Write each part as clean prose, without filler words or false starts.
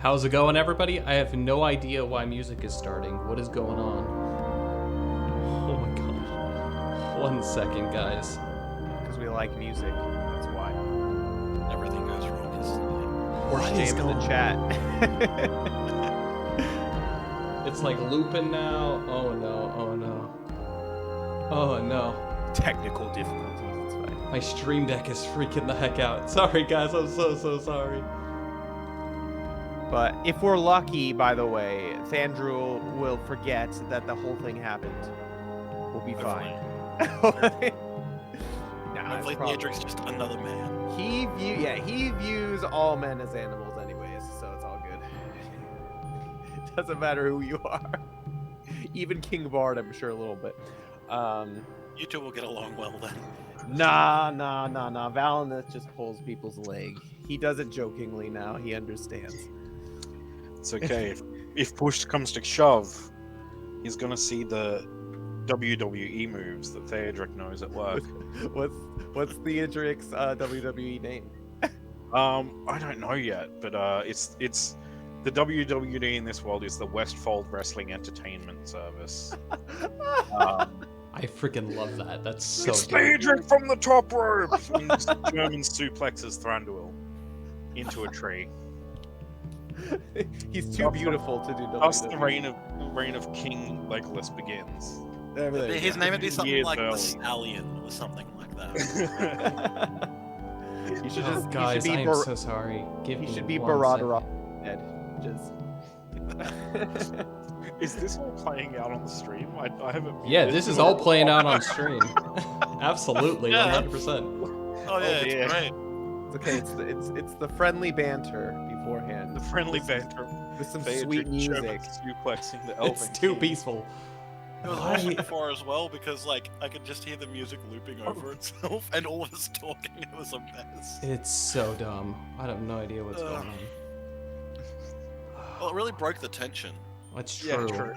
How's it going, everybody? I have no idea why music is starting. What is going on? Oh my god. 1 second, guys. Because we like music. That's why. Everything goes wrong instantly. Horse jam in the chat. It's like looping now. Oh no, oh no. Oh no. Technical difficulties, it's fine. My stream deck is freaking the heck out. Sorry, guys, I'm so sorry. But if we're lucky, by the way, Thandrul will forget that the whole thing happened. We'll be fine. Hopefully Nah, Theodric's just another man. he views all men as animals anyways, so it's all good. It doesn't matter who you are. Even King Bard, I'm sure, a little bit. You two will get along well then. Nah. Valineth just pulls people's leg. He does it jokingly now. He understands. It's okay. if push comes to shove, he's gonna see the WWE moves that Theodric knows at work. What's Theodric's WWE name? I don't know yet, but it's the WWE in this world is the Westfold Wrestling Entertainment Service. I freaking love that. That's so It's good. Theodric from the top rope! And German suplexes Thranduil into a tree. He's too beautiful to do WWE. Thus the reign of King Legolas begins. His name would be something Years like the early. Stallion or something like that. You should Oh, just guys, he should I be am so sorry. Give he me should be 1 Baradara second. dead. Just Is this all playing out on the stream? I haven't. Yeah, this is all playing out on stream. Absolutely, Yeah. 100%. Oh yeah, dear. it's great. It's okay. It's the friendly banter beforehand. The friendly banter. With some Theodric sweet music. German suplexing the elven It's too king. peaceful. It was Why- awesome before as well because like I could just hear the music looping over itself and all of us talking. It was a mess. It's so dumb. I have no idea what's going on. Well, it really broke the tension. That's Yeah, true. true.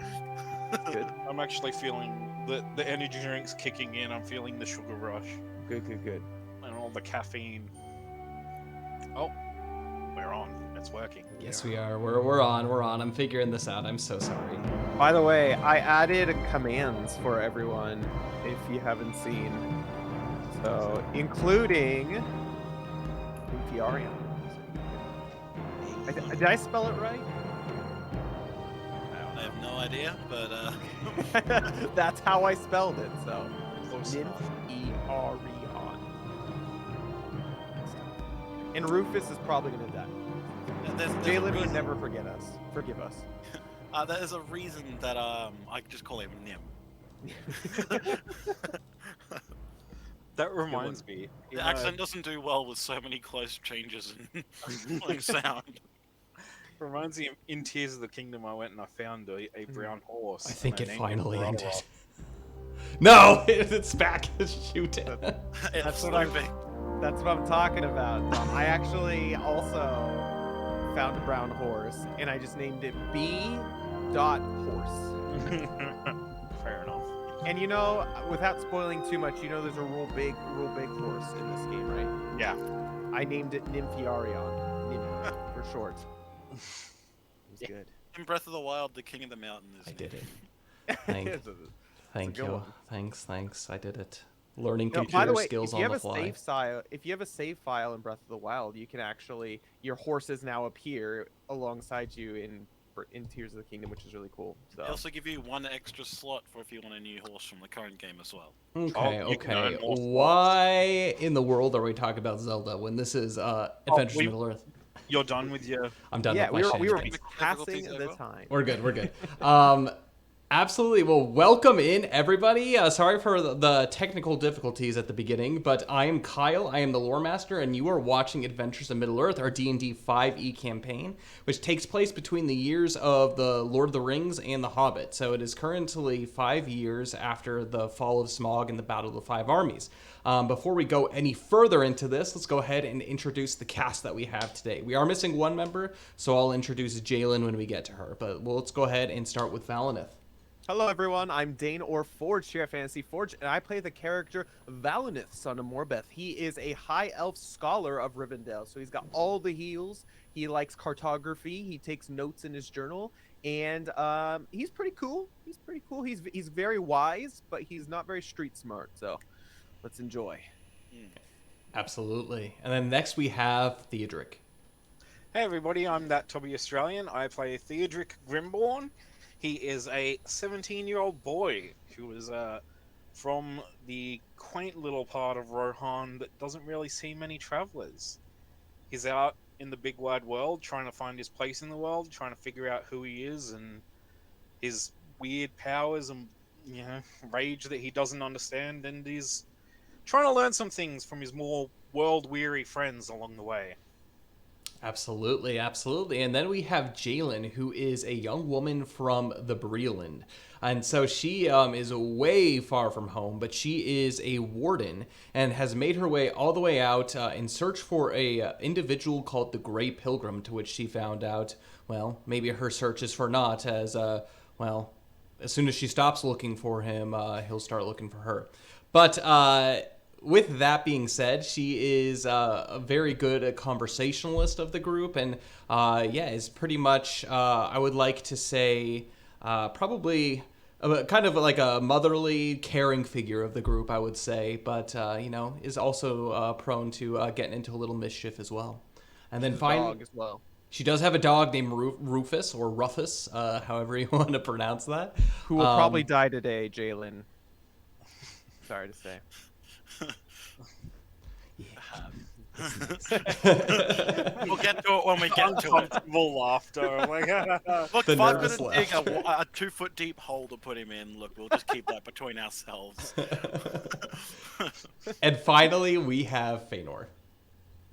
Good. I'm actually feeling the energy drinks kicking in. I'm feeling the sugar rush Good. and all the caffeine. Oh, we're on. It's working. Yes, we are. We're on. I'm figuring this out. I'm so sorry. By the way, I added commands for everyone if you haven't seen. So, including Infiarium. Did I spell it right? I have no idea, but That's how I spelled it, so. Close enough. Nymph-E-R-E-on. And Rufus is probably gonna die. there's a Jalen would reason- never forgive us. there's a reason that I could just call him Nim. That reminds me. The accent doesn't do well with so many close changes in like sound. Reminds me of in Tears of the Kingdom. I went and I found a brown horse. I think and it named him finally Erabor. ended. No, it's back. Shoot it. It's That's what I'm- looping. That's what I'm talking about. I actually also found a brown horse, and I just named it B.Horse. Fair enough. And you know, without spoiling too much, you know there's a real big horse in this game, right? Yeah. I named it Nymphiarion, Nymph for short. It was good. In Breath of the Wild, the King of the Mountain is. I did it. Thank good you. one. Thanks. I did it. Learning Now, computer by the way, skills if you on have the a fly. if you have a save file in Breath of the Wild, you can actually your horses now appear alongside you in Tears of the Kingdom, which is really cool. So. They also give you 1 extra slot for if you want a new horse from the current game as well. Okay, Oh, you can earn okay. more slots. Why in the world are we talking about Zelda when this is Adventures in we- Middle-earth? You're done with your. I'm done Yeah, with my we were shenanigans. passing Difficulties the over? time. We're good. Absolutely. Well, welcome in, everybody. Sorry for the technical difficulties at the beginning, but I am Kyle. I am the lore master, and you are watching Adventures in Middle-earth, our D&D 5e campaign, which takes place between the years of the Lord of the Rings and the Hobbit. So it is currently 5 years after the fall of Smaug and the Battle of the Five Armies. Before we go any further into this, let's go ahead and introduce the cast that we have today. We are missing one member, so I'll introduce Jalen when we get to her. But let's go ahead and start with Valineth. Hello, everyone. I'm Dain or Forge here at Fantasy Forge, and I play the character Valineth, son of Morbeth. He is a high elf scholar of Rivendell, so he's got all the heals. He likes cartography. He takes notes in his journal, and he's pretty cool. He's very wise, but he's not very street smart. So let's enjoy. Absolutely. And then next we have Theodric. Hey everybody, I'm that Tubby Australian. I play Theodric Grimborn. He is a 17-year-old boy who is from the quaint little part of Rohan that doesn't really see many travelers. He's out in the big wide world trying to find his place in the world, trying to figure out who he is and his weird powers and rage that he doesn't understand, and he's trying to learn some things from his more world-weary friends along the way. Absolutely, absolutely. And then we have Jalen, who is a young woman from the Breland. And so she is way far from home, but she is a warden and has made her way all the way out in search for a individual called the Grey Pilgrim, to which she found out, well, maybe her search is for naught, as, as soon as she stops looking for him, he'll start looking for her. But with that being said, she is a very good conversationalist of the group, and is pretty much, I would like to say, probably kind of like a motherly, caring figure of the group, I would say, but, is also prone to getting into a little mischief as well. And then finally, Dog as well. She does have a dog named Rufus, or Ruffus, however you want to pronounce that. Who will probably die today, Jalen. Sorry to say. We'll get to it when we get to it. Uncomfortable laughter. Look, The if I'm nervous gonna dig laughter. a 2-foot deep hole to put him in, look, we'll just keep that between ourselves. And finally, we have Feanor.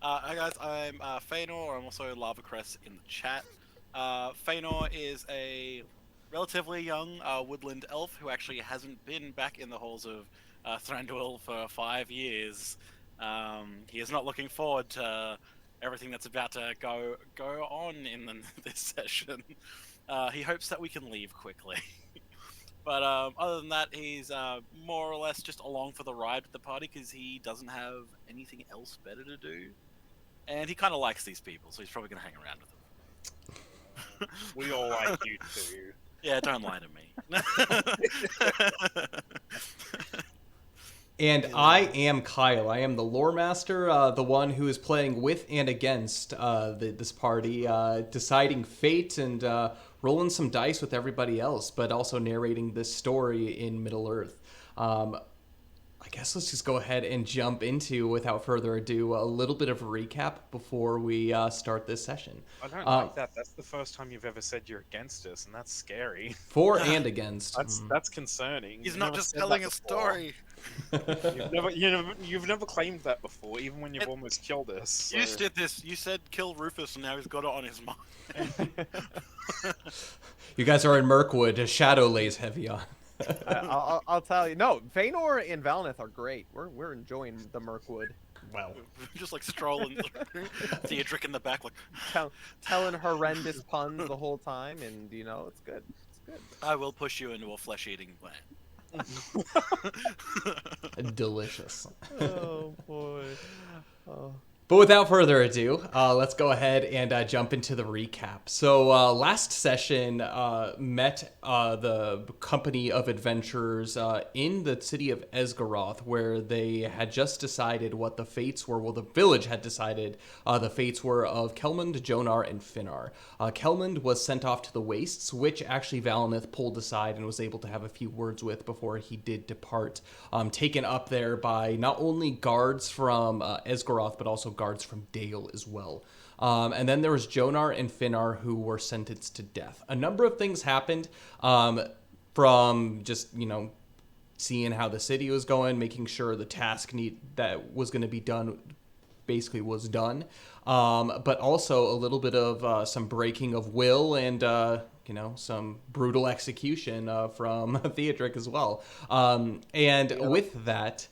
Hi guys, I'm Feanor. I'm also Lava Crest in the chat. Feanor is a relatively young woodland elf who actually hasn't been back in the halls of Thranduil for 5 years. He is not looking forward to everything that's about to go on in this session. He hopes that we can leave quickly. But other than that, he's more or less just along for the ride with the party because he doesn't have anything else better to do. And he kind of likes these people, so he's probably going to hang around with them. We all like you too. Yeah, don't lie to me. And I am Kyle. I am the lore master, the one who is playing with and against this party, deciding fate and rolling some dice with everybody else, but also narrating this story in Middle-earth. I guess let's just go ahead and jump into, without further ado, a little bit of a recap before we start this session. I don't like that. That's the first time you've ever said you're against us, and that's scary. For and against. That's concerning. He's You've not never just said telling that a before. story. You've never claimed that before, even when you've almost killed us. So. You did this. You said kill Rufus, and now he's got it on his mind. You guys are in Mirkwood. A shadow lays heavy on. I'll tell you. No, Feanor and Valneth are great. We're enjoying the Mirkwood. Well, Just like strolling through. Theodric in the back, like, Telling horrendous puns the whole time, and it's good. It's good. I will push you into a flesh-eating plant. delicious. Oh boy. Oh. But without further ado, let's go ahead and jump into the recap. So last session met the company of adventurers in the city of Esgaroth, where they had just decided what the fates were. Well, the village had decided the fates were of Kelmund, Jonar, and Finnar. Kelmund was sent off to the Wastes, which actually Valneth pulled aside and was able to have a few words with before he did depart, taken up there by not only guards from Esgaroth, but also guards from Dale as well. And then there was Jonar and Finnar who were sentenced to death. A number of things happened from just, seeing how the city was going, making sure the task that was going to be done basically was done. But also a little bit of some breaking of will and, some brutal execution from Theodric as well. With that...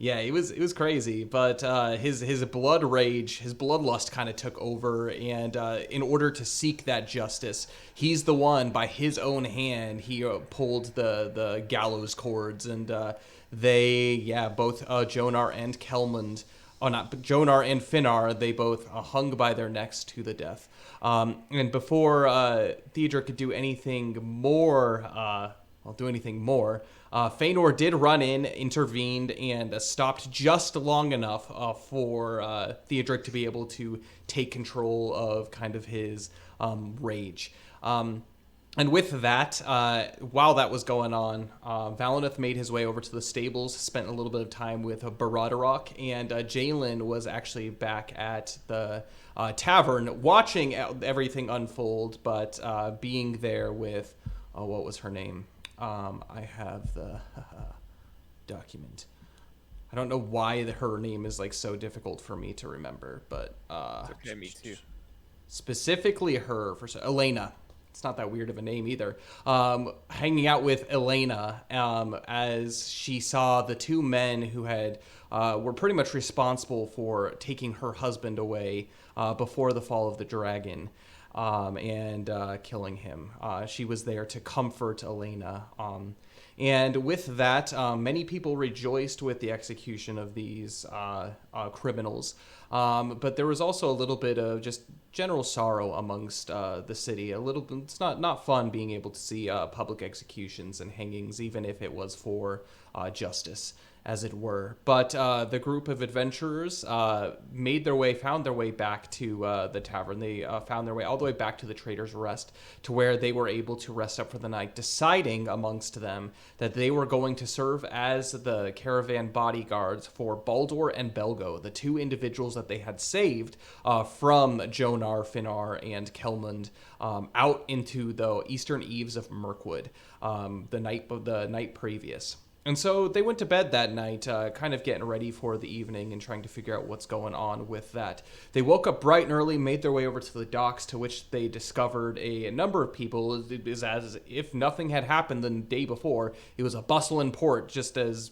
Yeah, it was crazy, but his blood rage, his bloodlust kind of took over, and in order to seek that justice, he's the one, by his own hand, he pulled the gallows cords, and both Jonar and Kelmund not Jonar and Finnar, they both hung by their necks to the death. And before Theodric could do anything more, Feanor did run in, intervened, and stopped just long enough for Theodric to be able to take control of kind of his rage. And with that, while that was going on, Valineth made his way over to the stables, spent a little bit of time with Baradarok, and Jalen was actually back at the tavern watching everything unfold, but being there with, what was her name? I have the document. I don't know why her name is like so difficult for me to remember, but It's okay, me too. specifically her, for Elena. It's not that weird of a name either. Hanging out with Elena as she saw the two men who were pretty much responsible for taking her husband away before the fall of the dragon and killing him. She was there to comfort Elena. And with that, many people rejoiced with the execution of these criminals. But there was also a little bit of just general sorrow amongst the city. It's not fun being able to see public executions and hangings, even if it was for justice, as it were. But the group of adventurers found their way back to the tavern. They found their way all the way back to the Trader's Rest, to where they were able to rest up for the night, deciding amongst them that they were going to serve as the caravan bodyguards for Baldur and Belgo, the two individuals that they had saved from Jonar, Finnar, and Kelmund out into the eastern eaves of Mirkwood the night previous. And so they went to bed that night, kind of getting ready for the evening and trying to figure out what's going on with that. They woke up bright and early, made their way over to the docks, to which they discovered a number of people. It was as if nothing had happened the day before. It was a bustle in port, just as,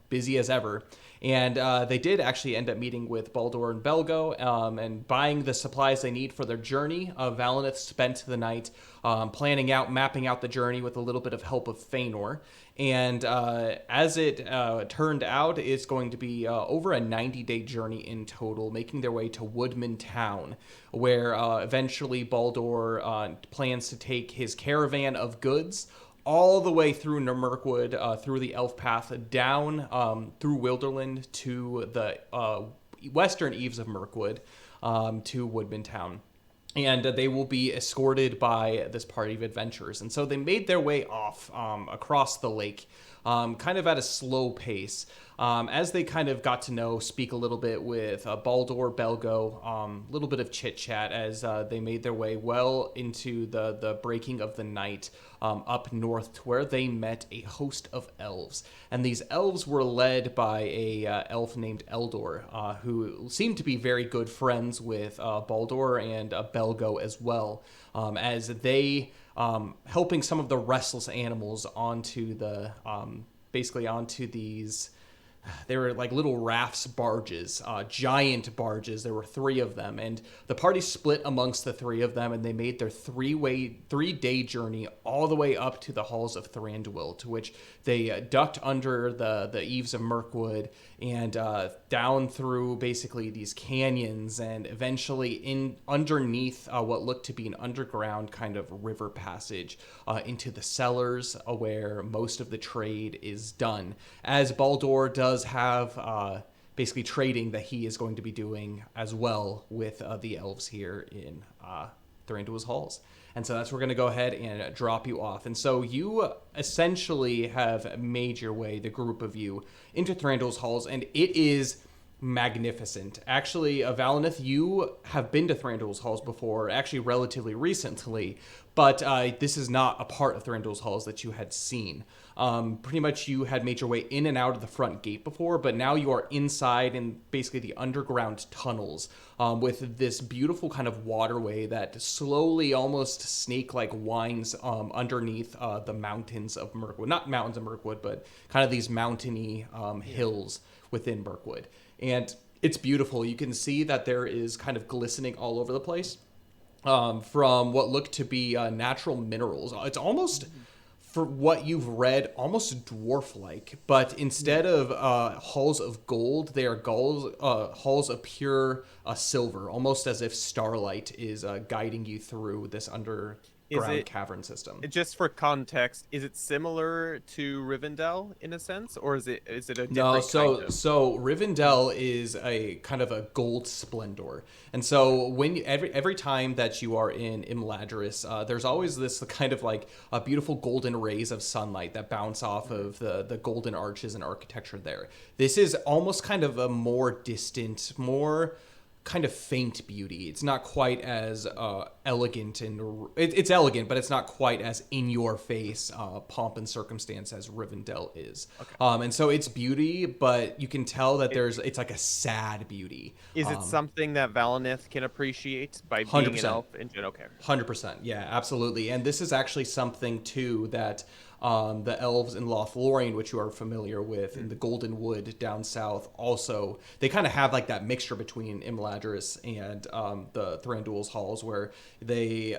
busy as ever. And they did actually end up meeting with Baldur and Belgo and buying the supplies they need for their journey. Valineth spent the night mapping out the journey with a little bit of help of Feanor. And as it turned out, it's going to be over a 90-day journey in total, making their way to Woodman Town, where eventually Baldur plans to take his caravan of goods all the way through Mirkwood, through the Elf Path, down through Wilderland to the western eaves of Mirkwood, to Woodman Town. And they will be escorted by this party of adventurers. And so they made their way off across the lake, kind of at a slow pace. As they kind of got to speak a little bit with Baldur, Belgo, a little bit of chit-chat as they made their way well into the breaking of the night up north, to where they met a host of elves. And these elves were led by a elf named Eldor, who seemed to be very good friends with Baldur and Belgo as well, as they helping some of the restless animals onto these. They were like little rafts, barges, giant barges. There were 3 of them, and the party split amongst the 3 of them, and they made their 3-day journey all the way up to the halls of Thranduil, to which they ducked under the eaves of Mirkwood and down through basically these canyons, and eventually underneath what looked to be an underground kind of river passage into the cellars where most of the trade is done, as Baldur does have basically trading that he is going to be doing as well with the elves here in Thranduil's halls. And so that's where we're going to go ahead and drop you off. And so you essentially have made your way, the group of you, into Thranduil's halls, and it is magnificent. Actually, Valineth, you have been to Thranduil's halls before, actually relatively recently, but this is not a part of Thranduil's halls that you had seen. Pretty much you had made your way in and out of the front gate before, but now you are inside in basically the underground tunnels with this beautiful kind of waterway that slowly, almost snake-like, winds underneath the mountains of Mirkwood. Not mountains of Mirkwood, but kind of these mountainy hills within Mirkwood. And it's beautiful. You can see that there is kind of glistening all over the place from what look to be natural minerals. It's almost for what you've read, almost dwarf-like, but instead of halls of gold, they are halls of pure silver, almost as if starlight is guiding you through this underground cavern system. Just for context, is it similar to Rivendell in a sense, or is it a No, different kind of? so Rivendell is a kind of a gold splendor, and so when every time that you are in Imladris, there's always this kind of like a beautiful golden rays of sunlight that bounce off of the golden arches and architecture there. This is almost kind of a more distant, more kind of faint beauty. It's not quite as elegant, and it's elegant, but it's not quite as in your face pomp and circumstance as Rivendell is. Okay. And so it's beauty, but you can tell that it's like a sad beauty. Is it something that Valinith can appreciate by being 100%. an elf? Okay. 100%. Yeah, absolutely. And this is actually something too that the elves in Lothlorien, which you are familiar with, in the Golden Wood down south, also they kind of have like that mixture between Imladris and the Thranduil's halls, where they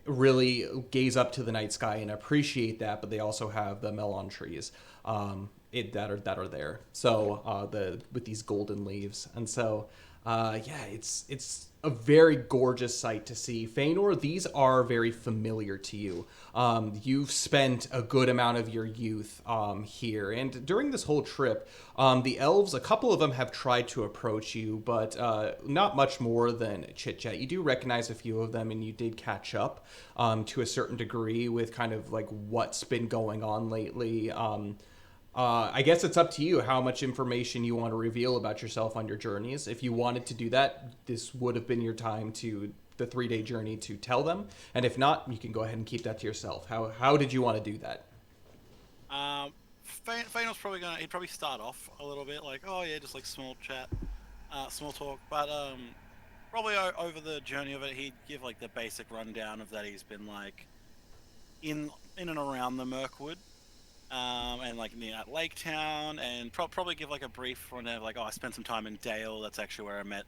really gaze up to the night sky and appreciate that, but they also have the melon trees that are there. So with these golden leaves, and so it's a very gorgeous sight to see. Feanor, these are very familiar to you. You've spent a good amount of your youth here, and during this whole trip, the elves, a couple of them have tried to approach you, but not much more than chit-chat. You do recognize a few of them, and you did catch up to a certain degree with kind of like what's been going on lately. I guess it's up to you how much information you want to reveal about yourself on your journeys. If you wanted to do that, this would have been your time to the 3-day journey to tell them. And if not, you can go ahead and keep that to yourself. How did you want to do that? Fainal's he'd probably start off a little bit like, oh yeah, just like small chat, small talk. But probably over the journey of it, he'd give like the basic rundown of that he's been like in and around the Mirkwood. And like near Lake Town, and probably give like a brief rundown of like, oh, I spent some time in Dale. That's actually where I met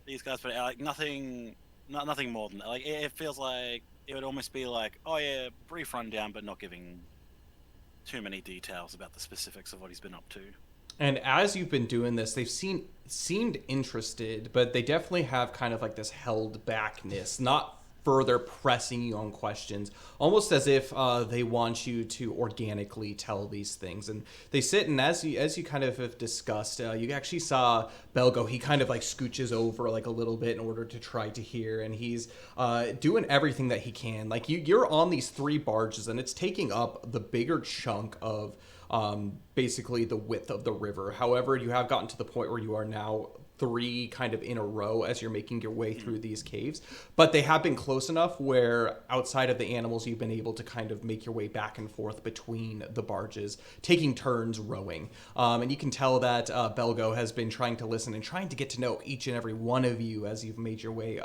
these guys, but like nothing more than that. Like it feels like it would almost be like, oh yeah, brief rundown, but not giving too many details about the specifics of what he's been up to. And as you've been doing this, they've seemed interested, but they definitely have kind of like this held backness, not further pressing you on questions, almost as if they want you to organically tell these things. And they sit, and as you kind of have discussed, you actually saw Belgo. He kind of like scooches over like a little bit in order to try to hear, and he's doing everything that he can. Like you're on these 3 barges, and it's taking up the bigger chunk of basically the width of the river. However, you have gotten to the point where you are now 3 kind of in a row as you're making your way through these caves, but they have been close enough where outside of the animals, you've been able to kind of make your way back and forth between the barges, taking turns rowing. And you can tell that Belgo has been trying to listen and trying to get to know each and every one of you as you've made your way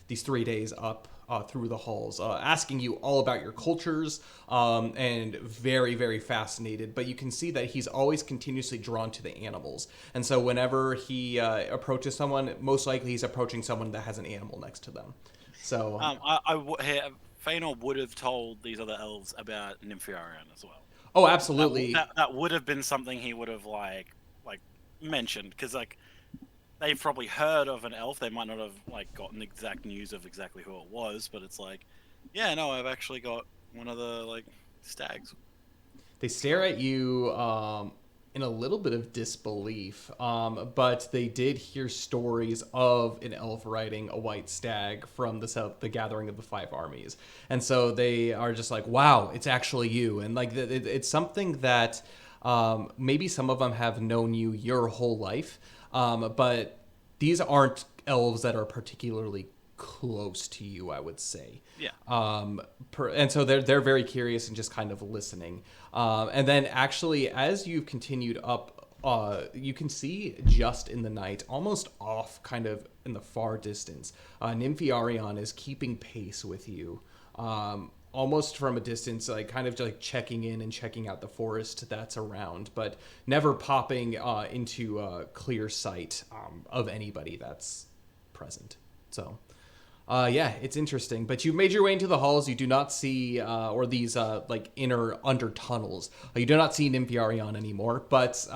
these 3 days up through the halls, asking you all about your cultures, and very, very fascinated. But you can see that he's always continuously drawn to the animals. And so whenever he approaches someone, most likely he's approaching someone that has an animal next to them. So Feanor would have told these other elves about Nympharion as well. Oh, absolutely. That would have been something he would have like mentioned, because like they've probably heard of an elf. They might not have like gotten exact news of exactly who it was, but it's like, yeah, no, I've actually got one of the like stags. They stare at you in a little bit of disbelief, but they did hear stories of an elf riding a white stag from the gathering of the 5 armies, and so they are just like, wow, it's actually you. And like it's something that maybe some of them have known you your whole life, but these aren't elves that are particularly close to you, I would say. Yeah. And so they're very curious and just kind of listening. And then actually, as you've continued up, you can see just in the night, almost off kind of in the far distance, Nympharion is keeping pace with you. Almost from a distance, like kind of like checking in and checking out the forest that's around, but never popping into clear sight of anybody that's present. So Yeah, it's interesting. But you've made your way into the halls. You do not see, or these like inner under tunnels. You do not see Nymphiarion anymore. But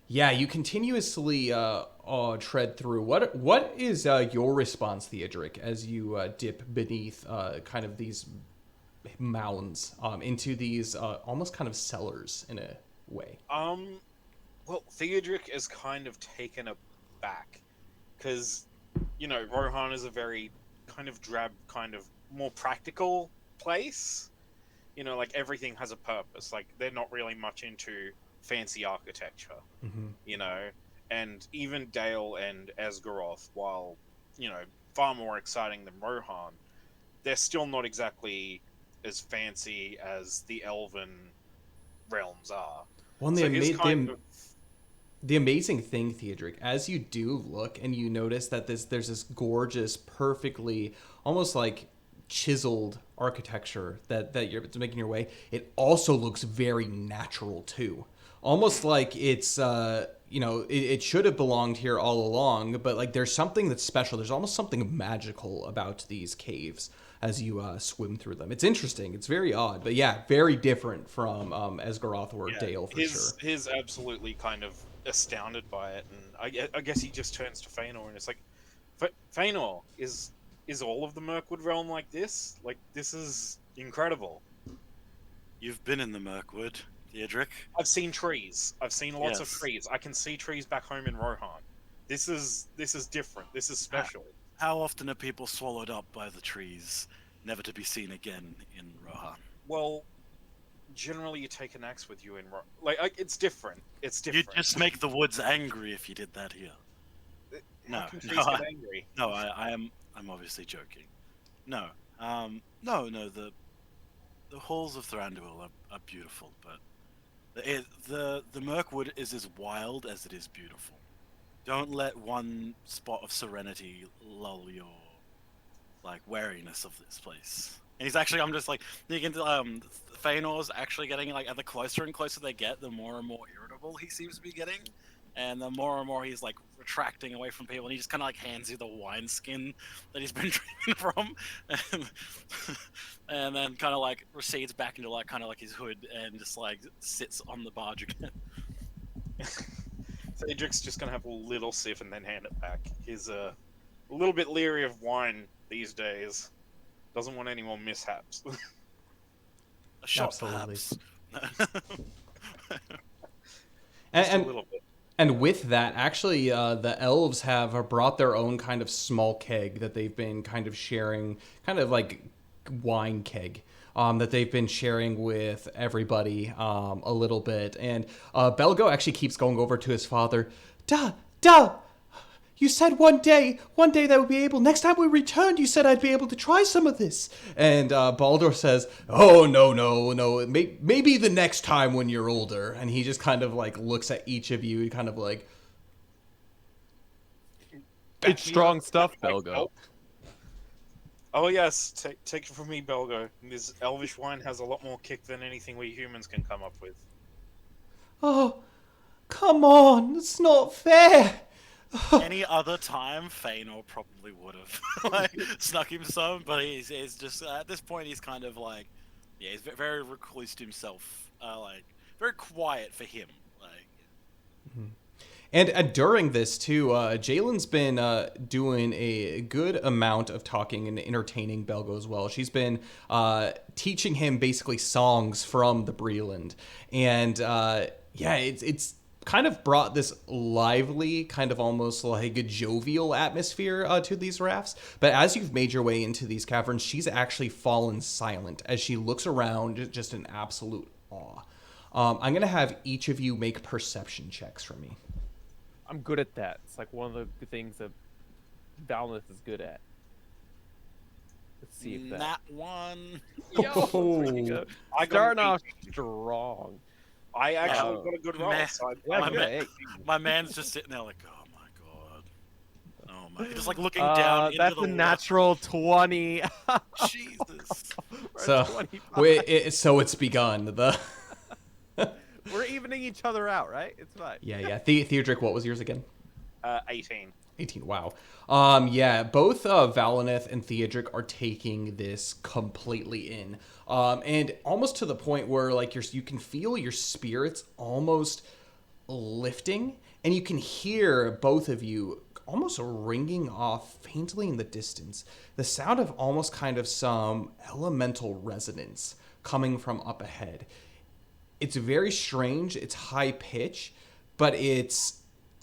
yeah, you continuously tread through. What is your response, Theodric, as you dip beneath kind of these mounds into these almost kind of cellars in a way? Well, Theodric is kind of taken aback because, Rohan is a very kind of drab, kind of more practical place. Like everything has a purpose. Like they're not really much into fancy architecture, and even Dale and Asgaroth, while, far more exciting than Rohan, they're still not exactly as fancy as the Elven realms are. Well, So his the amazing thing, Theodric, as you do look and you notice that there's this gorgeous, perfectly, almost like chiseled architecture that you're making your way, it also looks very natural too. Almost like it's, it should have belonged here all along, but like there's something that's special. There's almost something magical about these caves as you swim through them. It's interesting. It's very odd, but yeah, very different from Esgaroth or Dale for sure. He's absolutely kind of astounded by it, and I guess he just turns to Feanor and it's like, Feanor, is all of the Mirkwood realm like this? Like, this is incredible. You've been in the Mirkwood, Theodric. I've seen trees. I've seen lots of trees. I can see trees back home in Rohan. This is different. This is special. How often are people swallowed up by the trees, never to be seen again in Rohan? Well, generally you take an axe with you in Rohan. Like, it's different. It's different. You'd just make the woods angry if you did that here. How can trees get angry? No, I'm obviously joking. No, the halls of Thranduil are beautiful, but the Mirkwood is as wild as it is beautiful. Don't let one spot of serenity lull your wariness of this place. And he's actually, I'm just like, you can Feanor's actually getting the closer and closer they get, the more and more irritable he seems to be getting, and the more and more he's retracting away from people, and he just kind of hands you the wineskin that he's been drinking from, and then kind of recedes back into his hood and just sits on the barge again. Cedric's just gonna have a little sip and then hand it back. He's a little bit leery of wine these days. Doesn't want any more mishaps. A shot, Absolutely. perhaps. Just a little bit. And with that, actually, the elves have brought their own kind of small keg that they've been kind of sharing, kind of like wine keg. That they've been sharing with everybody a little bit. And Belgo actually keeps going over to his father. Duh! You said one day that we'd be able, next time we returned, you said I'd be able to try some of this. And Baldur says, oh, no, maybe the next time when you're older. And he just kind of looks at each of you, kind of like... It's strong stuff, Belgo. Oh yes, take it from me, Belgo. This elvish wine has a lot more kick than anything we humans can come up with. Oh, come on, it's not fair. Any other time, Feanor probably would have snuck him some, but he's just at this point he's kind of he's very recluse to himself, very quiet for him. And during this, too, Jalen's been doing a good amount of talking and entertaining Belgo as well. She's been teaching him basically songs from the Breland. And, it's kind of brought this lively, kind of almost like a jovial atmosphere to these rafts. But as you've made your way into these caverns, she's actually fallen silent as she looks around just in absolute awe. I'm going to have each of you make perception checks for me. I'm good at that. It's one of the things that Valnith is good at. Let's see if that. Not one. Yo, I starting got off strong. I actually got a good roll. So My man's just sitting there oh my god. Oh my. Just looking down into that's the a natural 20. Jesus. So it's begun. We're evening each other out, right? It's fine. Yeah. Theodric, what was yours again? 18. 18, wow. Yeah, both Valineth and Theodric are taking this completely in. And almost to the point where like you can feel your spirits almost lifting, and you can hear both of you almost ringing off faintly in the distance. The sound of almost kind of some elemental resonance coming from up ahead. It's very strange, it's high pitch, but it's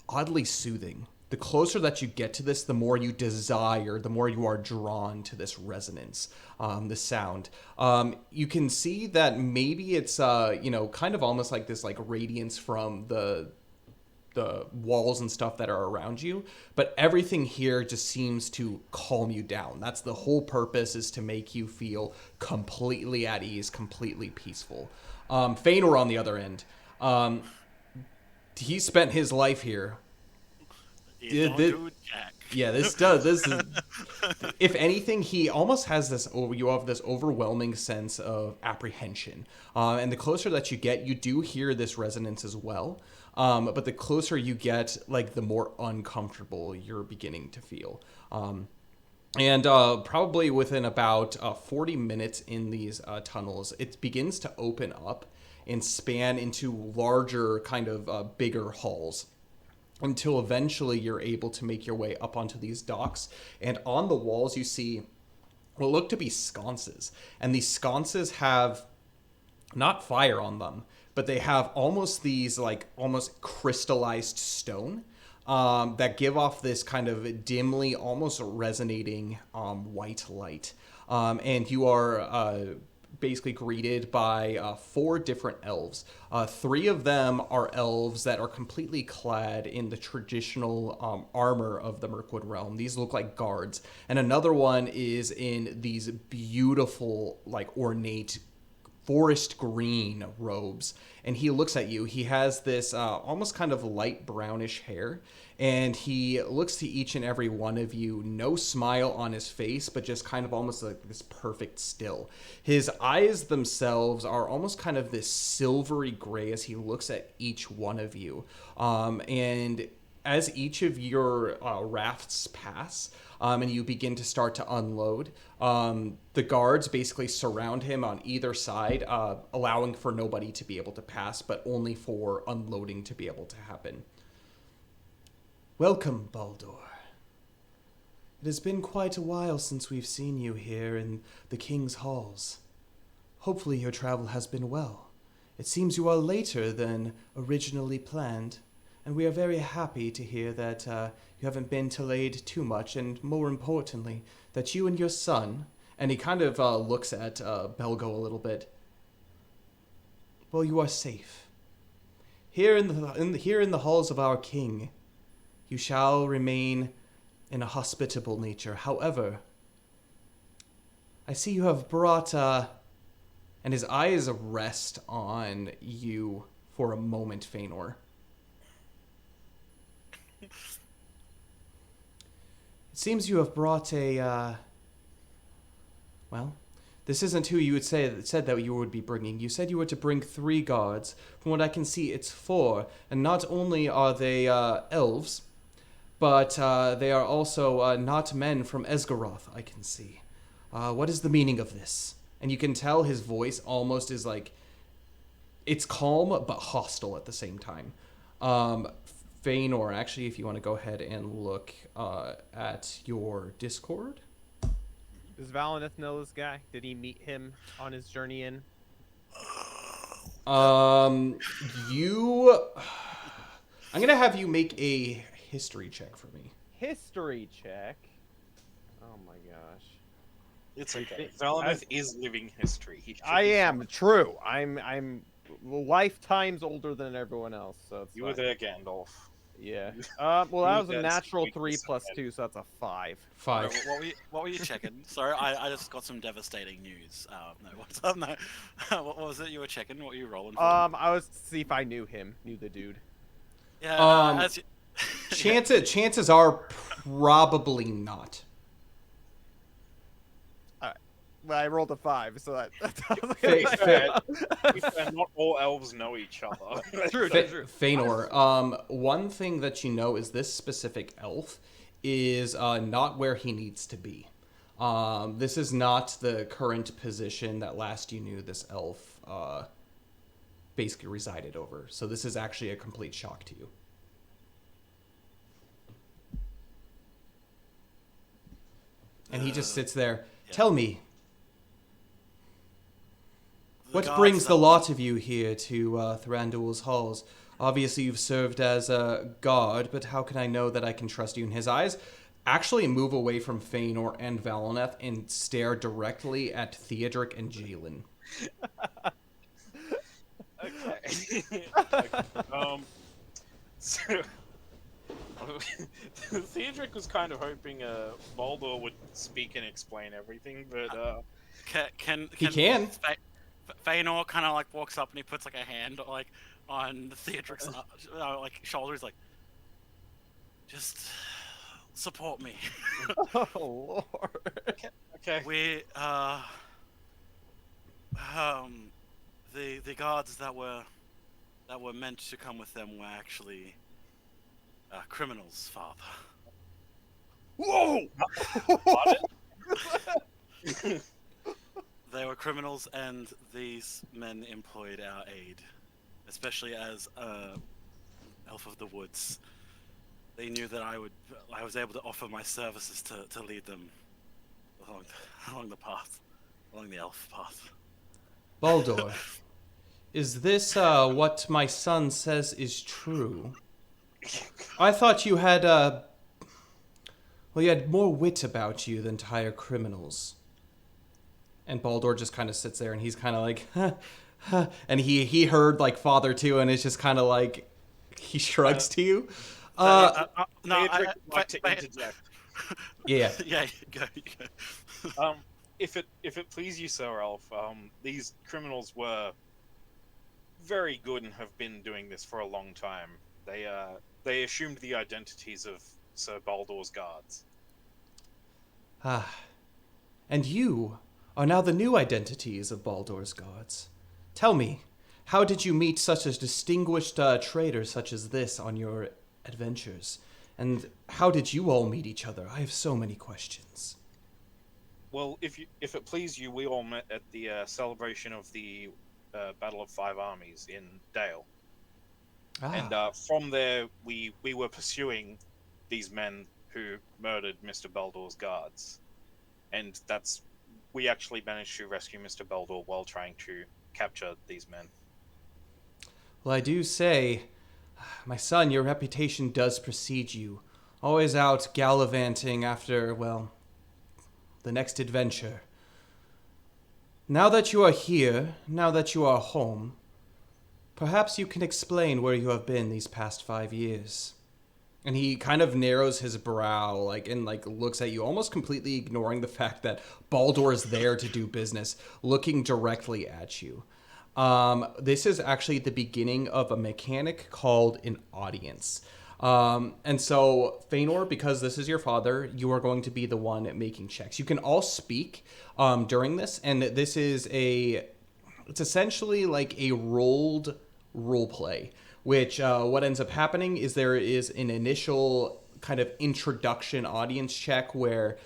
oddly soothing. The closer that you get to this, the more you desire, the more you are drawn to this resonance, the sound. You can see that maybe it's, kind of almost like this like radiance from the walls and stuff that are around you, but everything here just seems to calm you down. That's the whole purpose, is to make you feel completely at ease, completely peaceful. Feanor, on the other end, he spent his life here. You don't do jack. Yeah, this is, if anything, he almost has this, you have this overwhelming sense of apprehension. And the closer that you get, you do hear this resonance as well. But the closer you get, like, the more uncomfortable you're beginning to feel. And probably within about 40 minutes in these tunnels, it begins to open up and span into larger, kind of bigger halls, until eventually you're able to make your way up onto these docks. And on the walls you see what look to be sconces. And these sconces have not fire on them, but they have almost these like almost crystallized stone that give off this kind of dimly, almost resonating white light. And you are basically greeted by 4 different elves. 3 of them are elves that are completely clad in the traditional armor of the Mirkwood realm. These look like guards. And another one is in these beautiful, like, ornate forest green robes. And he looks at you. He has this almost kind of light brownish hair. And he looks to each and every one of you, no smile on his face, but just kind of almost like this perfect still. His eyes themselves are almost kind of this silvery gray as he looks at each one of you. And as each of your rafts pass, and you begin to start to unload, the guards basically surround him on either side, allowing for nobody to be able to pass, but only for unloading to be able to happen. Welcome, Baldur. It has been quite a while since we've seen you here in the King's halls. Hopefully your travel has been well. It seems you are later than originally planned, and we are very happy to hear that you haven't been delayed too much, and more importantly, that you and your son, and he kind of looks at Belgo a little bit, well, you are safe. Here in the halls of our king, you shall remain in a hospitable nature. However, I see you have brought, and his eyes rest on you for a moment, Feanor. It seems you have brought a, well, this isn't who you said that you would be bringing. You said you were to bring 3 guards. From what I can see, it's 4. And not only are they elves, but they are also not men from Esgaroth, I can see. What is the meaning of this? And you can tell his voice almost is like, it's calm but hostile at the same time. Feanor, actually, if you want to go ahead and look at your Discord. Does Valineth know this guy? Did he meet him on his journey in? I'm gonna have you make a history check for me. History check? Oh my gosh. It's okay. Valineth is living history. I am, true. I'm lifetimes older than everyone else, so it's You were there, Gandalf. Yeah. Well, that was a That's natural weakness 3 plus ahead. 2, so that's a 5. 5. What were you checking? Sorry, I just got some devastating news. No, what's up? No, what was it you were checking? What were you rolling for? I was to see if I knew the dude. Yeah. Chances are probably not. Well, I rolled a 5, so that Not all elves know each other. True. Feanor, one thing that you know is this specific elf is not where he needs to be. This is not the current position that last you knew this elf basically resided over. So this is actually a complete shock to you. And he just sits there. Yeah. Tell me, what gods brings the that- lot of you here to Thranduil's halls? Obviously, you've served as a god, but how can I know that I can trust you? In his eyes actually move away from Feanor and Valoneth and stare directly at Theodric and Jalen. Okay. So Theodric was kind of hoping Baldur would speak and explain everything, but He can. Feanor kind of like walks up and he puts like a hand like on Theodric's like shoulder. He's like, just support me. Oh Lord. okay. We the guards that were meant to come with them were actually criminals, Father. Whoa! They were criminals, and these men employed our aid, especially as elf of the woods. They knew that I was able to offer my services to lead them along the path, along the elf path. Baldur, is this what my son says is true? I thought you had, you had more wit about you than to hire criminals. And Baldur just kind of sits there and he's kind of like, huh. And he heard like father too, and it's just kind of like, he shrugs to you. No, Theodric would like to interject. Yeah. Yeah, go. If it please you, Sir Elf, these criminals were very good and have been doing this for a long time. They assumed the identities of Sir Baldur's guards. And you are now the new identities of Baldur's guards. Tell me, how did you meet such a distinguished trader such as this on your adventures? And how did you all meet each other? I have so many questions. Well, if it please you, we all met at the celebration of the Battle of Five Armies in Dale. And from there, we were pursuing these men who murdered Mr. Baldur's guards. And we actually managed to rescue Mr. Baldur while trying to capture these men. Well, I do say, my son, your reputation does precede you. Always out gallivanting after, the next adventure. Now that you are here, now that you are home, perhaps you can explain where you have been these past 5 years. And he kind of narrows his brow, and looks at you, almost completely ignoring the fact that Baldur is there to do business, looking directly at you. This is actually the beginning of a mechanic called an audience. And so, Feanor, because this is your father, you are going to be the one making checks. You can all speak during this, and this is it's essentially like a rolled role play, which what ends up happening is there is an initial kind of introduction audience check where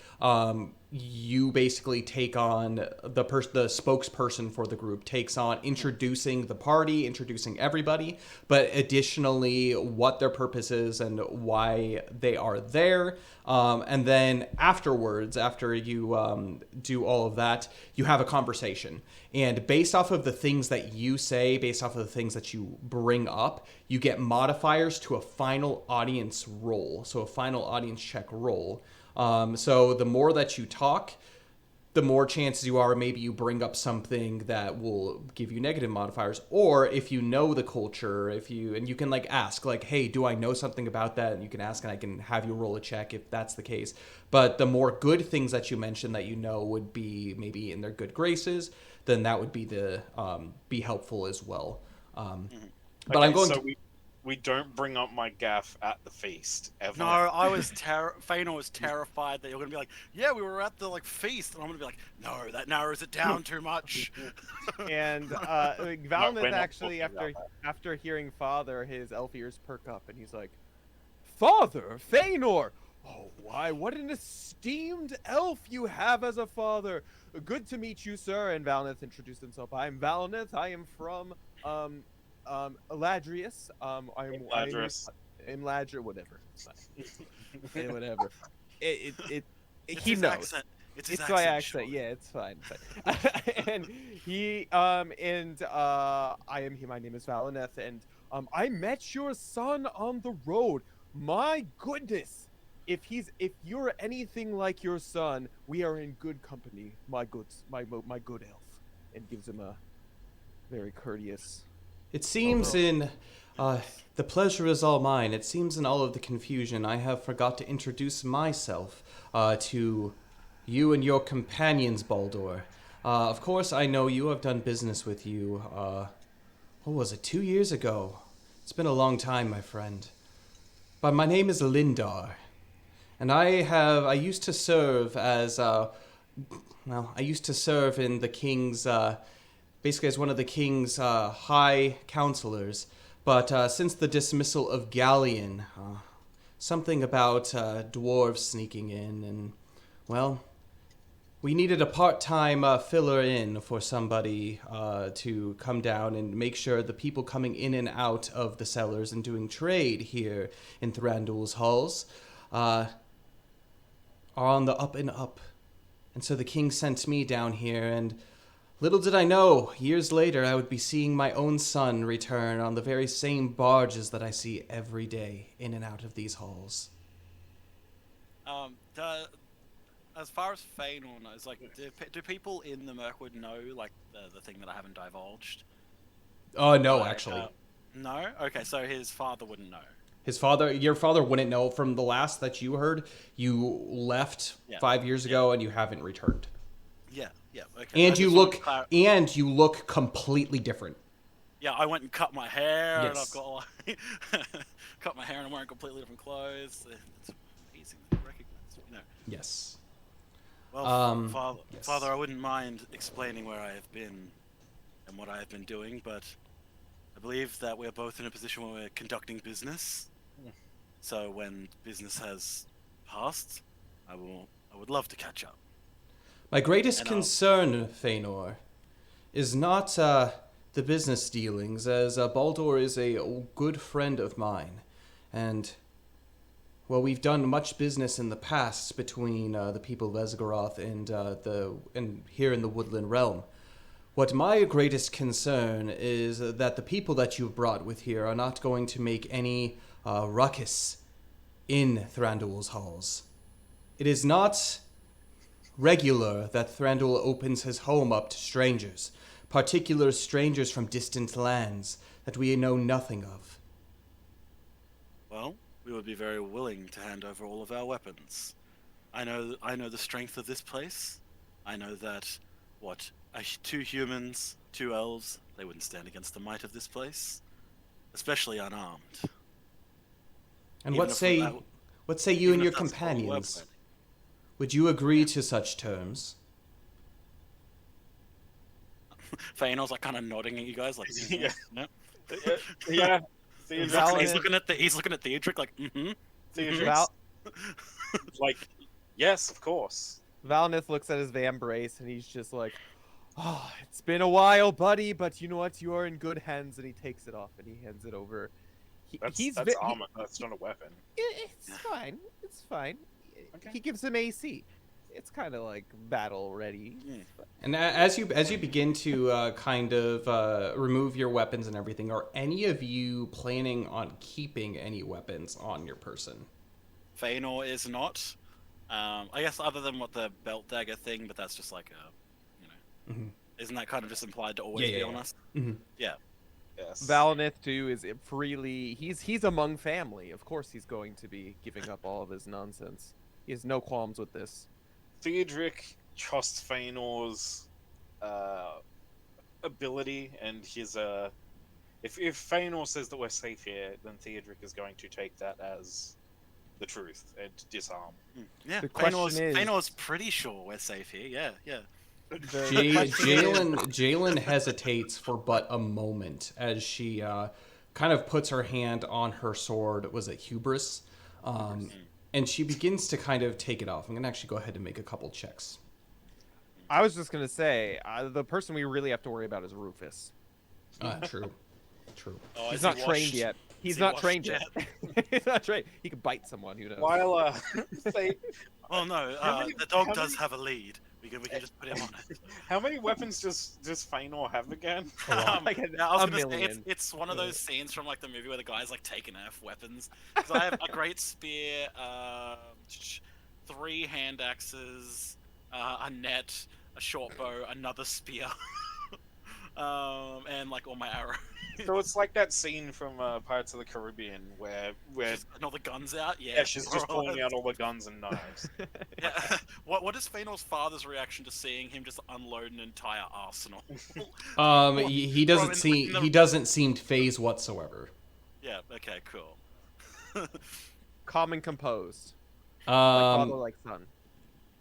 you basically take on the spokesperson for the group takes on introducing the party, introducing everybody, but additionally what their purpose is and why they are there. And then afterwards, after you do all of that, you have a conversation. And based off of the things that you say, based off of the things that you bring up, you get modifiers to a final audience roll. So a final audience check roll. So the more that you talk, the more chances you are maybe you bring up something that will give you negative modifiers. Or if you know the culture, and you can ask hey, do I know something about that? And you can ask and I can have you roll a check if that's the case. But the more good things that you mention that you know would be maybe in their good graces, then that would be be helpful as well. But Okay, I'm going so to... we don't bring up my gaff at the feast ever. No, I was Feanor was terrified that you're gonna be like, yeah, we were at the feast, and I'm gonna be like, no, that narrows it down too much. And we're Valneth not actually, talking about after hearing Father, his elf ears perk up, and he's like, "Father, Feanor, Oh, why? What an esteemed elf you have as a father. Good to meet you, sir. And Valneth introduced himself. I'm Valneth. I am from Eladrius. Ladris. I'm Ladra, whatever. It's fine. Whatever. It It's he his knows. accent. It's his It's my accent. accent. Sure. Yeah, it's fine. And he I am he. My name is Valineth, and I met your son on the road. My goodness, if you're anything like your son, we are in good company. My good elf, and gives him a very courteous. It seems in the pleasure is all mine. It seems in all of the confusion I have forgot to introduce myself to you and your companions, Baldur. Of course, I know you. I've done business with you. What was it? 2 years ago. It's been a long time, my friend. But my name is Lindar, and I used to serve as I used to serve in the king's basically as one of the king's high counselors. But since the dismissal of Galleon, something about dwarves sneaking in, and, well, we needed a part-time filler in for somebody to come down and make sure the people coming in and out of the cellars and doing trade here in Thranduil's halls are on the up and up. And so the king sent me down here, and little did I know, years later I would be seeing my own son return on the very same barges that I see every day in and out of these halls. As far as Feanor knows, like, do people in the Mirkwood know, like, the thing that I haven't divulged? Oh, no, Like, actually. No? Okay, so his father wouldn't know. Your father wouldn't know. From the last that you heard, you left 5 years ago and you haven't returned. Yeah, okay. And you look completely different. Yeah, I went and cut my hair, and I've Yes. got, like, cut my hair and I'm wearing completely different clothes. It's amazing to recognize, you know. Yes. Well, yes. Father, I wouldn't mind explaining where I have been and what I have been doing, but I believe that we're both in a position where we're conducting business. So when business has passed, I would love to catch up. My greatest concern, Feanor, is not the business dealings, as Baldur is a good friend of mine, and, well, we've done much business in the past between the people of Esgaroth and here in the Woodland Realm. What my greatest concern is that the people that you've brought with here are not going to make any ruckus in Thranduil's halls. It is not regular that Thranduil opens his home up to strangers, particular strangers from distant lands that we know nothing of. Well, we would be very willing to hand over all of our weapons. I know the strength of this place. I know that, two humans, 2 elves, they wouldn't stand against the might of this place, especially unarmed. And Even what if say you even and if your that's all we're companions? planning. Would you agree to such terms? Feanor's like kind of nodding at you guys, like, Yeah. no. Yeah. He's Valid. looking at Theodric like, Val- Like, yes, of course. Valnith looks at his vambrace and he's just like, "Oh, it's been a while, buddy, but you know what? You are in good hands." And he takes it off and he hands it over. That's armor. That's not a weapon. It's fine. It's fine. Okay. He gives him AC. It's kind of like battle ready. And as you begin to kind of remove your weapons and everything, are any of you planning on keeping any weapons on your person? Feanor is not. I guess other than the belt dagger thing, but that's just like isn't that kind of just implied to always be on us? Mm-hmm. Yeah. Yes. Valnith too is freely. He's among family. Of course, he's going to be giving up all of his nonsense. He has no qualms with this. Theodric trusts Feanor's ability and his if Feanor says that we're safe here, then Theodric is going to take that as the truth and disarm. Yeah. The question is- Feanor's pretty sure we're safe here. Yeah. Jalen hesitates for but a moment as she kind of puts her hand on her sword. Was it hubris? and she begins to kind of take it off. I'm gonna actually go ahead and make a couple checks. I was just gonna say, the person we really have to worry about is Rufus. True. True. Oh, He's is not he trained washed? yet. Is He's he not washed trained yet. He's not trained. He could bite someone. Who knows? While say, Well, no, How many- the dog how does many- have a lead. We can just put him on it. how many weapons does Feanor have again? Like Yeah, I was a gonna say million. it's one of those scenes from like the movie where the guy's like taking off weapons. Because I have a great spear, 3 hand axes, a net, a short bow, another spear, and like all my arrows. So it's like that scene from Pirates of the Caribbean where She's putting all the guns out. Yeah, yeah, she's just more or pulling less. out all the guns and knives. Yeah. What is Feanor's father's reaction to seeing him just unload an entire arsenal? He doesn't in seem the- he doesn't seem phased whatsoever. Yeah. Okay. Cool. Calm and composed. Like father, Um, like son.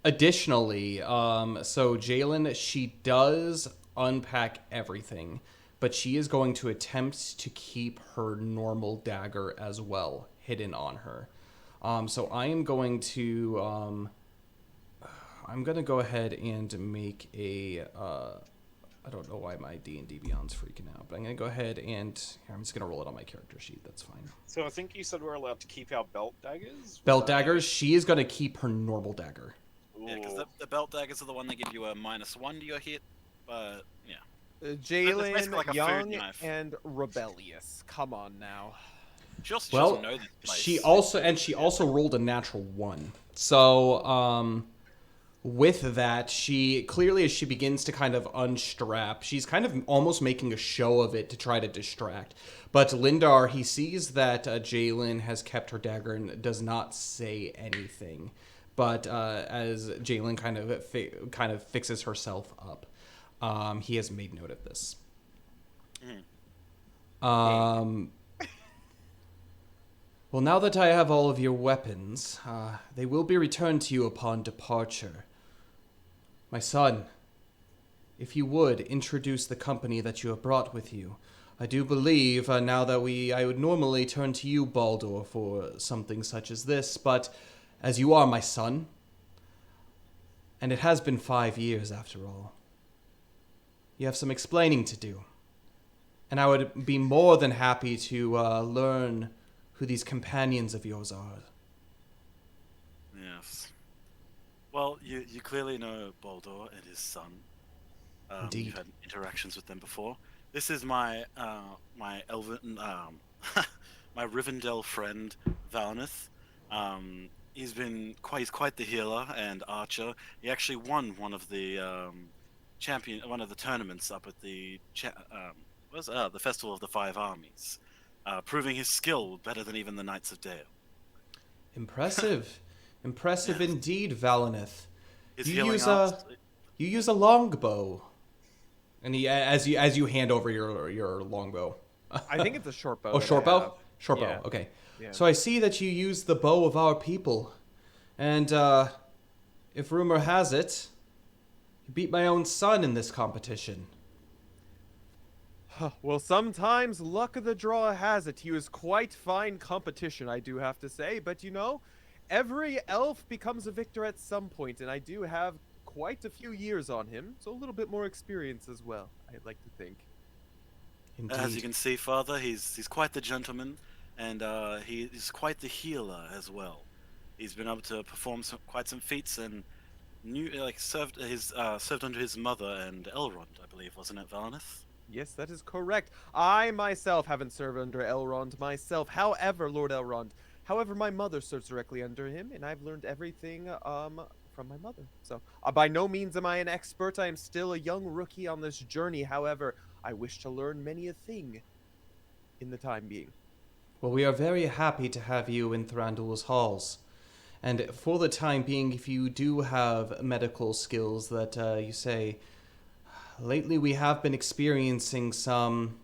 additionally, so Jalen, she does unpack everything, but she is going to attempt to keep her normal dagger as well hidden on her. So I am going to I'm gonna go ahead and make a I don't know why my D&D Beyond's freaking out, but I'm gonna go ahead and here, I'm just gonna roll it on my character sheet. That's fine. So I think you said we're allowed to keep our belt daggers. Belt daggers. She is gonna keep her normal dagger. Yeah, because Ooh. the belt daggers are the one that give you a -1 to your hit. But yeah. Jalen, basically like a food young knife. and rebellious. Come on now. She also Well, doesn't know this place. she also rolled a natural 1. So with that, she clearly, as she begins to kind of unstrap, she's kind of almost making a show of it to try to distract. But Lindar, he sees that Jalen has kept her dagger and does not say anything. But as Jalen kind of fixes herself up, he has made note of this. Well, now that I have all of your weapons, they will be returned to you upon departure. My son, if you would introduce the company that you have brought with you. I do believe now that I would normally turn to you, Baldur, for something such as this, but as you are my son, and it has been 5 years after all, you have some explaining to do. And I would be more than happy to learn who these companions of yours are. Yes. Well, you clearly know Baldur and his son. Indeed. You've had interactions with them before. This is my my elven my Rivendell friend Valnith. He's quite the healer and archer. He actually won one of the one of the tournaments up at the the Festival of the Five Armies, proving his skill better than even the Knights of Dale. Impressive. Impressive Yes. indeed, Valineth. His You healing use arts- You use a longbow. And as you hand over your longbow. I think it's a short bow. Oh, that I short bow? have. Short Yeah. bow, okay. Yeah. So I see that you use the bow of our people. And if rumor has it, you beat my own son in this competition. Well, sometimes luck of the draw has it. He was quite fine competition, I do have to say. But you know, every elf becomes a victor at some point, and I do have quite a few years on him, so a little bit more experience as well, I'd like to think. Indeed. As you can see, Father, he's quite the gentleman, and he is quite the healer as well. He's been able to perform quite some feats and served under his mother and Elrond, I believe, wasn't it, Valinith? Yes, that is correct. I myself haven't served under Elrond myself. However, Lord Elrond, my mother serves directly under him, and I've learned everything from my mother. So, by no means am I an expert. I am still a young rookie on this journey. However, I wish to learn many a thing in the time being. Well, we are very happy to have you in Thranduil's halls. And for the time being, if you do have medical skills that you say, lately we have been experiencing some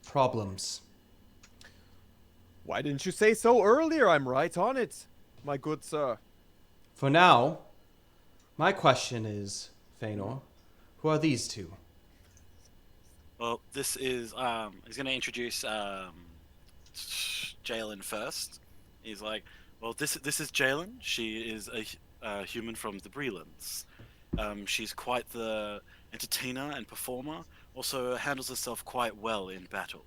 problems. Why didn't you say so earlier? I'm right on it, my good sir. For now, my question is, Feanor, who are these two? Well, this is he's going to introduce Jalen first. He's like, Well, this is Jalen. She is a human from the Brelands. She's quite the entertainer and performer. Also handles herself quite well in battle.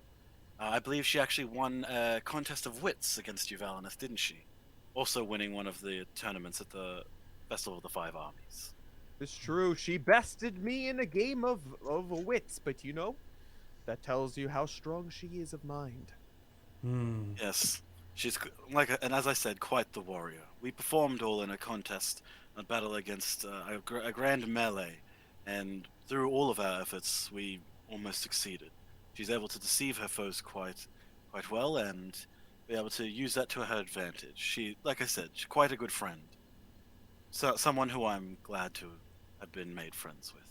I believe she actually won a contest of wits against you, Valineth, didn't she? Also winning one of the tournaments at the Festival of the Five Armies. It's true. She bested me in a game of wits, but you know, that tells you how strong she is of mind. Yes, she's and as I said, quite the warrior. We performed all in a contest, a battle against a grand melee, and through all of our efforts, we almost succeeded. She's able to deceive her foes quite well, and be able to use that to her advantage. She, like I said, she's quite a good friend. So someone who I'm glad to have been made friends with.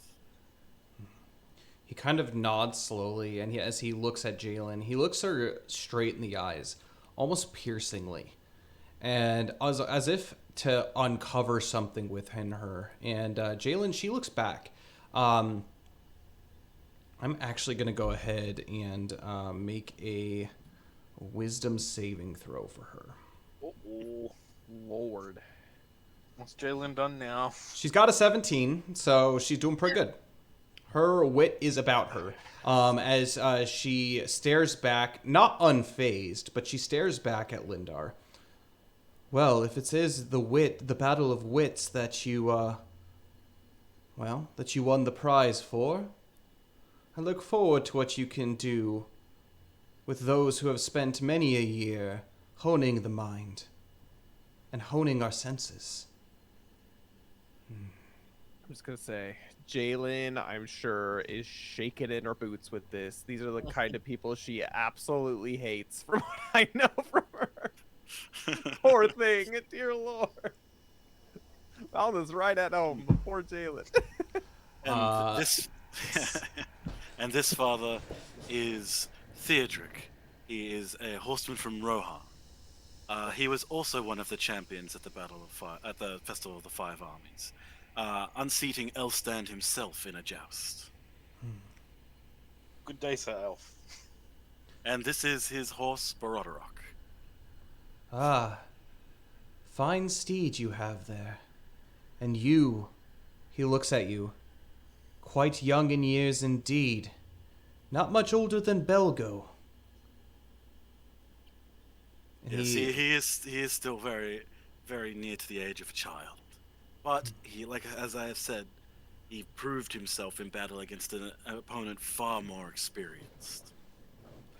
He kind of nods slowly, and as he looks at Jalen, he looks her straight in the eyes, almost piercingly, and as if to uncover something within her. And Jalen, she looks back. I'm actually going to go ahead and make a wisdom saving throw for her. Oh, Lord. what's Jalen done now? She's got a 17, so she's doing pretty good. Her wit is about her. As she stares back, not unfazed, but she stares back at Lindar. Well, if it is the battle of wits that you, that you won the prize for, I look forward to what you can do with those who have spent many a year honing the mind and honing our senses. I'm just gonna say, Jalen, I'm sure, is shaking in her boots with this. These are the kind of people she absolutely hates, from what I know from her. Poor thing, dear Lord. Found this right at home. Poor Jalen. And this and this father is Theodric. He is a horseman from Rohan. He was also one of the champions at the at the Festival of the Five Armies, unseating Elstand himself in a joust. Good day, Sir Elf. And this is his horse, Barodarok. Ah, fine steed you have there. And you, he looks at you, quite young in years indeed. Not much older than Belgo. And Yes, he is still very, very near to the age of a child. But he, like as I have said, he proved himself in battle against an opponent far more experienced,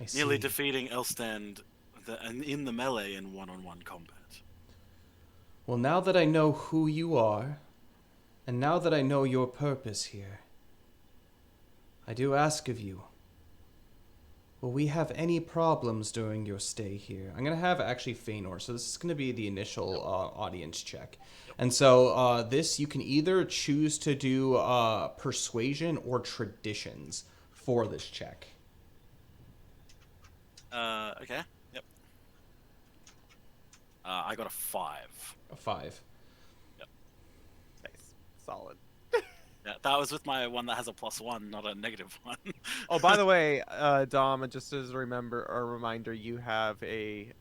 I see. nearly defeating Elstand in the melee in one-on-one combat. Well, now that I know who you are, and now that I know your purpose here, I do ask of you, will we have any problems during your stay here? I'm going to have actually Feanor, so this is going to be the initial audience check. And so this, you can either choose to do persuasion or traditions for this check. Okay. Yep. I got a 5. A 5. Nice. Solid. Yeah, that was with my one that has a +1, not a -1. Oh, by the way, Dom, just as a reminder, you have a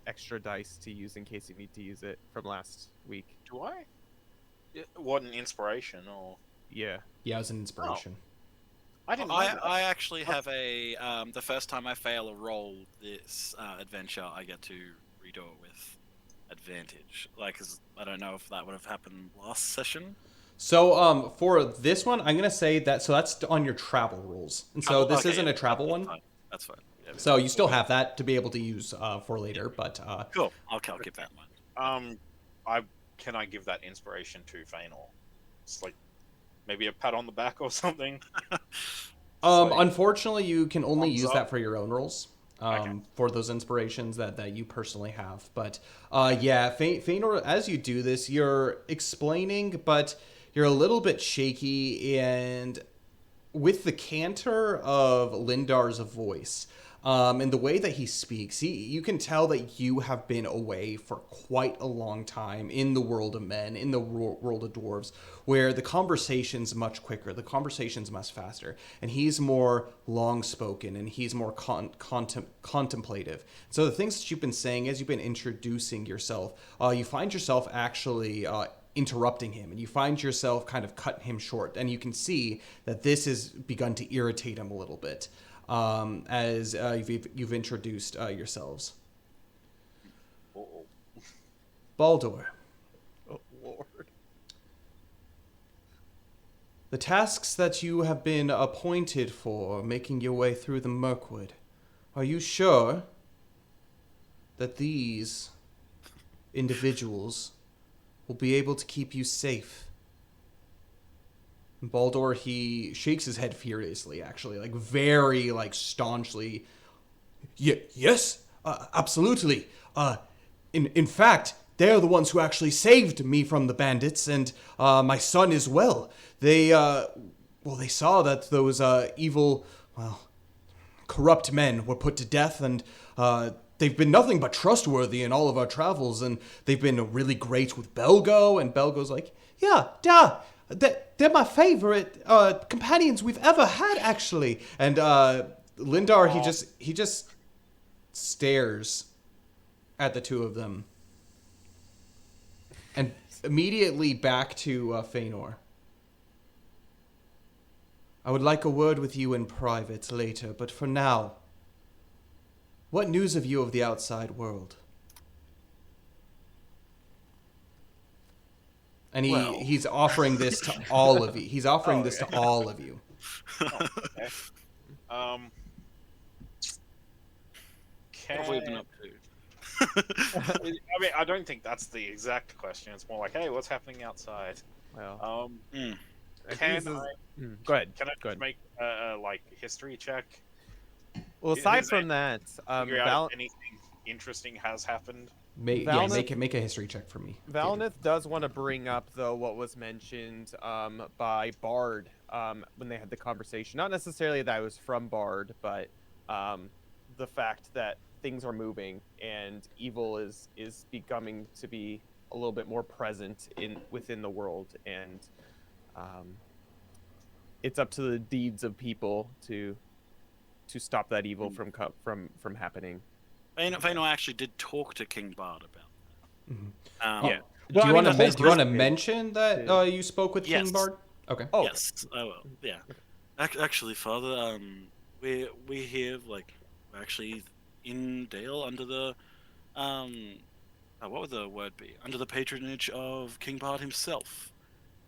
extra dice to use in case you need to use it from last week. Do I? What an inspiration, or... Yeah. Yeah, it was an inspiration. I didn't know that. I actually have a the first time I fail a roll this adventure, I get to redo it with advantage. Like, 'cause I don't know if that would have happened last session. So for this one, I'm going to say that, so that's on your travel rules. And so this Okay, isn't yeah, a travel that's one. fine. That's fine. Yeah, So you still have that to be able to use for later, but cool. I'll keep that in mind. Can I give that inspiration to Feanor? It's like maybe a pat on the back or something. unfortunately, you can only Thumbs use up. that for your own rolls. Okay. For those inspirations that you personally have. But yeah, Feanor, as you do this, you're explaining, but you're a little bit shaky, and with the canter of Lindar's voice, And the way that he speaks, you can tell that you have been away for quite a long time in the world of men, in the world of dwarves, where the conversation's much quicker, the conversation's much faster, and he's more long-spoken, and he's more contemplative. So the things that you've been saying as you've been introducing yourself, you find yourself actually interrupting him, and you find yourself kind of cutting him short, and you can see that this has begun to irritate him a little bit. As you've introduced yourselves. Uh-oh. Baldur, Oh, Lord. the tasks that you have been appointed for, making your way through the Mirkwood, are you sure that these individuals will be able to keep you safe? And Baldur, he shakes his head furiously, actually, like very, like staunchly. Yes, absolutely. In fact, they're the ones who actually saved me from the bandits, and my son as well. They saw that those evil, corrupt men were put to death, and they've been nothing but trustworthy in all of our travels, and they've been really great with Belgo, and Belgo's like, yeah, duh. They're my favorite companions we've ever had, actually. And Lindar, he just stares at the two of them, and immediately back to Feanor. I would like a word with you in private later, but for now, what news have you of the outside world? And he's offering this to all of you. He's offering this to all of you. Okay. What have we been up to? I mean, I don't think that's the exact question. It's more like, hey, what's happening outside? Well, Can Go I ahead. can I Go ahead. make a like history check? Well, Is aside it- from that, Figure out if anything interesting has happened. Make a history check for me. Valineth does want to bring up, though, what was mentioned by Bard when they had the conversation. Not necessarily that it was from Bard, but the fact that things are moving and evil is becoming to be a little bit more present within the world, and it's up to the deeds of people to stop that evil from happening. Vaino actually did talk to King Bard about that. Mm-hmm. Yeah. Do you want to Bard- mention that you spoke with King Yes. Bard? Okay. Oh, Yes, I will. Yeah. Actually, Father, we here we're actually in Dale under the what would the word be? Under the patronage of King Bard himself,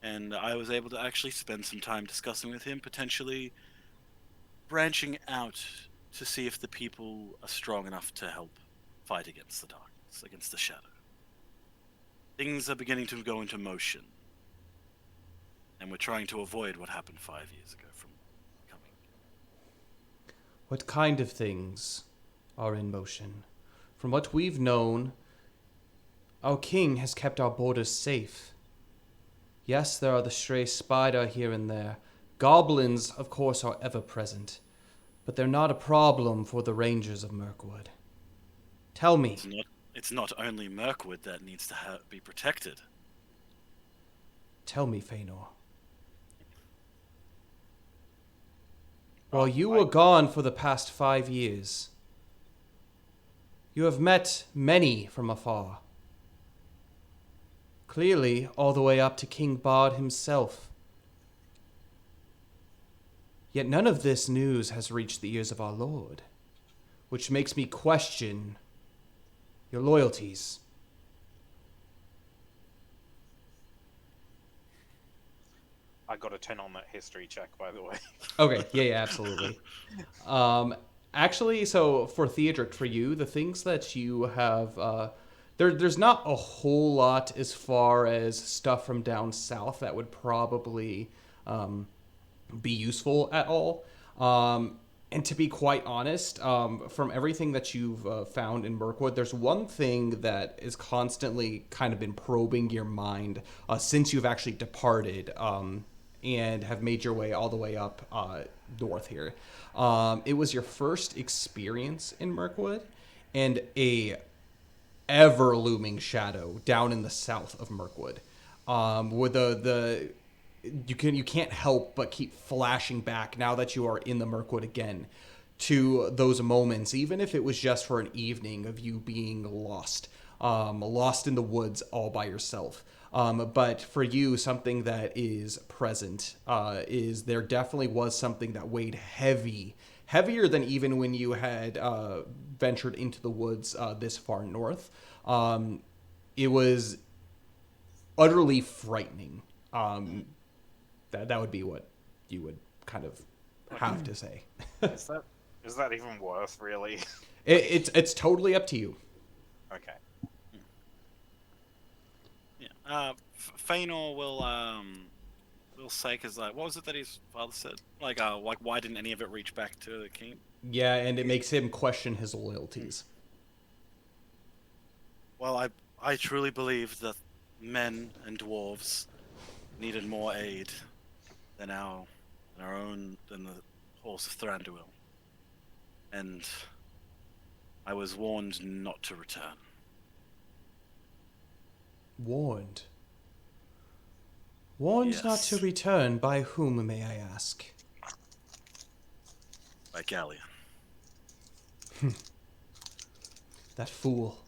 and I was able to actually spend some time discussing with him, potentially branching out to see if the people are strong enough to help fight against the darkness, against the shadow. Things are beginning to go into motion, and we're trying to avoid what happened 5 years ago from coming. What kind of things are in motion? From what we've known, our king has kept our borders safe. Yes, there are the stray spider here and there. Goblins, of course, are ever present. But they're not a problem for the rangers of Mirkwood. Tell me. It's not only Mirkwood that needs to be protected. Tell me, Feanor. While you were gone for the past 5 years, you have met many from afar. Clearly, all the way up to King Bard himself. Yet none of this news has reached the ears of our Lord, which makes me question your loyalties. I got a 10 on that history check, by the way. Okay, yeah, absolutely. Actually, so for Theodric, for you, the things that you have, there's not a whole lot as far as stuff from down south that would probably be useful at all. And to be quite honest, from everything that you've found in Mirkwood, there's one thing that is constantly kind of been probing your mind since you've actually departed and have made your way all the way up north here. It was your first experience in Mirkwood, and a ever looming shadow down in the south of Mirkwood, where you can't help but keep flashing back now that you are in the Mirkwood again to those moments, even if it was just for an evening of you being lost in the woods all by yourself. But for you, something that is present is there definitely was something that weighed heavier than even when you had ventured into the woods this far north. It was utterly frightening. That would be what you would kind of have to say. Is that even worth, really? It's totally up to you. Okay. Yeah. Feanor will say, because what was it that his father said? Like why didn't any of it reach back to the king? Yeah, and it makes him question his loyalties. Well, I truly believe that men and dwarves needed more aid than the horse of Thranduil. And I was warned not to return. Warned? Warned Yes. not to return by whom, may I ask? By Galleon. That fool.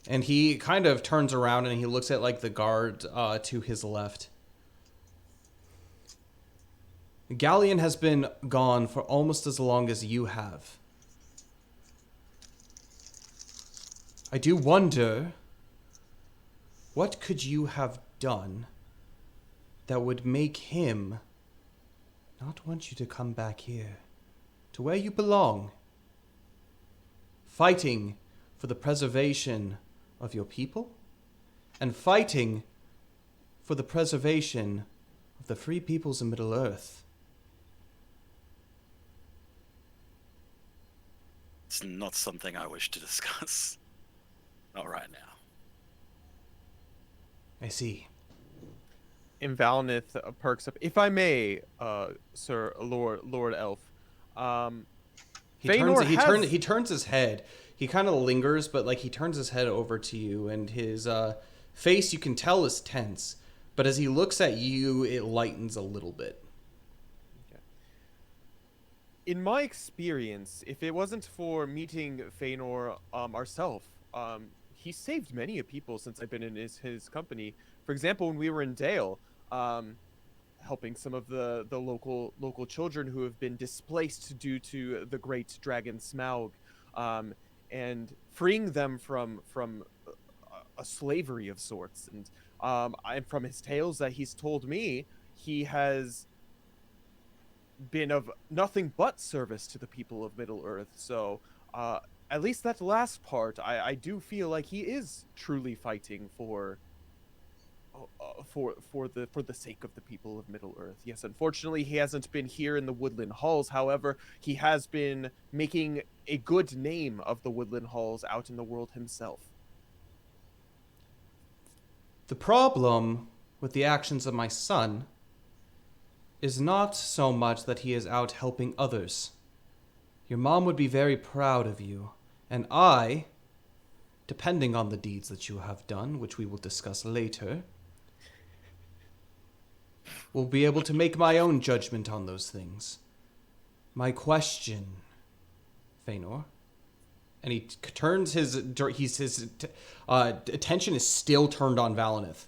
And he kind of turns around and he looks at like the guard to his left. Galleon has been gone for almost as long as you have. I do wonder, what could you have done that would make him not want you to come back here, to where you belong, fighting for the preservation of your people, and fighting for the preservation of the free peoples of Middle-earth? It's not something I wish to discuss. Not right now. I see. And Valnith perks up. If I may, Sir Lord Elf. He turns his head. He kind of lingers, but like he turns his head over to you, and his face you can tell is tense. But as he looks at you, it lightens a little bit. In my experience, if it wasn't for meeting Feanor ourselves, he saved many a people since I've been in his company. For example, when we were in Dale, helping some of the local children who have been displaced due to the great Dragon Smaug, and freeing them from a slavery of sorts. And from his tales that he's told me, he has been of nothing but service to the people of Middle-earth. So at least that last part, I do feel like he is truly fighting for the sake of the people of Middle-earth. Yes, unfortunately, he hasn't been here in the Woodland Halls. However, he has been making a good name of the Woodland Halls out in the world himself. The problem with the actions of my son is not so much that he is out helping others. Your mom would be very proud of you, and I, depending on the deeds that you have done, which we will discuss later, will be able to make my own judgment on those things. My question, Feanor, and he turns his attention is still turned on Valnith,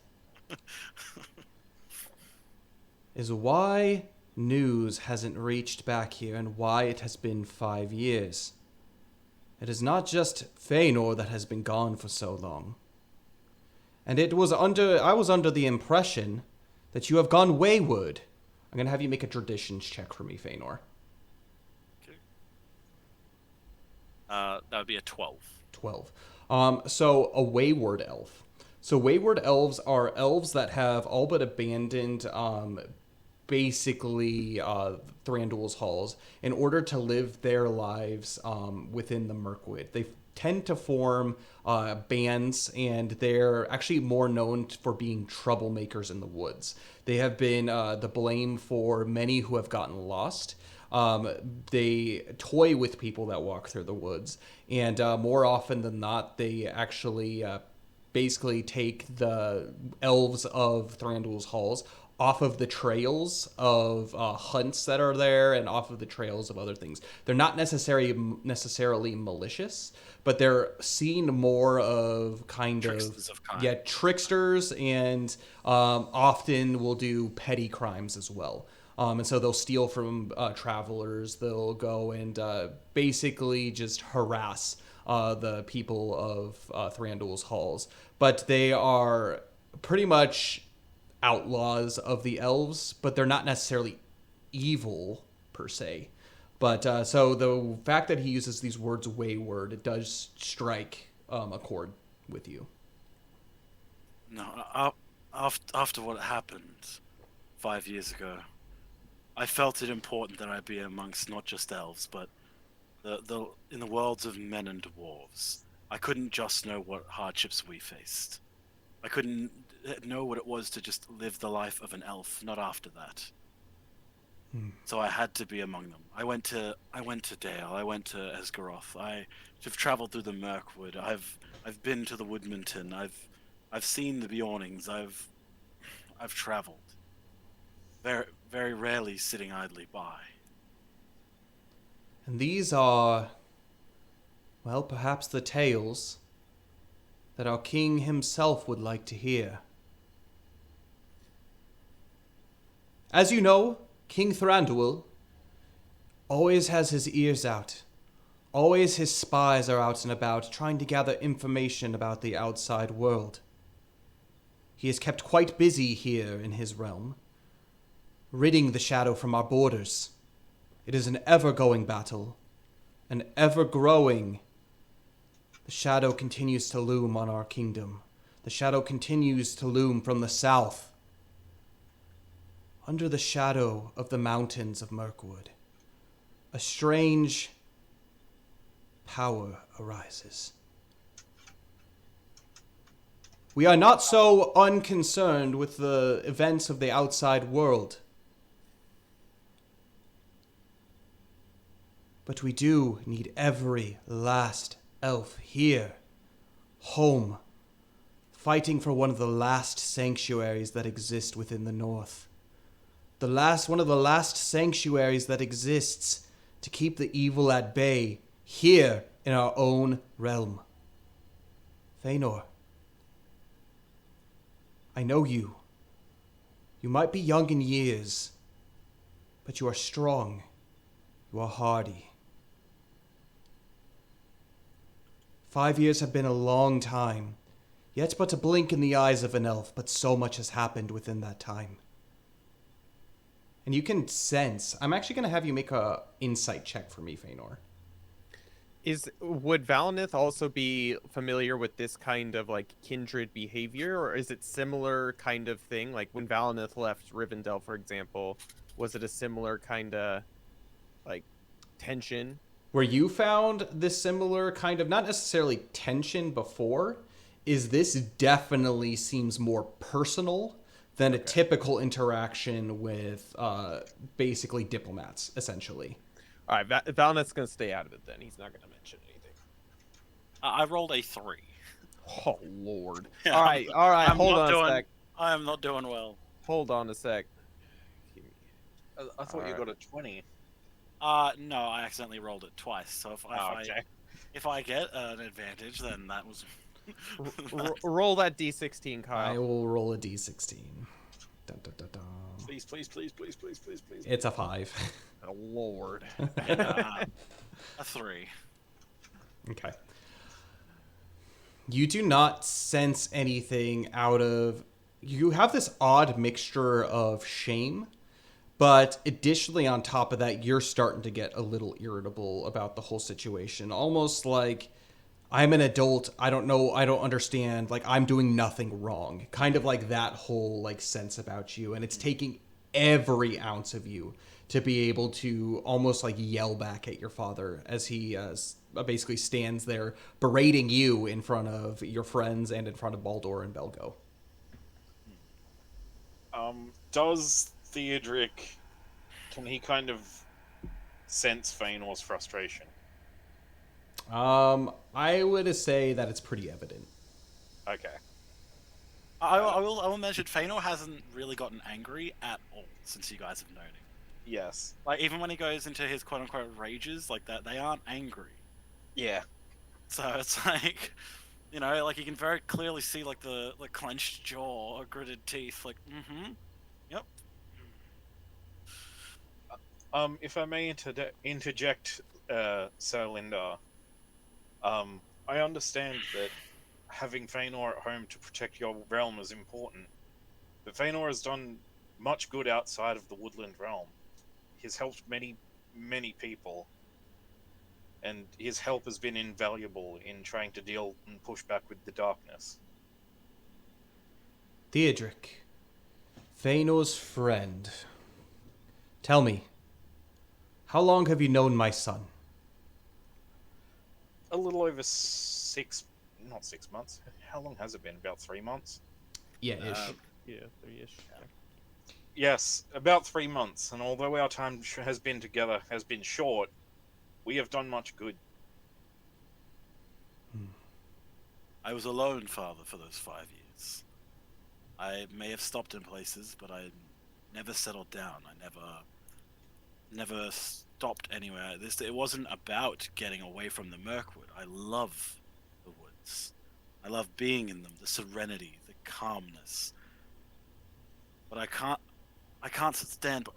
is why news hasn't reached back here and why it has been 5 years. It is not just Feanor that has been gone for so long. And I was under the impression that you have gone wayward. I'm going to have you make a traditions check for me, Feanor. Okay. That would be a 12. 12. So a wayward elf. So wayward elves are elves that have all but abandoned basically Thranduil's halls in order to live their lives within the Mirkwood. tend to form bands, and they're actually more known for being troublemakers in the woods. They have been the blame for many who have gotten lost. They toy with people that walk through the woods, and more often than not, they actually basically take the elves of Thranduil's halls off of the trails of hunts that are there and off of the trails of other things. They're not necessarily malicious, but they're seen more of Tricksters of kind. yeah, tricksters, and often will do petty crimes as well. And so they'll steal from travelers. They'll go and basically just harass the people of Thranduil's halls. But they are pretty much outlaws of the elves, but they're not necessarily evil per se. But so the fact that he uses these words wayward, it does strike a chord with you. No, after what happened 5 years ago, I felt it important that I be amongst not just elves, but in the worlds of men and dwarves. I couldn't just know what hardships we faced. I couldn't know what it was to just live the life of an elf, not after that. So I had to be among them. I went to Dale. I went to Esgaroth. I've traveled through the Mirkwood. I've been to the Woodmanton. I've seen the Bjornings. I've traveled. Very, very rarely sitting idly by. And these are, well, perhaps the tales that our king himself would like to hear. As you know, King Thranduil always has his ears out. Always his spies are out and about, trying to gather information about the outside world. He is kept quite busy here in his realm, ridding the shadow from our borders. It is an ever-going battle, an ever-growing. The shadow continues to loom on our kingdom. The shadow continues to loom from the south. Under the shadow of the mountains of Mirkwood, a strange power arises. We are not so unconcerned with the events of the outside world. But we do need every last elf here, home, fighting for one of the last sanctuaries that exist within the north. One of the last sanctuaries that exists to keep the evil at bay here in our own realm. Fëanor, I know you. You might be young in years, but you are strong. You are hardy. 5 years have been a long time, yet but a blink in the eyes of an elf, but so much has happened within that time. And you can sense, I'm actually going to have you make a insight check for me, Fëanor. Would Valinith also be familiar with this kind of like kindred behavior, or is it similar kind of thing? Like when Valinith left Rivendell, for example, was it a similar kind of like tension? Where you found this similar kind of, not necessarily tension before, is this definitely seems more personal than a typical interaction with basically diplomats, essentially. All right, Valinith's going to stay out of it then. He's not going to mention anything. I rolled a 3. Oh, Lord. Yeah, All right, hold on a sec. I am not doing well. Hold on a sec. I thought you got a 20. No, I accidentally rolled it twice. So if I get an advantage, then that was. Roll that d16, Kyle. I will roll a d16. Dun, dun, dun, dun. Please, please, please, please, please, please, please. It's a 5. Oh, Lord. A 3. Okay. You do not sense anything out of... You have this odd mixture of shame, but additionally on top of that, you're starting to get a little irritable about the whole situation. Almost like, I'm an adult, I don't know, I don't understand, like, I'm doing nothing wrong. Kind of like that whole, like, sense about you, and it's taking every ounce of you to be able to almost like yell back at your father as he basically stands there berating you in front of your friends and in front of Baldur and Belgo. Does Theodric, can he kind of sense Feanor's frustration? I would say that it's pretty evident. Okay. I will mention Feanor hasn't really gotten angry at all since you guys have known him. Yes. Like, even when he goes into his quote-unquote rages, like that, they aren't angry. Yeah. So it's like, you know, like you can very clearly see like the clenched jaw or gritted teeth, like, yep. If I may interject, Sir Linda, I understand that having Feanor at home to protect your realm is important, but Feanor has done much good outside of the woodland realm. He's helped many, many people, and his help has been invaluable in trying to deal and push back with the darkness. Theodric, Feanor's friend. Tell me, how long have you known my son? A little over not 6 months. How long has it been? About 3 months? Yeah, ish. Yeah, 3-ish. Yeah. Yes, about 3 months. And although our time has been together has been short, we have done much good. I was alone, father, for those 5 years. I may have stopped in places, but I never settled down. I never stopped anywhere. It wasn't about getting away from the Mirkwood. I love the woods. I love being in them, the serenity, the calmness. But I can't stand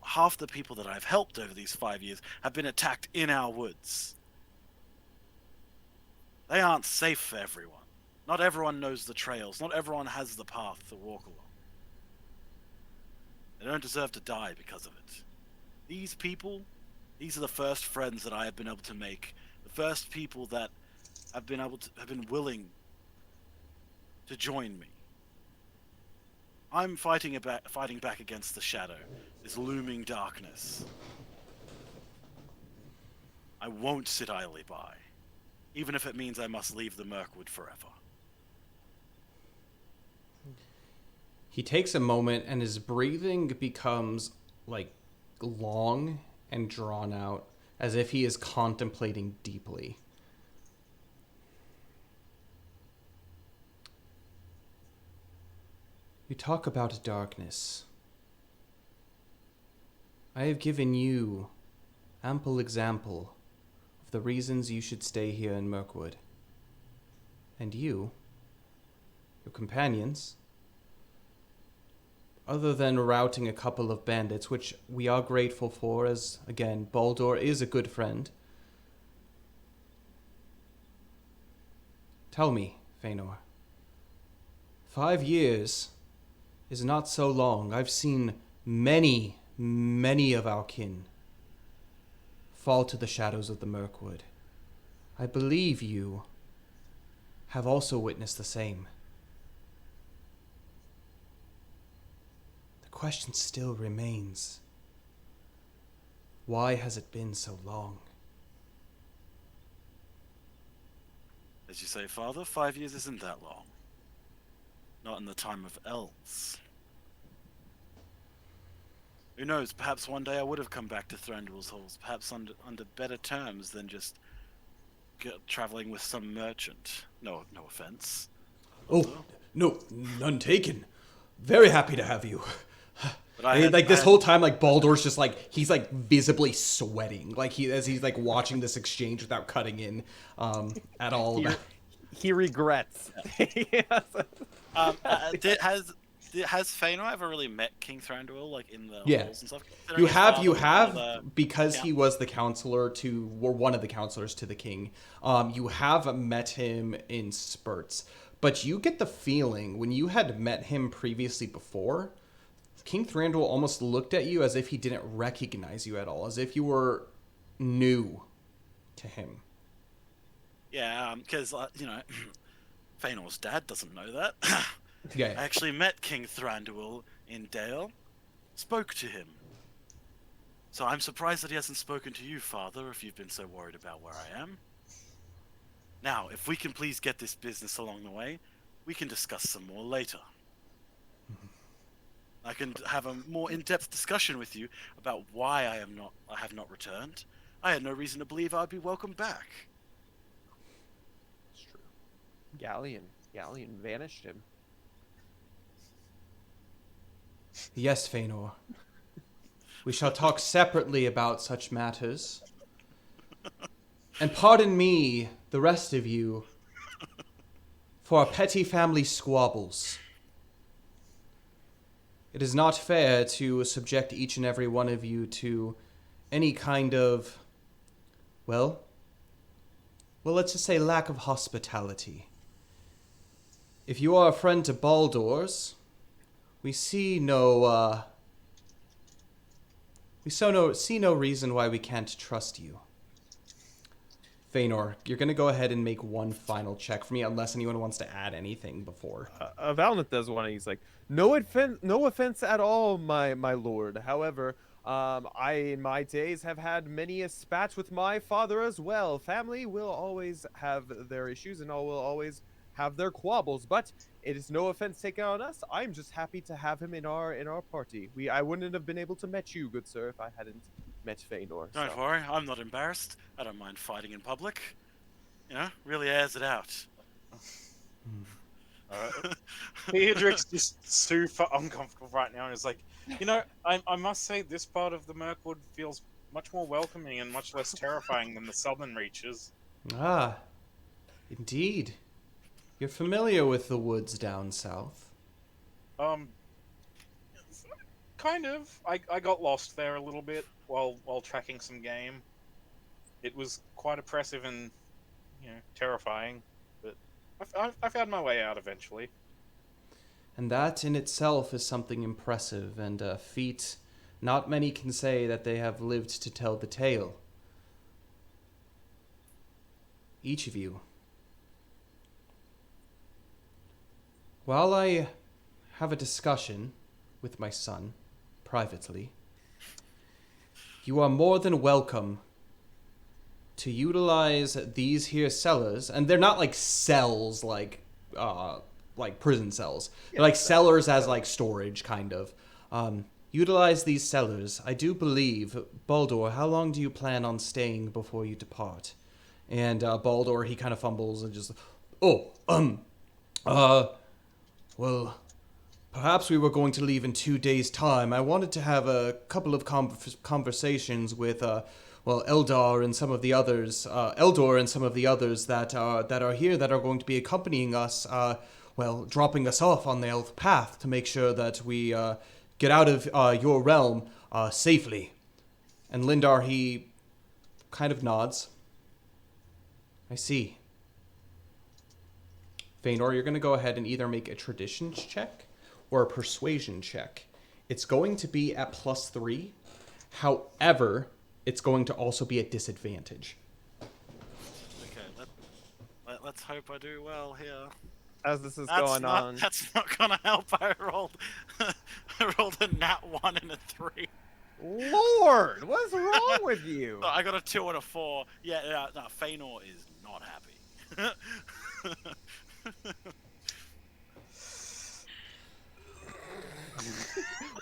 half the people that I've helped over these 5 years have been attacked in our woods. They aren't safe for everyone. Not everyone knows the trails. Not everyone has the path to walk along. They don't deserve to die because of it. These people, these are the first friends that I have been able to make. The first people that have been willing to join me. I'm fighting back against the shadow, this looming darkness. I won't sit idly by, even if it means I must leave the Mirkwood forever. He takes a moment and his breathing becomes like long and drawn out, as if he is contemplating deeply. You talk about darkness. I have given you ample example of the reasons you should stay here in Mirkwood. And you, your companions, other than routing a couple of bandits, which we are grateful for, as, again, Baldur is a good friend. Tell me, Feanor, 5 years is not so long. I've seen many, many of our kin fall to the shadows of the Mirkwood. I believe you have also witnessed the same. The question still remains. Why has it been so long? As you say, father, 5 years isn't that long. Not in the time of elves. Who knows, perhaps one day I would have come back to Thranduil's halls, perhaps under better terms than just traveling with some merchant. No offense. Oh, no, none taken. Very happy to have you. But this whole time, like, Baldur's just like, he's like visibly sweating, like as he's like watching this exchange without cutting in at all. He regrets. Yes. Has Feanor ever really met King Thranduil, like in the halls and stuff? You have, because he was the counselor or one of the counselors to the king. You have met him in spurts, but you get the feeling when you had met him previously before, King Thranduil almost looked at you as if he didn't recognize you at all, as if you were new to him. Yeah, because Feanor's dad doesn't know that. Yeah. I actually met King Thranduil in Dale, spoke to him. So I'm surprised that he hasn't spoken to you, Father, if you've been so worried about where I am. Now, if we can please get this business along the way, we can discuss some more later. I can have a more in-depth discussion with you about why I have not returned. I had no reason to believe I'd be welcome back. It's true. Galleon vanished him. Yes, Feanor. We shall talk separately about such matters. And pardon me, the rest of you, for our petty family squabbles. It is not fair to subject each and every one of you to any kind of, well, let's just say lack of hospitality. If you are a friend to Baldor's, we see no reason why we can't trust you. Feanor, you're going to go ahead and make one final check for me, unless anyone wants to add anything before. Valneth does one. And he's like, no offense at all, my lord. However, I in my days have had many a spat with my father as well. Family will always have their issues and all will always have their quabbles, but it is no offense taken on us. I'm just happy to have him in our party. I wouldn't have been able to met you, good sir, if I hadn't met Feanor. Don't worry, I'm not embarrassed. I don't mind fighting in public. You know, really airs it out. Theodric's just super uncomfortable right now, and is like, I must say this part of the Mirkwood feels much more welcoming and much less terrifying than the southern reaches. Ah, indeed. You're familiar with the woods down south. Kind of. I got lost there a little bit while tracking some game. It was quite oppressive and, terrifying, but I found my way out eventually. And that in itself is something impressive and a feat not many can say that they have lived to tell the tale. Each of you. While I have a discussion with my son, privately, you are more than welcome to utilize these here cellars, and they're not like cells like prison cells. They're like cellars as like storage, kind of. Utilize these cellars. I do believe, Baldur, how long do you plan on staying before you depart? And Baldur, he kind of fumbles and just, well, perhaps we were going to leave in 2 days' time. I wanted to have a couple of conversations with, Eldor and some of the others that are here that are going to be accompanying us, dropping us off on the elf path to make sure that we get out of your realm safely. And Lindar, he kind of nods. I see. Feanor, you're going to go ahead and either make a traditions check or a persuasion check. It's going to be at +3. However, it's going to also be at disadvantage. Okay, let's hope I do well here. As this is going on, That's not gonna help. I rolled a nat 1 and a 3. Lord, what's wrong with you? So I got a 2 and a 4. Yeah, no, Feanor is not happy.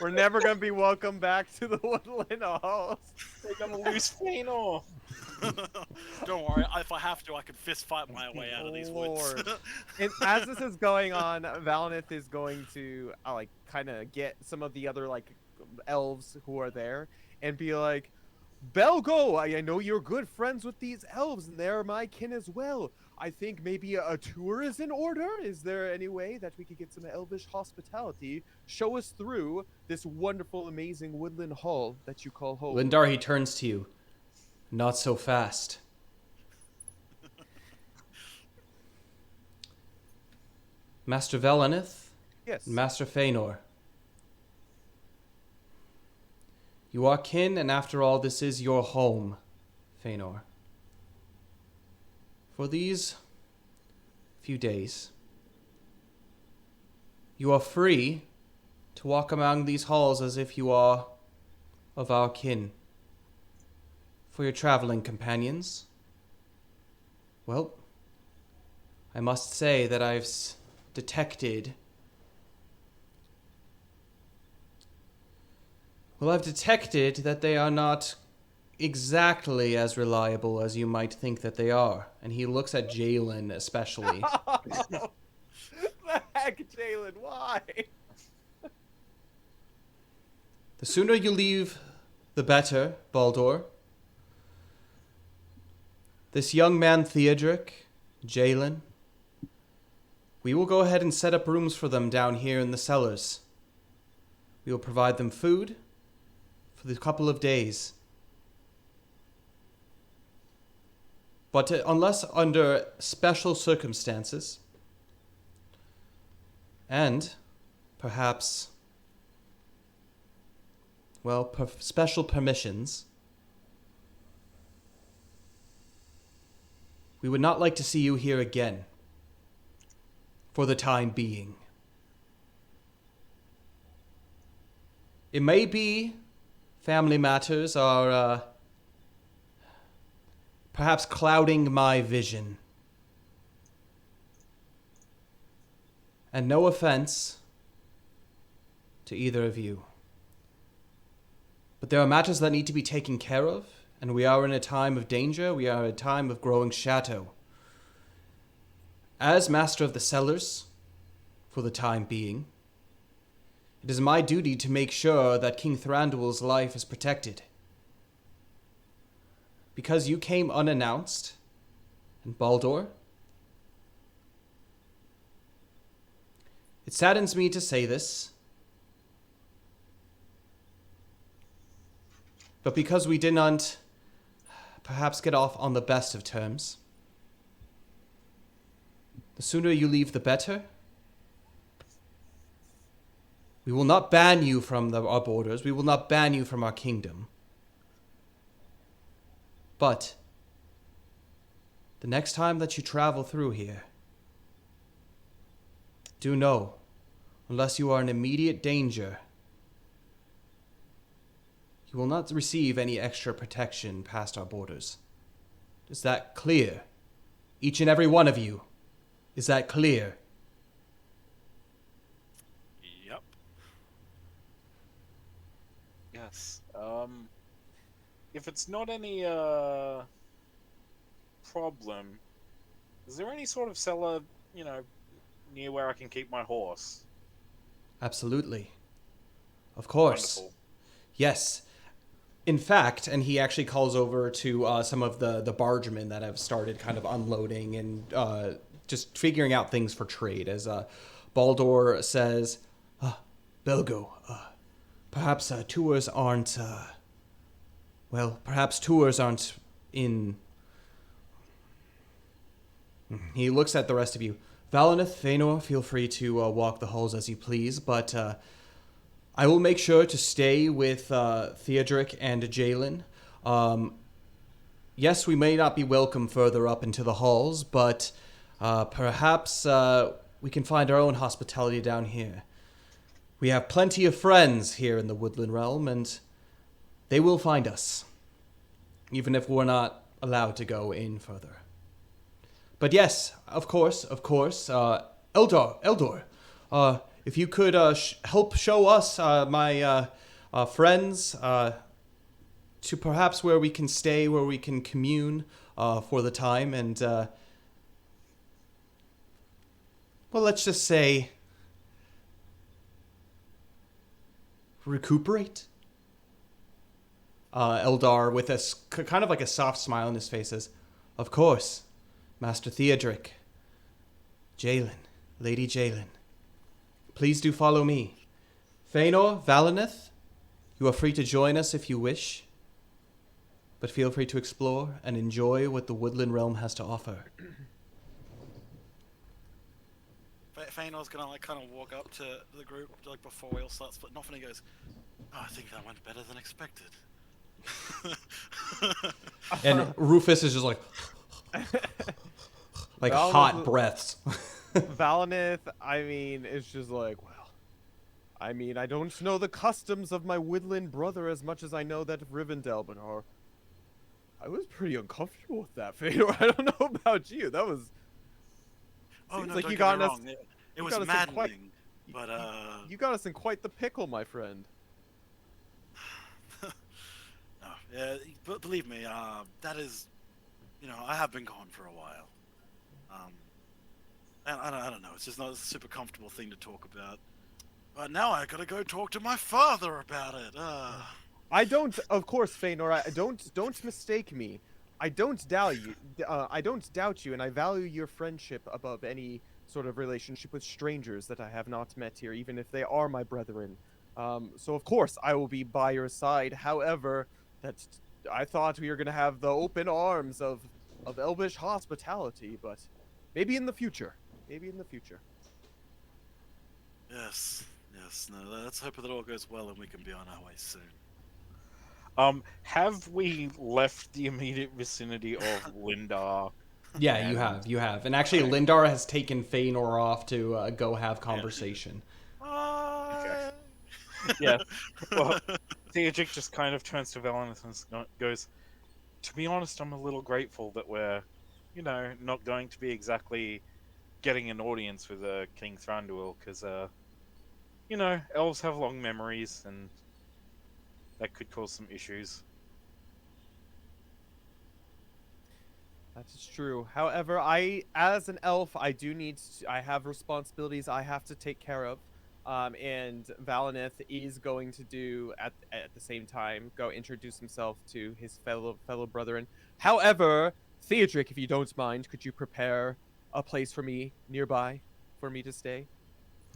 We're never gonna be welcome back to the Woodland Halls. They're gonna lose Feanor. Don't worry, if I have to, I can fist fight my way out of these woods. Lord. And as this is going on, Valnith is going to kind of get some of the other elves who are there and be like, Belgo, I know you're good friends with these elves and they're my kin as well. I think maybe a tour is in order. Is there any way that we could get some elvish hospitality? Show us through this wonderful, amazing woodland hall that you call home. Lindar, he turns to you. Not so fast. Master Velanith? Yes. Master Feanor. You are kin, and after all, this is your home, Feanor. For these few days, you are free to walk among these halls as if you are of our kin. for your traveling companions. Well, I must say that I've detected... Well, I've detected that they are not exactly as reliable as you might think that they are. And he looks at Jalen especially. The heck, Jalen? Why? The sooner you leave, the better, Baldur. This young man, Theodric, Jalen, we will go ahead and set up rooms for them down here in the cellars. We will provide them food for the couple of days. But unless under special circumstances, and perhaps, well, special permissions, we would not like to see you here again, for the time being. It may be family matters are perhaps clouding my vision. And no offense to either of you, but there are matters that need to be taken care of, and we are in a time of danger. We are in a time of growing shadow. As master of the cellars, for the time being, it is my duty to make sure that King Thranduil's life is protected. Because you came unannounced, and Baldur, it saddens me to say this, but because we did not perhaps get off on the best of terms, the sooner you leave, the better. We will not ban you from our borders. We will not ban you from our kingdom. But the next time that you travel through here, do know, unless you are in immediate danger, you will not receive any extra protection past our borders. Is that clear? Each and every one of you. Is that clear? Yep. Yes. If it's not any problem, is there any sort of cellar, near where I can keep my horse? Absolutely. Of course. Wonderful. Yes. In fact, and he actually calls over to some of the bargemen that have started kind of unloading and just figuring out things for trade, as Baldur says, Belgo, perhaps tours aren't, perhaps tours aren't in... He looks at the rest of you. Valineth, Fëanor, feel free to walk the halls as you please, but I will make sure to stay with Theodric and Jalen. Yes, we may not be welcome further up into the halls, but perhaps we can find our own hospitality down here. We have plenty of friends here in the Woodland Realm, and they will find us, even if we're not allowed to go in further. But yes, of course, Eldor, if you could help show us, my friends, to perhaps where we can stay, where we can commune for the time, and, let's just say, recuperate? Eldar, with a kind of like a soft smile on his face, says, of course, Master Theodric, Jalen, Lady Jalen, please do follow me. Fëanor, Valineth, you are free to join us if you wish, but feel free to explore and enjoy what the Woodland Realm has to offer. Fëanor's gonna kind of walk up to the group before we all start splitting off, and he goes, "Oh, I think that went better than expected." And Rufus is just like Valineth hot breaths. Valineth, it's just like, I don't know the customs of my woodland brother as much as I know that of Rivendell, but I was pretty uncomfortable with that, Fedor. I don't know about you. That was. Oh Seems no, like don't you get me got us. wrong. It you was got us in quite- maddening, but You got us in quite the pickle, my friend. no, yeah, but believe me, that is, I have been gone for a while. And I don't know, it's just not a super comfortable thing to talk about. But now I gotta go talk to my father about it. I don't, of course, Fëanor. Don't mistake me. I don't doubt you. I don't doubt you, and I value your friendship above any sort of relationship with strangers that I have not met here, even if they are my brethren. So of course I will be by your side. However, I thought we were gonna have the open arms of Elvish hospitality, but maybe in the future. Maybe in the future. Yes, no, let's hope that it all goes well and we can be on our way soon. Have we left the immediate vicinity of Lindar? Yeah, And- you have. And actually, Okay. Lindar has taken Fëanor off to go have conversation. Okay. Yeah. Well, Theodric just kind of turns to Valenus and goes, "To be honest, I'm a little grateful that we're, not going to be exactly getting an audience with King Thranduil, because, elves have long memories, and that could cause some issues." That is true. However, as an elf, I have responsibilities I have to take care of. And Valineth is going to do at the same time go introduce himself to his fellow brethren. However, Theodric, if you don't mind, could you prepare a place for me nearby for me to stay?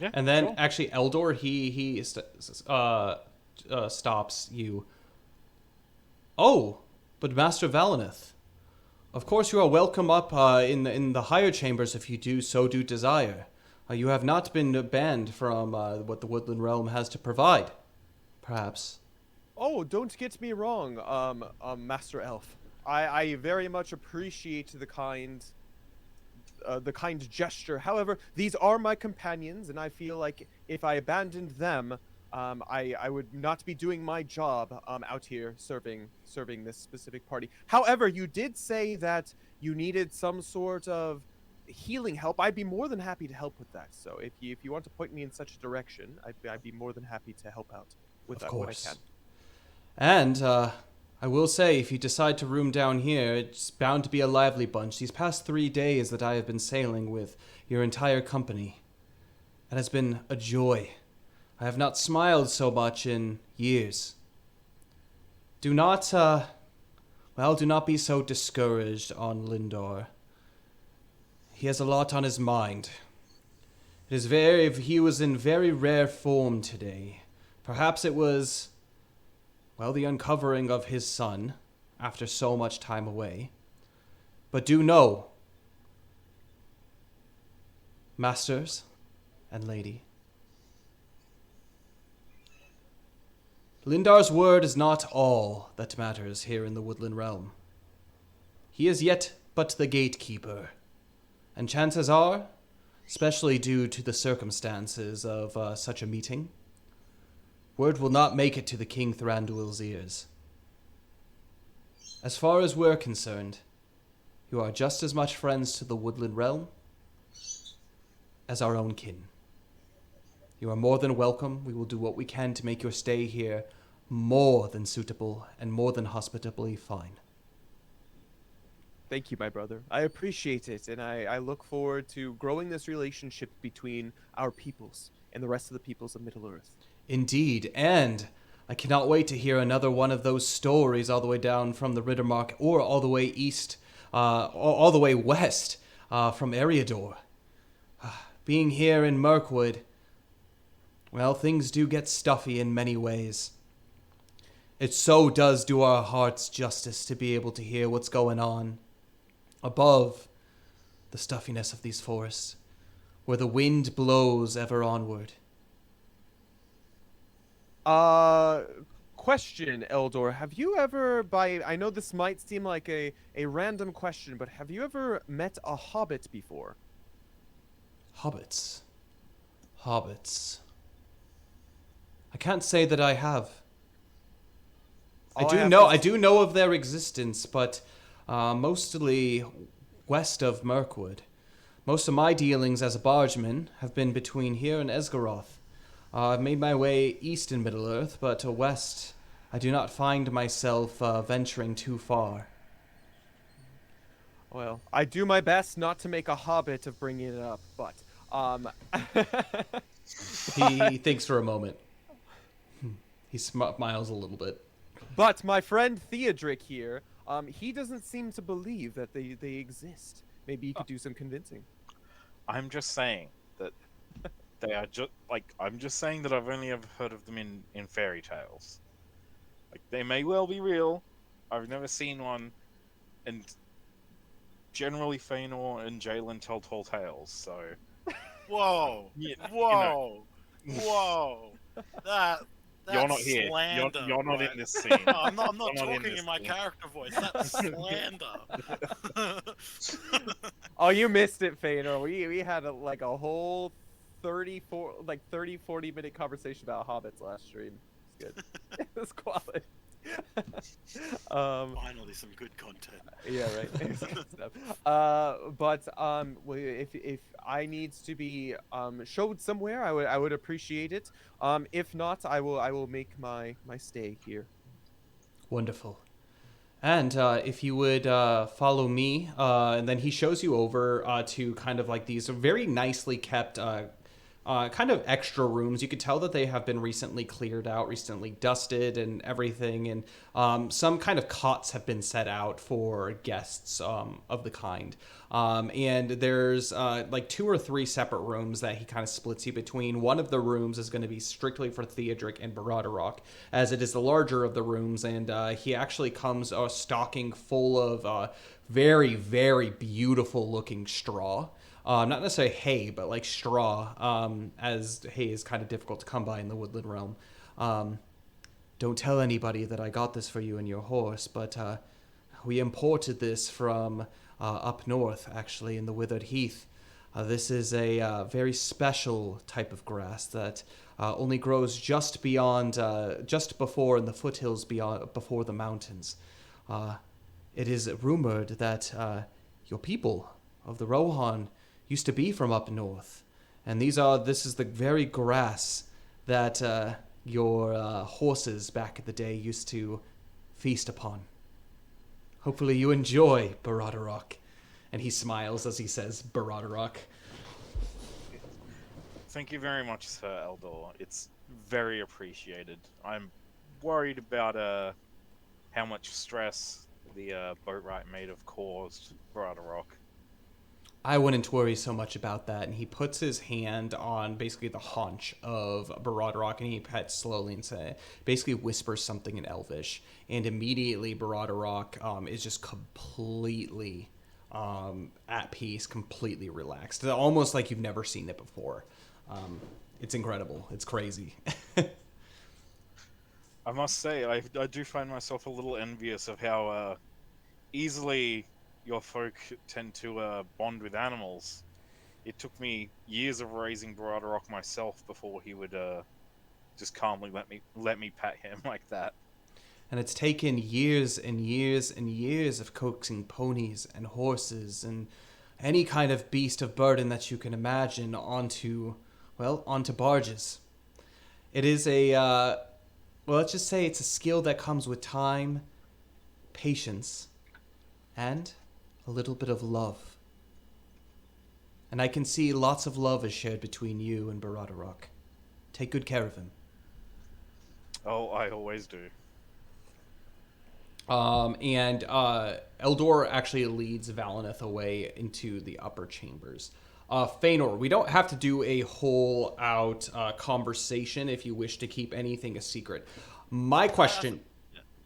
Yeah. And then sure. actually, Eldor stops you. Oh, but Master Valineth, of course you are welcome up in the higher chambers if you do desire. You have not been banned from what the Woodland Realm has to provide, perhaps. Oh, don't get me wrong, Master Elf. I very much appreciate the kind gesture. However, these are my companions, and I feel like if I abandoned them, I would not be doing my job out here serving this specific party. However, you did say that you needed some sort of healing help. I'd be more than happy to help with that. So if you want to point me in such a direction, I'd be more than happy to help out with Of that what I course. can. And I will say, if you decide to room down here, it's bound to be a lively bunch. These past 3 days that I have been sailing with your entire company, it has been a joy. I have not smiled so much in years. Do not be so discouraged on Lindor. He has a lot on his mind. He was in very rare form today. Perhaps it was, the uncovering of his son after so much time away. But do know, masters and lady, Lindar's word is not all that matters here in the Woodland Realm. He is yet but the gatekeeper, and chances are, especially due to the circumstances of such a meeting, word will not make it to the King Thranduil's ears. As far as we're concerned, you are just as much friends to the Woodland Realm as our own kin. You are more than welcome. We will do what we can to make your stay here more than suitable and more than hospitably fine. Thank you, my brother. I appreciate it, and I look forward to growing this relationship between our peoples and the rest of the peoples of Middle-earth. Indeed, and I cannot wait to hear another one of those stories all the way down from the Rittermark or all the way east, all the way west from Eriador. Being here in Mirkwood, things do get stuffy in many ways. It so does do our hearts justice to be able to hear what's going on above the stuffiness of these forests, where the wind blows ever onward. Question, Eldor. Have you ever, I know this might seem like a random question, but have you ever met a hobbit before? Hobbits. I can't say that I have. I All do have know. to I do know of their existence, but mostly west of Mirkwood. Most of my dealings as a bargeman have been between here and Esgaroth. I've made my way east in Middle-earth, but west, I do not find myself venturing too far. Well, I do my best not to make a habit of bringing it up, but He thinks for a moment. He smiles a little bit. but my friend Theodric here, he doesn't seem to believe that they exist. Maybe you could do some convincing. I'm just saying that they are just like I'm just saying that I've only ever heard of them in fairy tales. Like they may well be real. I've never seen one, and generally Fëanor and Jalen tell tall tales. So Whoa! you know, Whoa! Whoa! That's you're not here. slander. You're not right? in this scene. No, I'm not You're not talking this in my scene. character voice. That's slander. Oh, you missed it, Fëanor. We had like a whole 40 minute conversation about hobbits last stream. It's good. It was quality. Finally, some good content. Yeah, right. It's good stuff. If I needs to be showed somewhere, I would appreciate it. If not, I will make my stay here. Wonderful. And if you would follow me, and then he shows you over to kind of like these very nicely kept kind of extra rooms. You could tell that they have been recently cleared out, recently dusted and everything. And some kind of cots have been set out for guests of the kind. And there's like 2 or 3 separate rooms that he kind of splits you between. One of the rooms is going to be strictly for Theodric and Baradorok, as it is the larger of the rooms. And he actually comes stocking full of very, very beautiful looking straw. Not necessarily hay, but like straw, as hay is kind of difficult to come by in the woodland realm. Don't tell anybody that I got this for you and your horse, but we imported this from up north, actually, in the Withered Heath. This is a very special type of grass that only grows just beyond, just before in the foothills before the mountains. It is rumored that your people of the Rohan used to be from up north, and this is the very grass that your horses back in the day used to feast upon. Hopefully you enjoy Baradorok. And he smiles as he says Baradorok. Thank you very much, Sir Eldor. It's very appreciated. I'm worried about how much stress the boat ride may have caused Baradorok. I wouldn't worry so much about that. And he puts his hand on basically the haunch of Baradorok, and he pets slowly and basically whispers something in Elvish. And immediately Baradorok is just completely at peace, completely relaxed. Almost like you've never seen it before. It's incredible. It's crazy. I must say, I do find myself a little envious of how easily your folk tend to bond with animals. It took me years of raising Baradorok myself before he would just calmly let me pet him like that. And it's taken years and years and years of coaxing ponies and horses and any kind of beast of burden that you can imagine onto barges. It is let's just say it's a skill that comes with time, patience, and a little bit of love. And I can see lots of love is shared between you and Baradorok. Take good care of him. Oh, I always do. And Eldor actually leads Valineth away into the upper chambers. Fëanor, we don't have to do a whole out conversation if you wish to keep anything a secret. My question...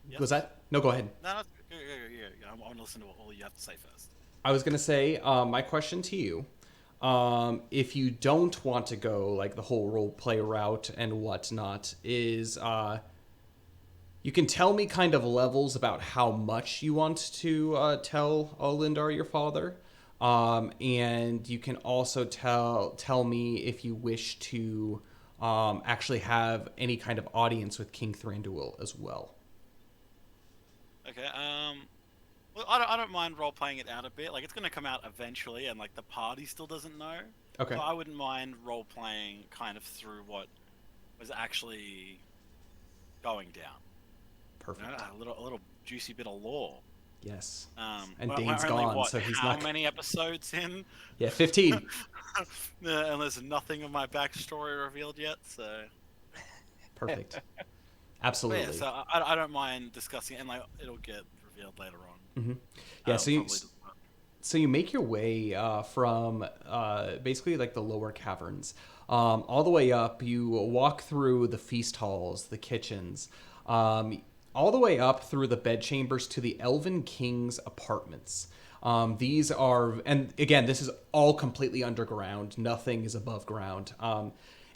Yeah. Was that? No, go ahead. No, I want to listen to what all you have to say first. I was going to say, my question to you, if you don't want to go like the whole role play route and whatnot, is you can tell me kind of levels about how much you want to tell Lindar, your father, and you can also tell me if you wish to actually have any kind of audience with King Thranduil as well. Okay. Well, I don't mind role playing it out a bit. Like it's gonna come out eventually, and like the party still doesn't know. Okay. So I wouldn't mind role playing kind of through what was actually going down. Perfect. A little juicy bit of lore. Yes. And We're Dane's only, gone, what, so he's how not. many episodes in? Yeah, 15. And there's nothing of my backstory revealed yet, so. Perfect. But Absolutely. yeah, so I don't mind discussing it, and like it'll get revealed later on. Hmm. Yeah. So you. Probably. So you make your way from basically like the lower caverns all the way up. You walk through the feast halls, the kitchens, all the way up through the bedchambers to the Elven King's apartments. These are, and again, this is all completely underground. Nothing is above ground.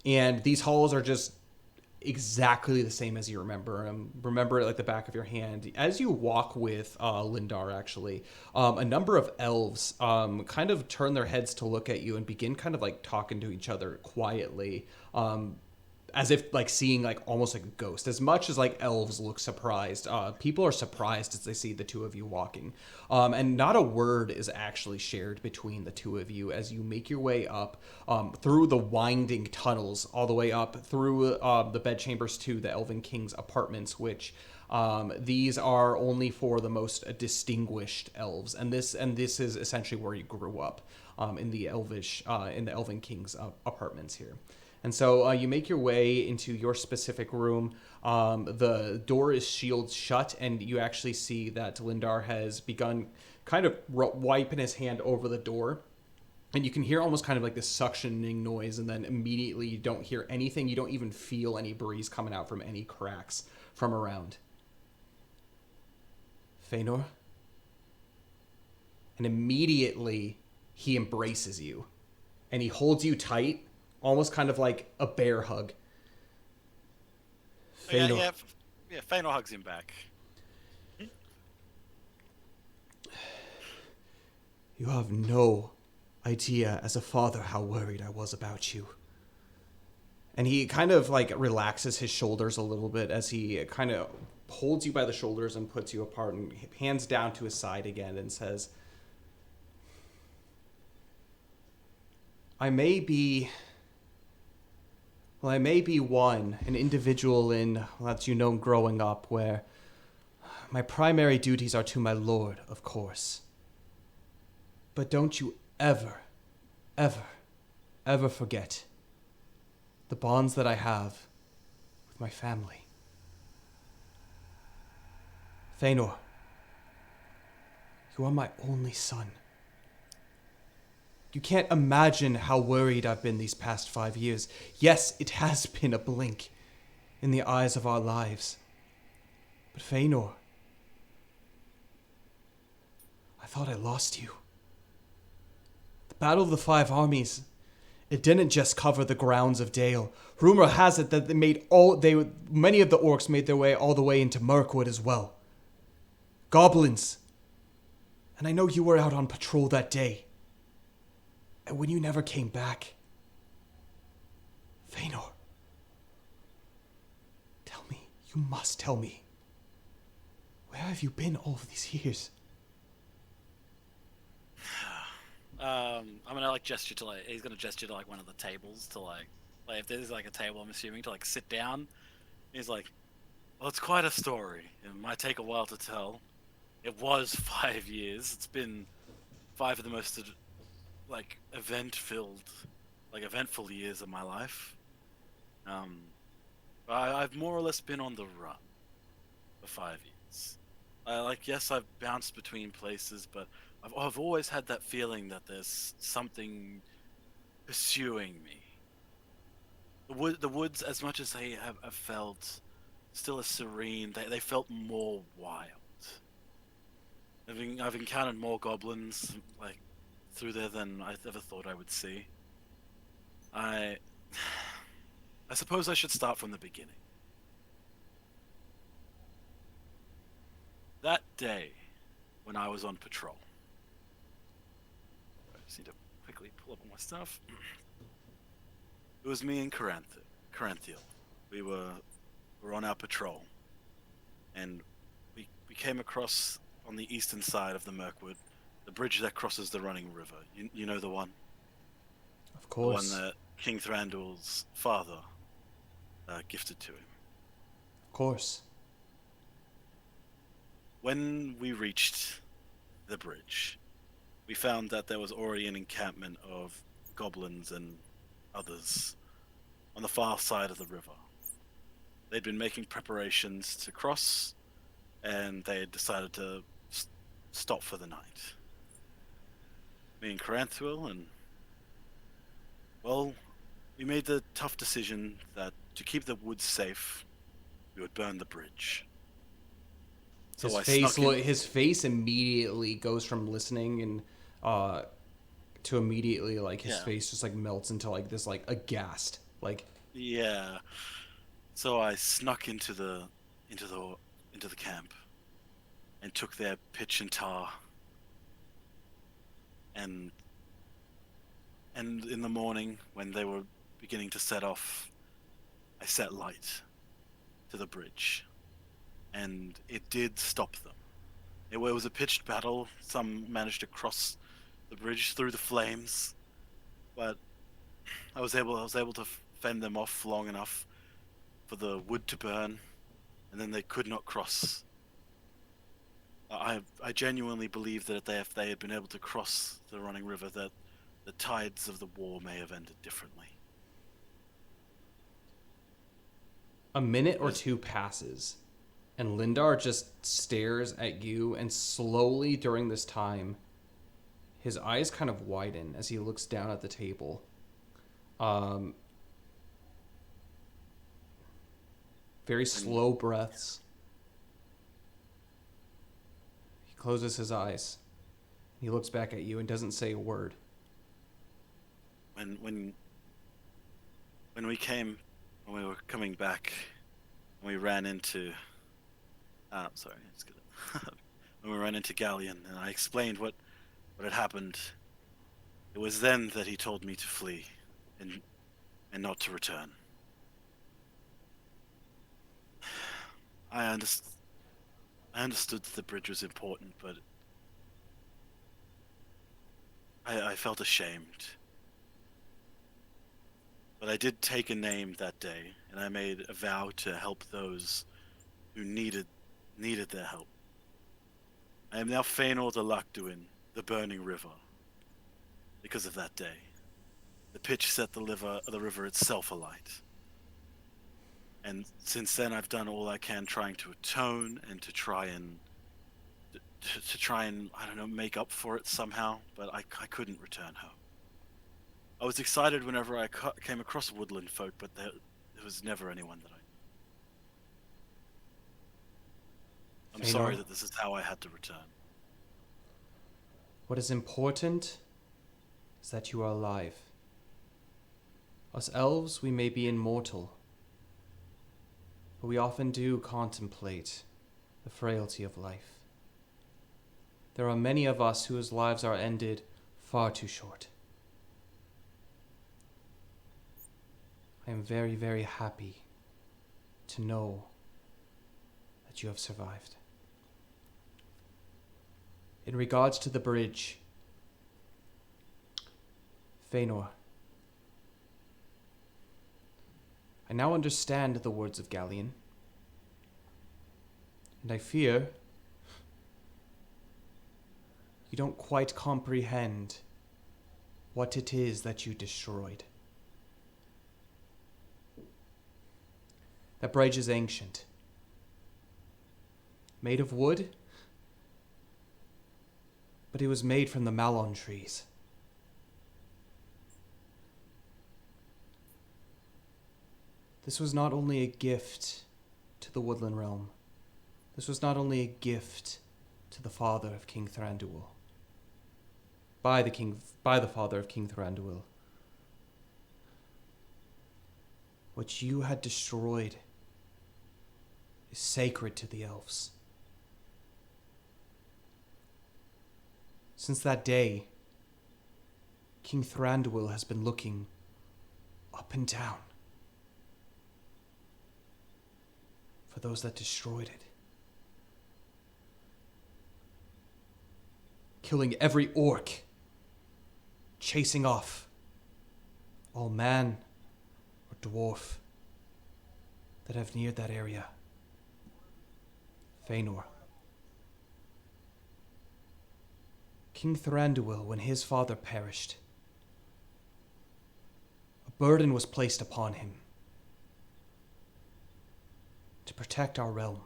And these halls are just exactly the same as you remember. Remember it like the back of your hand. As you walk with Lindar, actually, a number of elves kind of turn their heads to look at you and begin kind of like talking to each other quietly, as if like seeing like almost like a ghost. As much as like elves look surprised, people are surprised as they see the two of you walking, and not a word is actually shared between the two of you as you make your way up through the winding tunnels, all the way up through the bedchambers to the Elven King's apartments, which these are only for the most distinguished elves, and this is essentially where you grew up, in the Elven King's apartments here. And so you make your way into your specific room. The door is shielded shut, and you actually see that Lindar has begun kind of wiping his hand over the door. And you can hear almost kind of like this suctioning noise, and then immediately you don't hear anything. You don't even feel any breeze coming out from any cracks from around. Feanor? And immediately he embraces you, and he holds you tight, almost kind of like a bear hug. Yeah, Feanor hugs him back. You have no idea as a father how worried I was about you. And he kind of like relaxes his shoulders a little bit as he kind of holds you by the shoulders and puts you apart and hands down to his side again and says, I may be an individual in, that you know growing up, where my primary duties are to my lord, of course. But don't you ever, ever, ever forget the bonds that I have with my family. Feanor, you are my only son. You can't imagine how worried I've been these past 5 years. Yes, it has been a blink in the eyes of our lives. But Feanor, I thought I lost you. The Battle of the Five Armies, it didn't just cover the grounds of Dale. Rumor has it that many of the orcs made their way all the way into Mirkwood as well. Goblins. And I know you were out on patrol that day. And when you never came back, Feanor, tell me, you must tell me, where have you been all of these years? I'm gonna like gesture to like he's gonna gesture to like one of the tables to like if there's like a table, I'm assuming, to like sit down. He's like, well, it's quite a story. It might take a while to tell. It was 5 years. It's been 5 of the most like eventful years of my life. I've more or less been on the run for 5 years. Yes, I've bounced between places, but I've always had that feeling that there's something pursuing me. The woods, as much as they have felt still as serene, they felt more wild. I've encountered more goblins like through there than I ever thought I would see. I suppose I should start from the beginning. That day, when I was on patrol, I just need to quickly pull up all my stuff. It was me and Caranthiel. We were on our patrol, and we we came across on the eastern side of the Mirkwood, the bridge that crosses the running river. You know the one? Of The one course. that King Thranduil's father gifted to him. Of course. When we reached the bridge, we found that there was already an encampment of goblins and others on the far side of the river. They'd been making preparations to cross, and they had decided to stop for the night. Me and Caranthuil, and well, we made the tough decision that to keep the woods safe, we would burn the bridge. So His I face, snuck in. his face immediately goes from listening and to immediately like his Yeah. face just like melts into like this like aghast. Like Yeah. So I snuck into the camp and took their pitch and tar. And in the morning, when they were beginning to set off, I set light to the bridge, and it did stop them. It was a pitched battle. Some managed to cross the bridge through the flames, but I was able to fend them off long enough for the wood to burn, and then they could not cross. I genuinely believe that if they had been able to cross the running river, that the tides of the war may have ended differently. a minute or two passes, and Lindar just stares at you, and slowly during this time, his eyes kind of widen as he looks down at the table. Very slow breaths. He closes his eyes. He looks back at you and doesn't say a word. When we were coming back, and we ran into sorry, it's good. When we ran into Galleon, and I explained what had happened, it was then that he told me to flee and not to return. I understood that the bridge was important, but I felt ashamed. But I did take a name that day, and I made a vow to help those who needed their help. I am now Fëanor the Lacduin, the Burning River, because of that day. The pitch set the river itself alight. And since then, I've done all I can trying to atone and to try and I don't know, make up for it somehow, but I couldn't return home. I was excited whenever I came across woodland folk, but there was never anyone that I'm Fëanor, sorry that this is how I had to return. what is important is that you are alive. Us elves, we may be immortal, but we often do contemplate the frailty of life. There are many of us whose lives are ended far too short. I am very, very happy to know that you have survived. In regards to the bridge, Fëanor, I now understand the words of Galleon, and I fear you don't quite comprehend what it is that you destroyed. That bridge is ancient, made of wood, but it was made from the malon trees. This was not only a gift to the woodland realm. This was not only a gift to the father of King Thranduil. By the father of King Thranduil. What you had destroyed is sacred to the elves. Since that day, King Thranduil has been looking up and down for those that destroyed it. killing every orc, chasing off all man or dwarf that have neared that area. Fëanor. King Thranduil, when his father perished, a burden was placed upon him to protect our realm.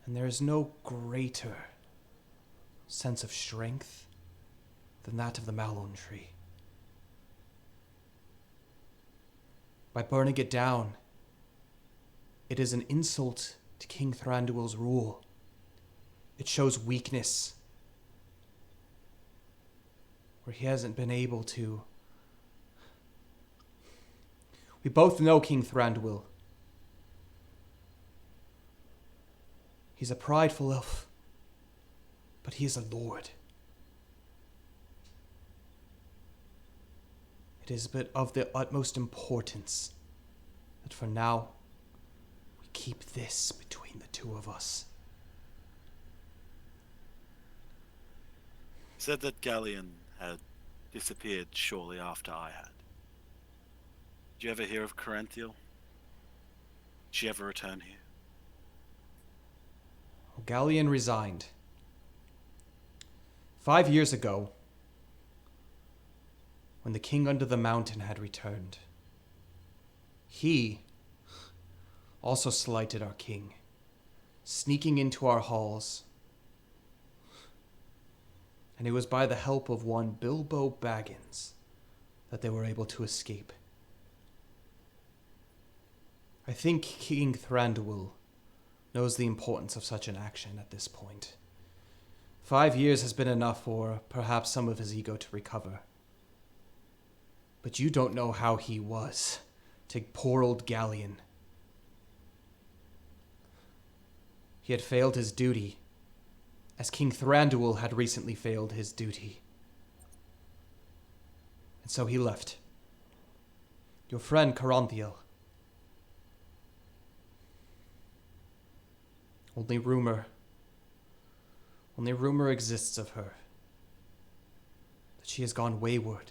And there is no greater sense of strength than that of the Malon tree. By burning it down, it is an insult to King Thranduil's rule. It shows weakness, where he hasn't been able to. We both know King Thranduil. He's a prideful elf, but he is a lord. It is but of the utmost importance that for now we keep this between the two of us. Said that Galleon had disappeared shortly after I had. Did you ever hear of Corinthial? Did she ever return here? Galleon resigned. 5 years ago, when the king under the mountain had returned, he also slighted our king, sneaking into our halls. And it was by the help of one Bilbo Baggins that they were able to escape. I think King Thranduil knows the importance of such an action at this point. 5 years has been enough for perhaps some of his ego to recover. But you don't know how he was to poor old Galleon. He had failed his duty, as King Thranduil had recently failed his duty. And so he left. Your friend Corinthial. Only rumor exists of her, that she has gone wayward.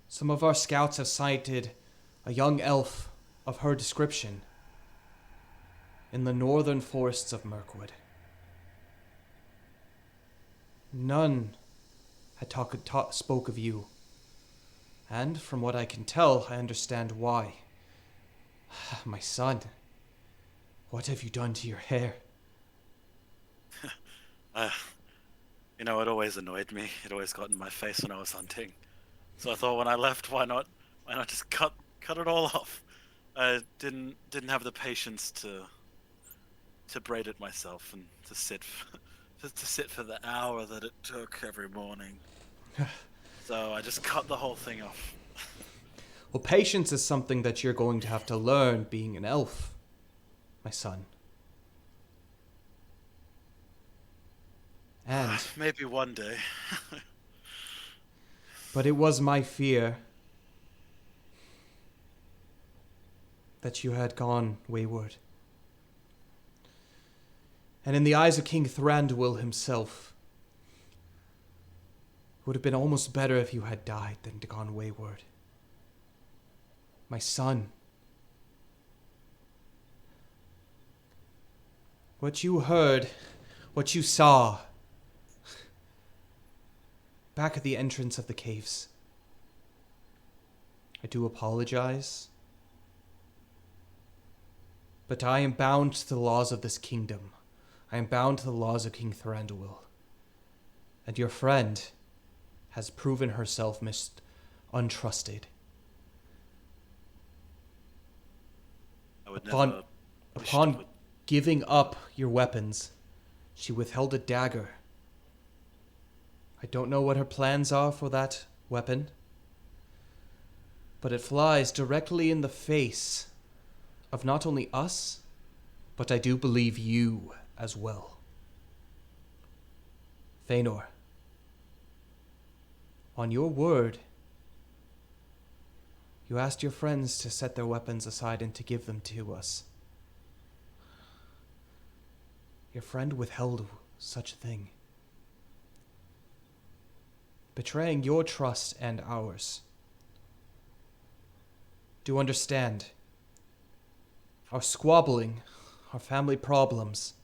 Some of our scouts have sighted a young elf of her description in the northern forests of Mirkwood. None had spoke of you, and from what I can tell, I understand why. My son, what have you done to your hair? It always annoyed me. It always got in my face when I was hunting. So I thought when I left, why not just cut it all off? I didn't have the patience to braid it myself and to sit for the hour that it took every morning. So I just cut the whole thing off. Well, patience is something that you're going to have to learn being an elf, my son. And maybe one day. but it was my fear that you had gone wayward. And in the eyes of King Thranduil himself, it would have been almost better if you had died than gone wayward. My son, what you heard, what you saw, back at the entrance of the caves, I do apologize, but I am bound to the laws of this kingdom. I am bound to the laws of King Thranduil. And your friend has proven herself untrusted. I would never Upon giving up your weapons, she withheld a dagger. I don't know what her plans are for that weapon, but it flies directly in the face of not only us, but I do believe you as well. Fëanor, on your word, you asked your friends to set their weapons aside and to give them to us. Your friend withheld such a thing. Betraying your trust and ours. Do understand. Our squabbling, our family problems.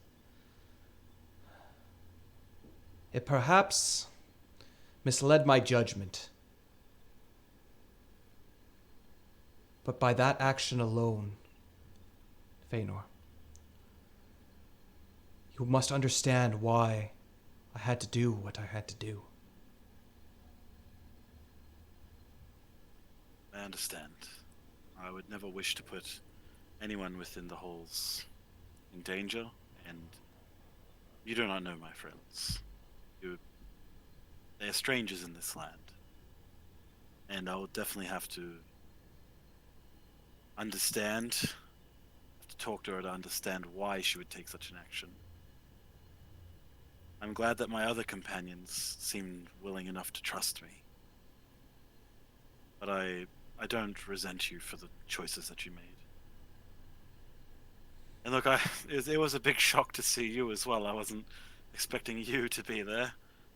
It perhaps misled my judgment. But by that action alone, Feanor, you must understand why I had to do what I had to do. I understand. I would never wish to put anyone within the halls in danger, and you do not know my friends. They are strangers in this land, and I will definitely have to understand, have to talk to her to understand why she would take such an action. I'm glad that my other companions seemed willing enough to trust me. But I don't resent you for the choices that you made. And look, it was a big shock to see you as well. I wasn't expecting you to be there.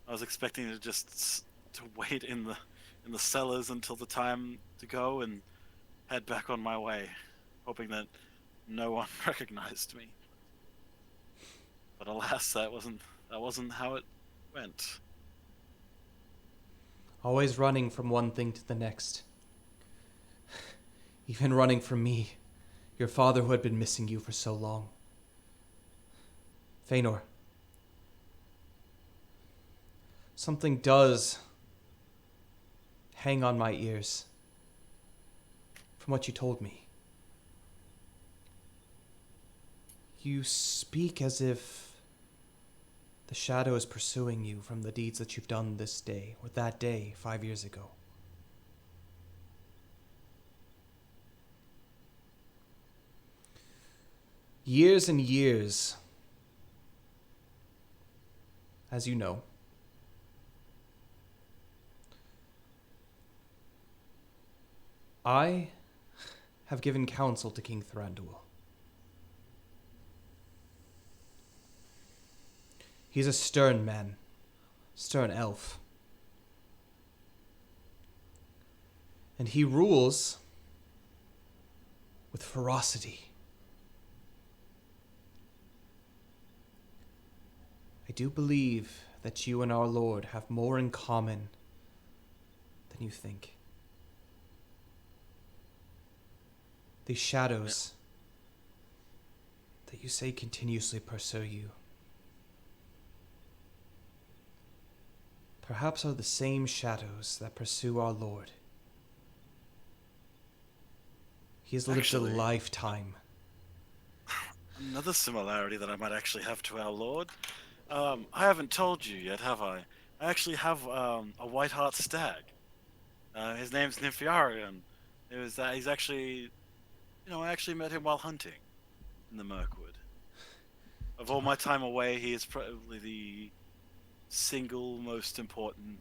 I was expecting to just to wait in the cellars until the time to go and head back on my way, hoping that no one recognized me. But alas, that wasn't how it went. Always running from one thing to the next. Even running from me, your father who had been missing you for so long. Feanor, something does hang on my ears from what you told me. You speak as if the shadow is pursuing you from the deeds that you've done this day, or that day 5 years ago. Years and years, as you know, I have given counsel to King Thranduil. He's a stern man, stern elf. And he rules with ferocity. I do believe that you and our Lord have more in common than you think. These shadows that you say continuously pursue you perhaps are the same shadows that pursue our Lord. He has lived a lifetime. Another similarity that I might actually have to our Lord. I haven't told you yet, have I? I actually have a white heart stag. His name's Nympharion. He's actually, I actually met him while hunting in the Mirkwood. Of all my time away, he is probably the single most important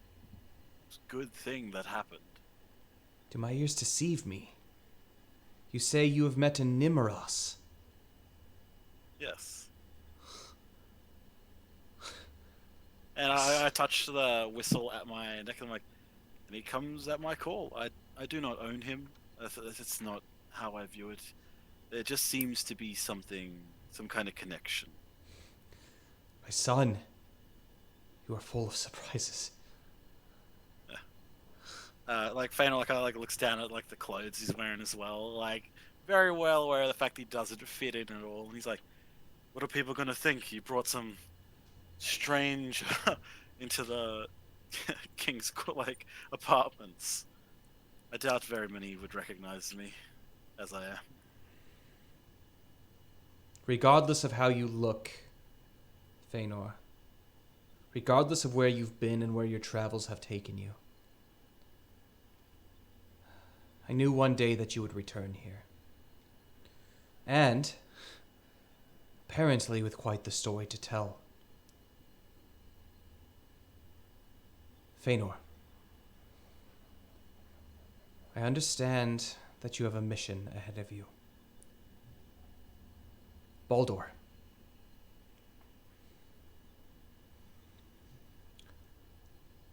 good thing that happened. Do my ears deceive me? You say you have met a Nimeros. Yes. And I touched the whistle at my neck, and I'm like, and he comes at my call. I do not own him. It's not how I view it. There just seems to be some kind of connection. My son, you are full of surprises. Like Feanor kind of looks down at the clothes he's wearing as well, very well aware of the fact he doesn't fit in at all. And he's like, "What are people gonna think? You brought some strange into the king's apartments." I doubt very many would recognize me as I am. Regardless of how you look, Feanor, regardless of where you've been and where your travels have taken you, I knew one day that you would return here. And, apparently with quite the story to tell. Feanor, I understand that you have a mission ahead of you. Baldur,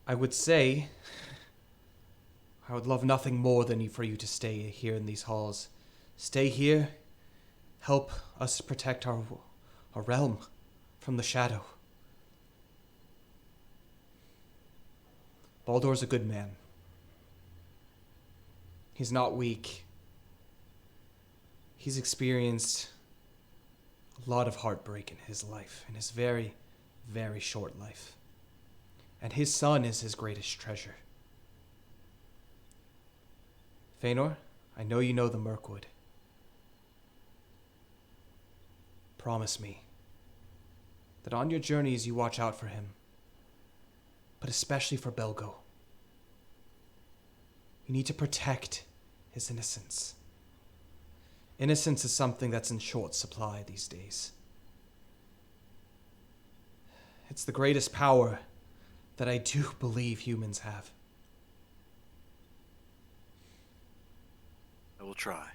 I would say I would love nothing more than for you to stay here in these halls. Stay here, help us protect our realm from the shadow. Baldur's a good man. He's not weak. He's experienced a lot of heartbreak in his life, in his very, very short life. And his son is his greatest treasure. Feanor, I know you know the Mirkwood. Promise me that on your journeys you watch out for him, but especially for Belgo. You need to protect his innocence. Innocence is something that's in short supply these days. It's the greatest power that I do believe humans have. I will try.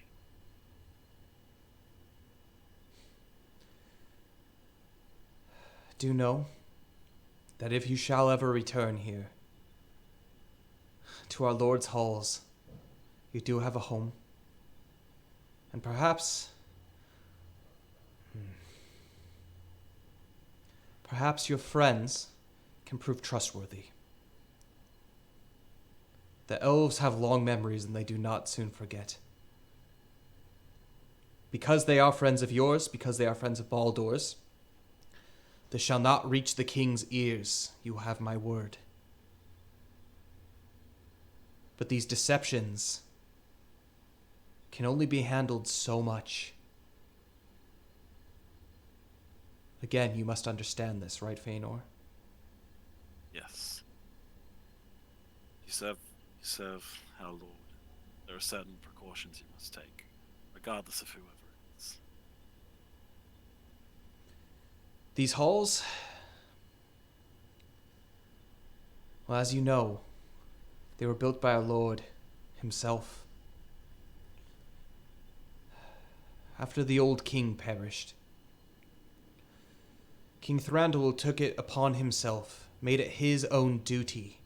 Do know that if you shall ever return here to our Lord's halls, you do have a home. And perhaps your friends can prove trustworthy. The elves have long memories and they do not soon forget. Because they are friends of yours, because they are friends of Baldur's, this shall not reach the king's ears. You have my word. But these deceptions can only be handled so much. Again, you must understand this, right, Feanor? Yes. You serve our Lord. There are certain precautions you must take, regardless of whoever it is. These halls, well, as you know, they were built by our Lord himself. After the old king perished, King Thranduil took it upon himself, made it his own duty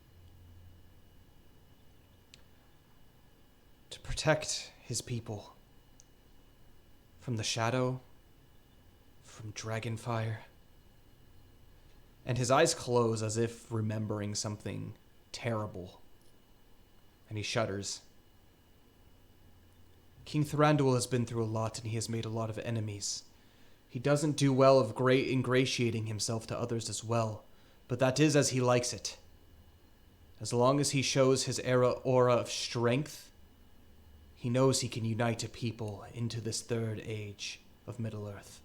to protect his people from the shadow, from dragonfire. And his eyes close as if remembering something terrible. And he shudders. King Thranduil has been through a lot and he has made a lot of enemies. He doesn't do well of ingratiating himself to others as well, but that is as he likes it. As long as he shows his aura of strength, he knows he can unite a people into this third age of Middle-earth.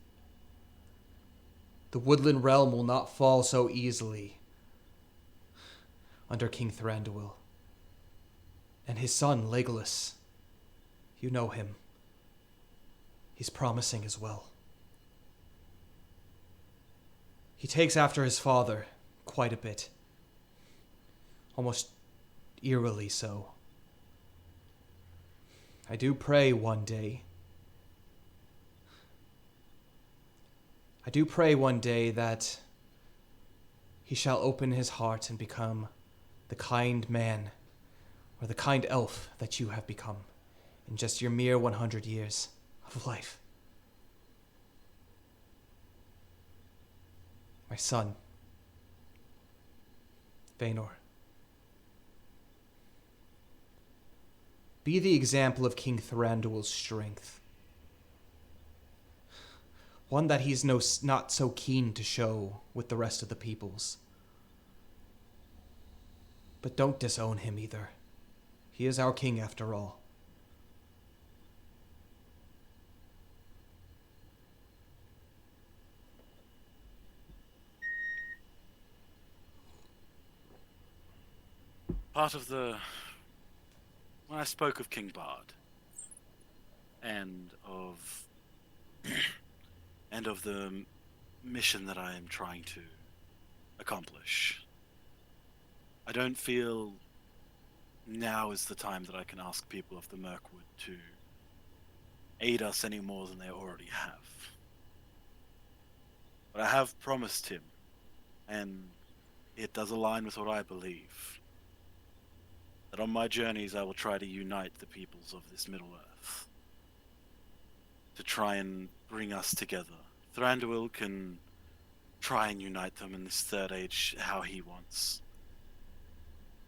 The woodland realm will not fall so easily under King Thranduil. And his son, Legolas, you know him. He's promising as well. He takes after his father quite a bit. Almost eerily so. I do pray one day that he shall open his heart and become the kind man or the kind elf that you have become in just your mere 100 years of life. My son, Feanor. Be the example of King Thranduil's strength. One that he's not so keen to show with the rest of the peoples. But don't disown him either. He is our king after all. Part of when I spoke of King Bard and of the mission that I am trying to accomplish, I don't feel now is the time that I can ask people of the Mirkwood to aid us any more than they already have. But I have promised him, and it does align with what I believe. That on my journeys I will try to unite the peoples of this Middle-earth. To try and bring us together. Thranduil can try and unite them in this third age how he wants.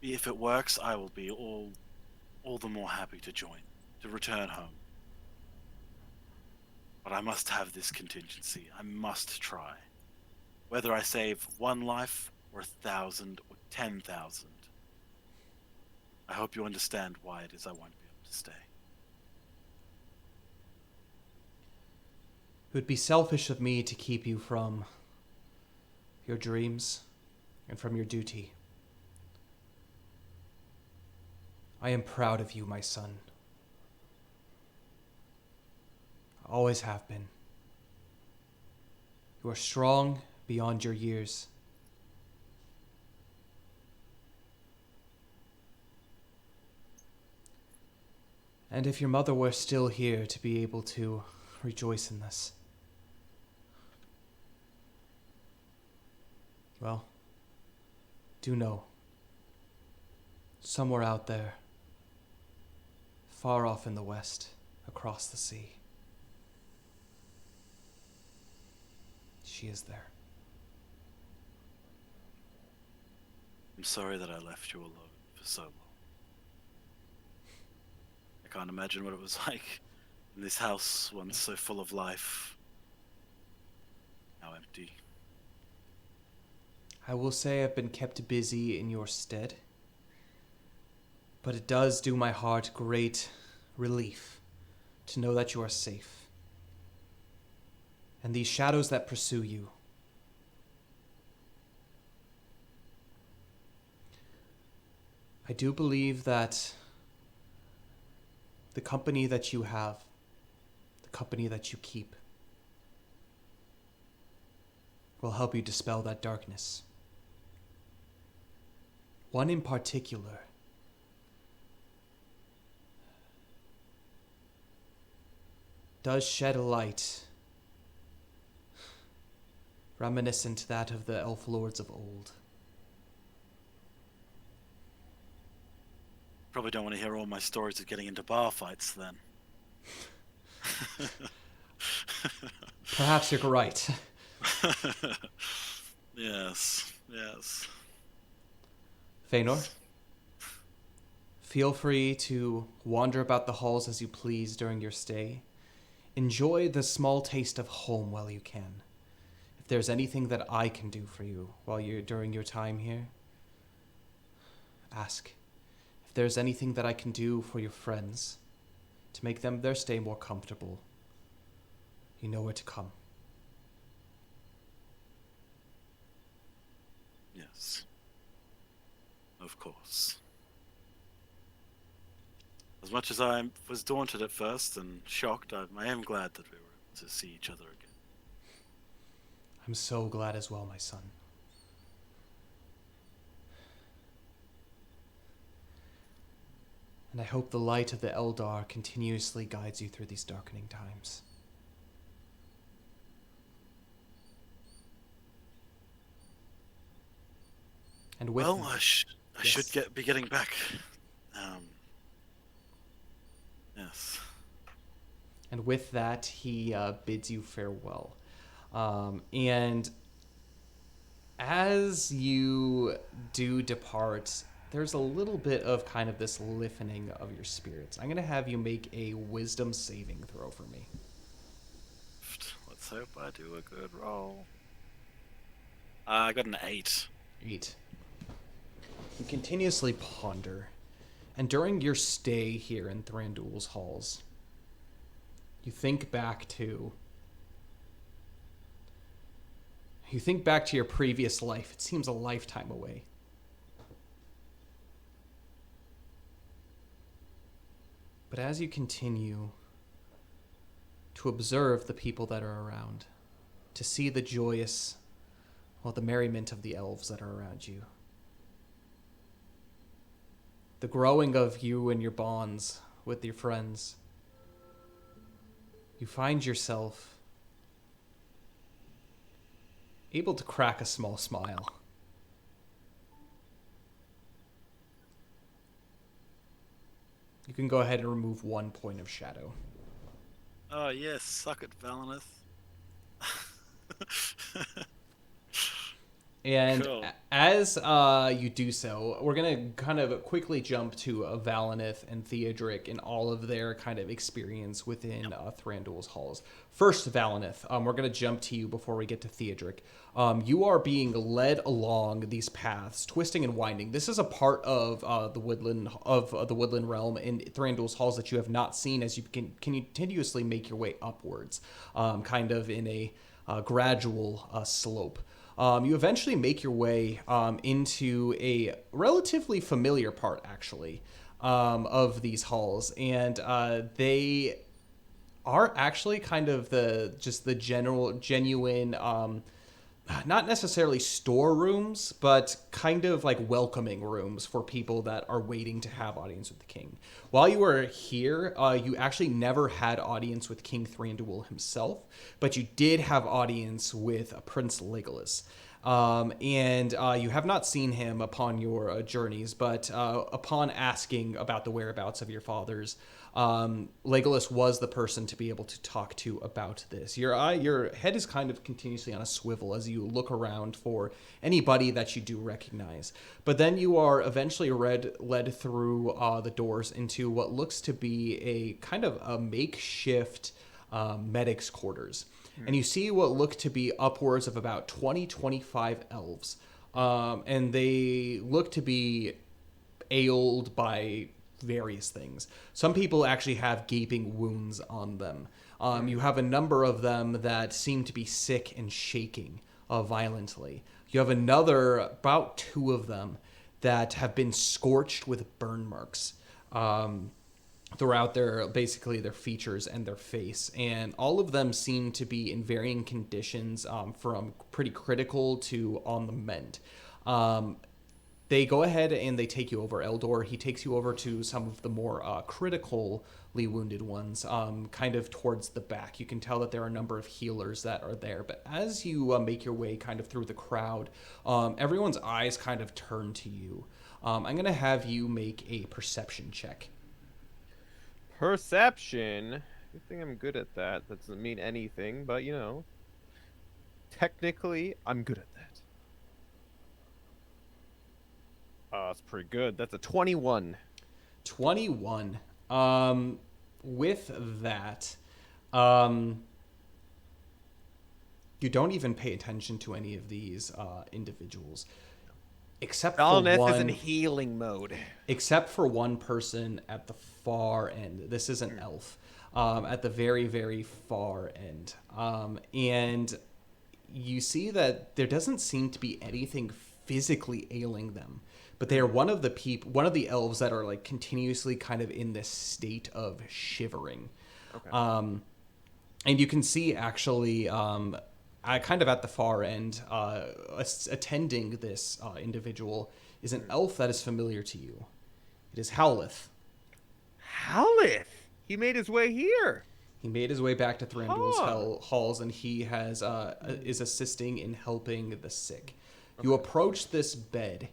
If it works, I will be all the more happy to join, to return home. But I must have this contingency. I must try. Whether I save 1 life, or 1,000, or 10,000. I hope you understand why it is I won't be able to stay. It would be selfish of me to keep you from your dreams and from your duty. I am proud of you, my son. I always have been. You are strong beyond your years. And if your mother were still here to be able to rejoice in this, well, do know, somewhere out there, far off in the west, across the sea, she is there. I'm sorry that I left you alone for so long. I can't imagine what it was like in this house once so full of life. Now empty. I will say I've been kept busy in your stead, but it does do my heart great relief to know that you are safe. And these shadows that pursue you, I do believe that the company that you have, the company that you keep, will help you dispel that darkness. One in particular does shed a light reminiscent to that of the elf lords of old. Probably don't want to hear all my stories of getting into bar fights then. Perhaps you're right. Yes, yes. Feanor, feel free to wander about the halls as you please during your stay. Enjoy the small taste of home while you can. If there's anything that I can do for you during your time here, ask. If there's anything that I can do for your friends to make their stay more comfortable, you know where to come. Yes. Of course. As much as I was daunted at first and shocked, I am glad that we were able to see each other again. I'm so glad as well, my son. And I hope the light of the Eldar continuously guides you through these darkening times. And with Well, that, I should be getting back. Yes. And with that, he bids you farewell. And as you do depart, there's a little bit of kind of this lifting of your spirits. I'm going to have you make a wisdom saving throw for me. Let's hope I do a good roll. I got an 8. 8. You continuously ponder, and during your stay here in Thranduil's halls, you think back to your previous life. It seems a lifetime away. But as you continue to observe the people that are around, to see the the merriment of the elves that are around you, the growing of you and your bonds with your friends, you find yourself able to crack a small smile. You can go ahead and remove 1 point of shadow. Oh yes, suck it, Valineth. And Cool. as you do so, we're going to kind of quickly jump to Valineth and Theodric and all of their kind of experience within Thranduil's halls. First, Valineth, we're going to jump to you before we get to Theodric. You are being led along these paths, twisting and winding. This is a part of the woodland realm in Thranduil's halls that you have not seen as you can continuously make your way upwards, kind of in a gradual slope. You eventually make your way into a relatively familiar part, actually, of these halls, and they are actually kind of the genuine, not necessarily storerooms, but kind of like welcoming rooms for people that are waiting to have audience with the king. While you were here, you actually never had audience with King Thranduil himself, but you did have audience with Prince Legolas. And you have not seen him upon your journeys, but upon asking about the whereabouts of your fathers, Legolas was the person to be able to talk to about this. Your head is kind of continuously on a swivel as you look around for anybody that you do recognize. But then you are eventually led through the doors into what looks to be a kind of a makeshift medic's quarters. And you see what look to be upwards of about 25 elves. And they look to be ailed by various things. Some people actually have gaping wounds on them. You have a number of them that seem to be sick and shaking violently. You have about 2 of them that have been scorched with burn marks throughout their features and their face, and all of them seem to be in varying conditions, from pretty critical to on the mend. They go ahead and they take you over. Eldor, he takes you over to some of the more critically wounded ones, kind of towards the back. You can tell that there are a number of healers that are there, but as you make your way kind of through the crowd, everyone's eyes kind of turn to you. I'm going to have you make a perception check. Perception. Good thing I'm good at that. That doesn't mean anything, but you know, technically, I'm good at that. That's pretty good. That's a 21. 21. With that, you don't even pay attention to any of these individuals, except for Valineth one. is in healing mode. Except for one person at the far end. This is an elf, at the very, very far end. And you see that there doesn't seem to be anything physically ailing them, but they are one of the elves that are like continuously kind of in this state of shivering. Okay. And you can see actually, kind of at the far end, attending this individual is an elf that is familiar to you. It is Howleth. Howleth! He made his way here. He made his way back to Thranduil's halls, and he is assisting in helping the sick. Okay. You approach this bed,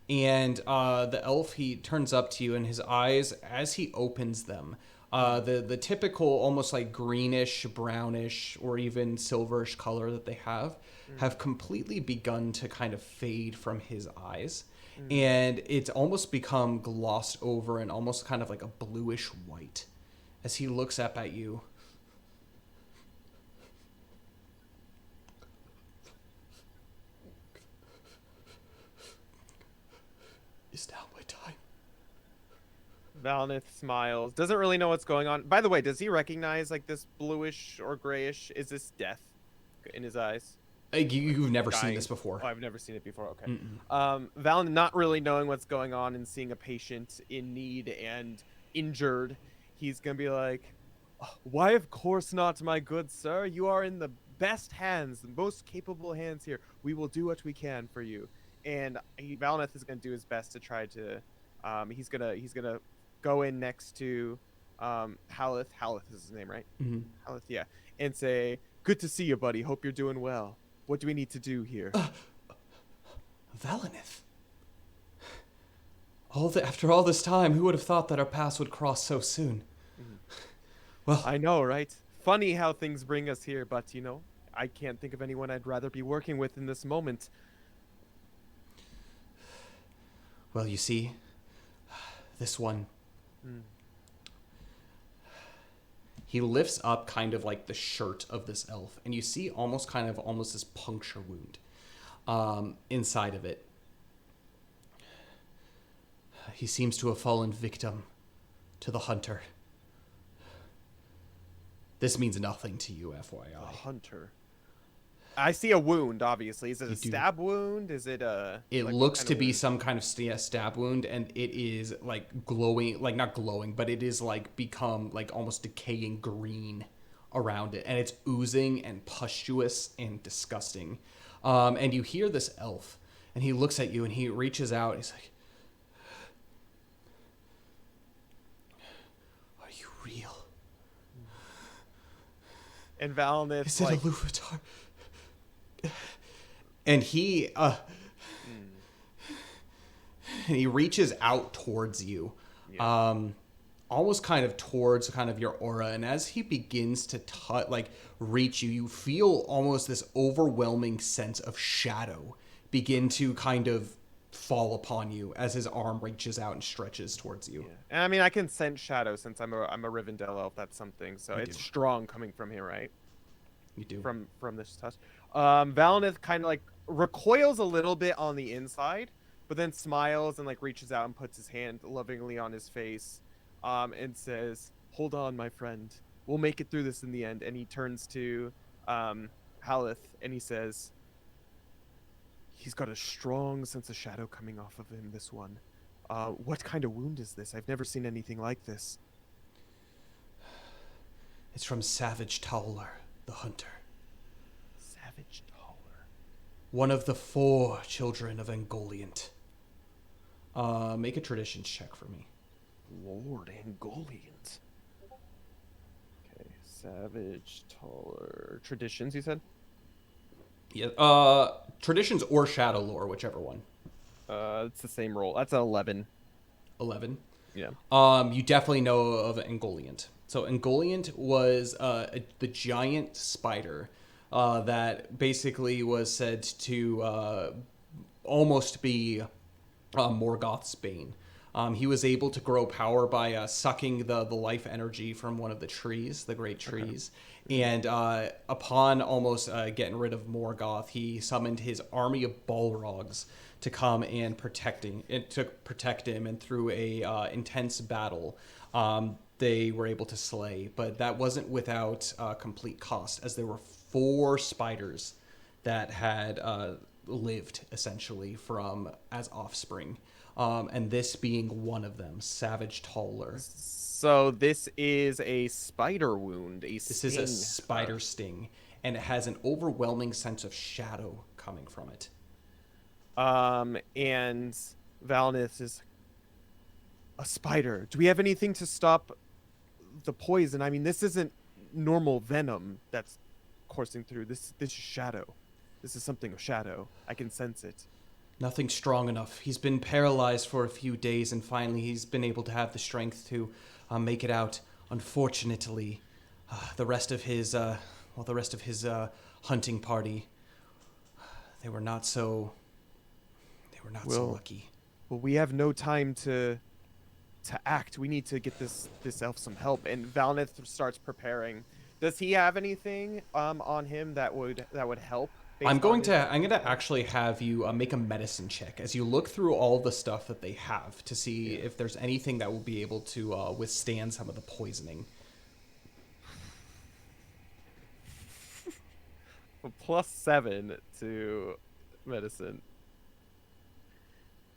and the elf, he turns up to you, and his eyes, as he opens them, the typical almost like greenish, brownish, or even silverish color that they have completely begun to kind of fade from his eyes. And it's almost become glossed over and almost kind of like a bluish white as he looks up at you. Is now my time? Valineth smiles. Doesn't really know what's going on. By the way, does he recognize like this bluish or grayish? Is this death in his eyes? You've never Dying. seen this before. Oh, I've never seen it before. Okay. Valineth not really knowing what's going on and seeing a patient in need and injured, he's gonna be like, "Why, of course not, my good sir. You are in the best hands, the most capable hands here. We will do what we can for you." And Valineth is gonna do his best to try to. He's gonna go in next to Howleth. Howleth is his name, right? Mm-hmm. Howleth, yeah. And say, "Good to see you, buddy. Hope you're doing well. What do we need to do here?" Valineth. After all this time, who would have thought that our paths would cross so soon? Well, I know, right? Funny how things bring us here, but I can't think of anyone I'd rather be working with in this moment. well, you see, this one. He lifts up kind of like the shirt of this elf, and you see almost this puncture wound inside of it. He seems to have fallen victim to the hunter. This means nothing to you, FYI. A hunter. I see a wound, obviously. Is it a do. stab wound? Is it a... It like, what looks kind to of be wound? some kind of stab wound, and it is like glowing, like not glowing, but it is like become like almost decaying green around it, and it's oozing and pustulous and disgusting. And you hear this elf, and he looks at you, and he reaches out, and he's like, "Are you real? And Valnith, Is it like... a Luvatar?" And he and he reaches out towards you, almost kind of towards kind of your aura. And as he begins to reach you, you feel almost this overwhelming sense of shadow begin to kind of fall upon you as his arm reaches out and stretches towards you. Yeah. And I mean, I can sense shadow since I'm a Rivendell elf. That's something. So it's do. strong coming from here, right? You do. From this touch. Valnith kind of like recoils a little bit on the inside, but then smiles and like reaches out and puts his hand lovingly on his face, and says, "Hold on, my friend. We'll make it through this in the end." And he turns to Haleth and he says, "He's got a strong sense of shadow coming off of him, this one. What kind of wound is this? I've never seen anything like this." It's from Savage Towler, the hunter. Savage Taller. One of the 4 children of Engoliant. Make a traditions check for me. Lord Angoliant. Okay, Savage Taller. Traditions, you said? Yeah. Traditions or Shadow Lore, whichever one. It's the same roll. That's an 11. 11. Yeah. You definitely know of Engoliant. So Engoliant was the giant spider that basically was said to almost be Morgoth's bane. He was able to grow power by sucking the life energy from one of the trees, the great trees. Okay. And upon almost getting rid of Morgoth, he summoned his army of Balrogs to come and protect him. And through a intense battle, they were able to slay. But that wasn't without complete cost, as there were 4 spiders that had lived essentially from as offspring. And this being one of them, Savage Towler. So this is a spider wound, This is a spider sting, and it has an overwhelming sense of shadow coming from it. And Valnith is a spider. Do we have anything to stop the poison? I mean, this isn't normal venom that's coursing through. This is shadow. This is something of shadow. I can sense it. Nothing strong enough. He's been paralyzed for a few days, and finally he's been able to have the strength to make it out. Unfortunately, the rest of his hunting party, they were not so lucky. Well, we have no time to act. We need to get this elf some help. And Valnith starts preparing. Does he have anything on him that would help? I'm going to actually have you make a medicine check as you look through all the stuff that they have to see if there's anything that will be able to withstand some of the poisoning. +7 to medicine.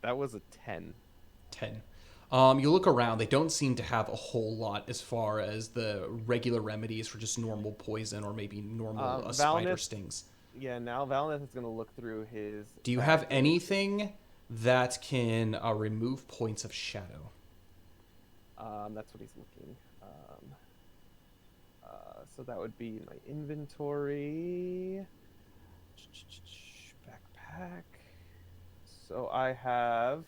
That was a 10. 10. You look around, they don't seem to have a whole lot as far as the regular remedies for just normal poison or maybe normal spider stings. Yeah, now Valnith is going to look through his... Do you have anything that can remove points of shadow? That's what he's looking. So that would be my inventory. Backpack. So I have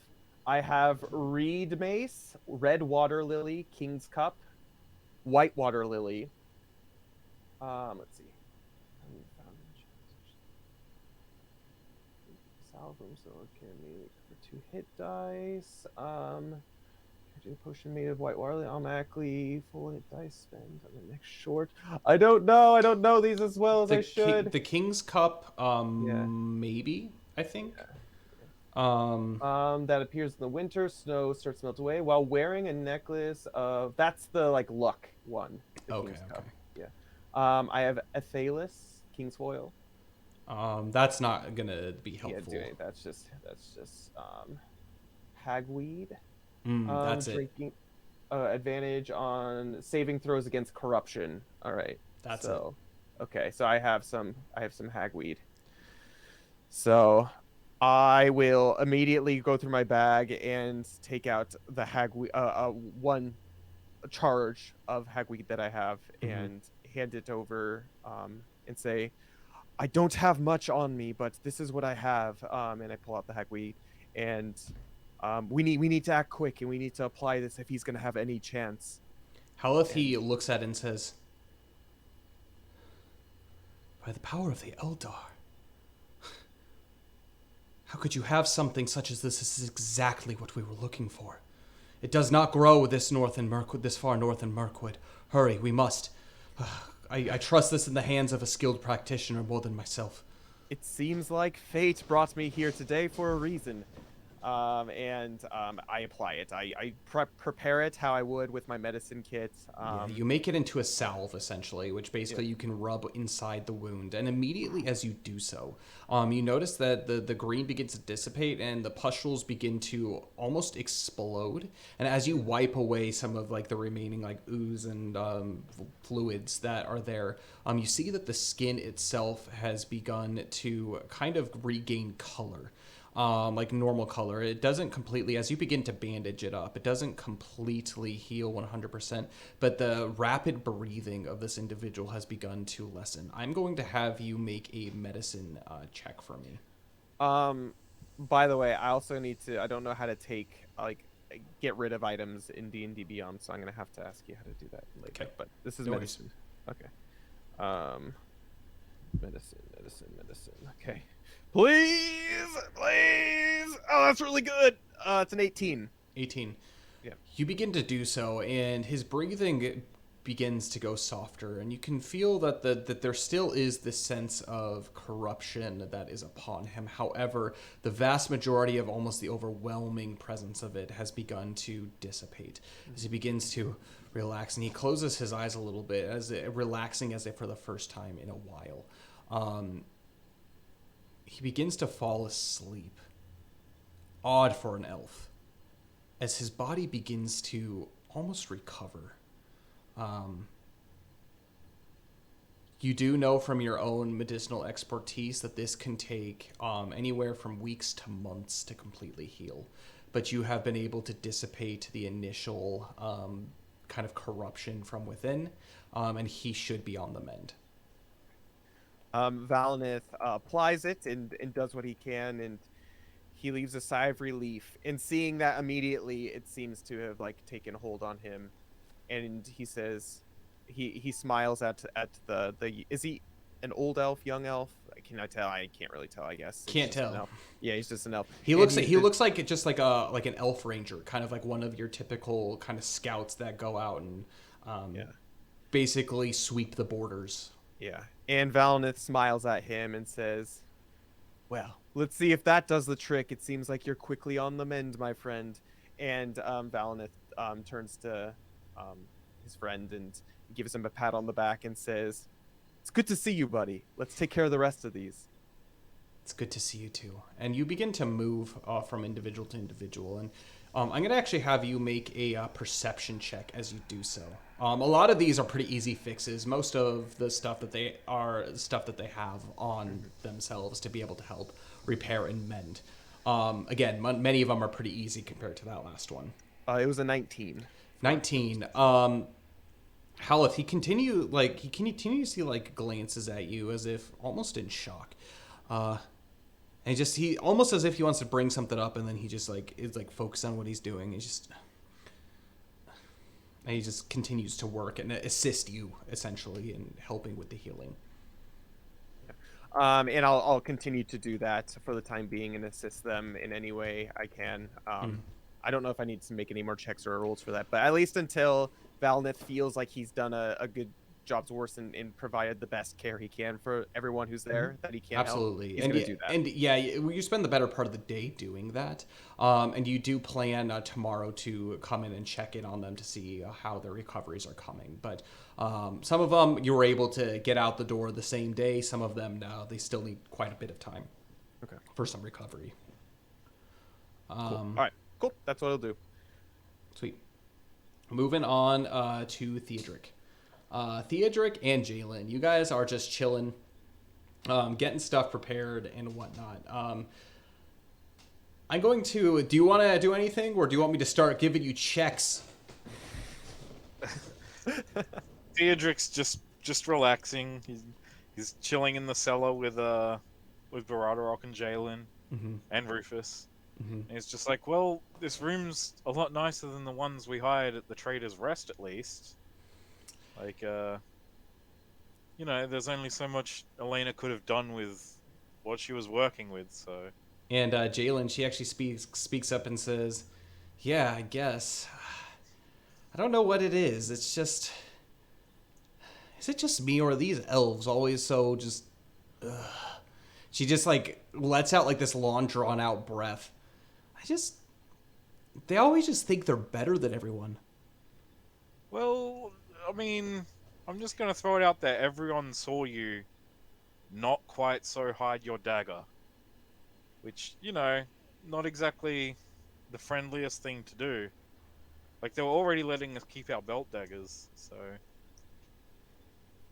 I have reed mace, red water lily, king's cup, white water lily. Let's see. Salvum, so it can make for 2 hit dice. Charging potion made of white water lily automatically full hit dice spend on the next short. I don't know these as well as I should. The King's Cup, Yeah. maybe, I think. That appears in the winter. Snow starts to melt away while wearing a necklace of. That's the like luck one. The Okay, King's okay. Cup. Yeah. I have Aethalis, King's Foil. That's not gonna be helpful. Yeah, that's just hagweed. That's it. Drinking advantage on saving throws against corruption. All right. That's it. Okay, so I have some hagweed. So I will immediately go through my bag and take out the hagweed, one charge of hagweed that I have, and hand it over, and say, I don't have much on me, but this is what I have. And I pull out the hagweed, and we need to act quick, and we need to apply this if he's gonna have any chance. Haleth, he looks at it and says, by the power of the Eldar, how could you have something such as this? This is exactly what we were looking for. It does not grow this far north in Mirkwood. Hurry, we must. I trust this in the hands of a skilled practitioner more than myself. It seems like fate brought me here today for a reason. And I apply it. I prepare it how I would with my medicine kit. You make it into a salve, essentially, which basically you can rub inside the wound. And immediately as you do so, you notice that the green begins to dissipate and the pustules begin to almost explode. And as you wipe away some of like the remaining like ooze and fluids that are there, you see that the skin itself has begun to kind of regain color. Like normal color. It doesn't completely, as you begin to bandage it up, it doesn't completely heal 100%, but the rapid breathing of this individual has begun to lessen. I'm going to have you make a medicine check for me. By the way, I also need to, I don't know how to take, like, get rid of items in D&D Beyond, so I'm going to have to ask you how to do that later. Okay. But this is medicine. Okay. Medicine. Okay. Please. Oh, that's really good. It's an 18. 18. Yeah. You begin to do so, and his breathing begins to go softer, and you can feel that that there still is this sense of corruption that is upon him. However, the vast majority of almost the overwhelming presence of it has begun to dissipate as he begins to relax, and he closes his eyes a little bit, relaxing as if for the first time in a while. He begins to fall asleep. Odd for an elf. As his body begins to almost recover. You do know from your own medicinal expertise that this can take anywhere from weeks to months to completely heal. But you have been able to dissipate the initial kind of corruption from within, and he should be on the mend. Valinith applies it and does what he can, and he leaves a sigh of relief. And seeing that immediately, it seems to have like taken hold on him. And he says, he smiles at the is he an old elf, young elf? Can I tell? I can't really tell. I guess Can't tell. Yeah, he's just an elf. He looks like just like an elf ranger, kind of like one of your typical kind of scouts that go out and basically sweep the borders. Yeah. And Valinith smiles at him and says, well, let's see if that does the trick. It seems like you're quickly on the mend, my friend. And Valinith turns to his friend and gives him a pat on the back and says, it's good to see you, buddy. Let's take care of the rest of these. It's good to see you too. And you begin to move from individual to individual. And I'm going to actually have you make a perception check as you do so. A lot of these are pretty easy fixes. Most of the stuff that they have on themselves to be able to help repair and mend. Again, many of them are pretty easy compared to that last one. It was a 19. 19. Haleth, he continuously like glances at you as if almost in shock. And he almost as if he wants to bring something up, and then he just is focused on what he's doing. And he just continues to work and assist you essentially in helping with the healing. And I'll continue to do that for the time being and assist them in any way I can. I don't know if I need to make any more checks or rolls for that, but at least until Valnith feels like he's done a good job's worth and provided the best care he can for everyone who's there that he can Absolutely. help. He's gonna do that. And yeah, you spend the better part of the day doing that. And you do plan tomorrow to come in and check in on them to see how their recoveries are coming. But some of them you were able to get out the door the same day. Some of them, no, they still need quite a bit of time for some recovery. Cool. All right, cool. That's what I'll do. Sweet. Moving on to Theodric. Theodric and Jalen, you guys are just chilling, getting stuff prepared and whatnot. I'm going to... Do you want to do anything, or do you want me to start giving you checks? Theodric's just relaxing. He's chilling in the cellar with Baradorok and Jalen and Rufus. And he's just like, well, this room's a lot nicer than the ones we hired at the Trader's Rest, at least. Like, you know, there's only so much Elena could have done with what she was working with, so... And Jalen, she actually speaks up and says, yeah, I guess. I don't know what it is. It's just... Is it just me, or are these elves always so just... She just, lets out, this long, drawn-out breath. They always just think they're better than everyone. Well, I mean, I'm just gonna throw it out there. Everyone saw you not quite so hide your dagger. Which, you know, not exactly the friendliest thing to do. Like, they were already letting us keep our belt daggers, so...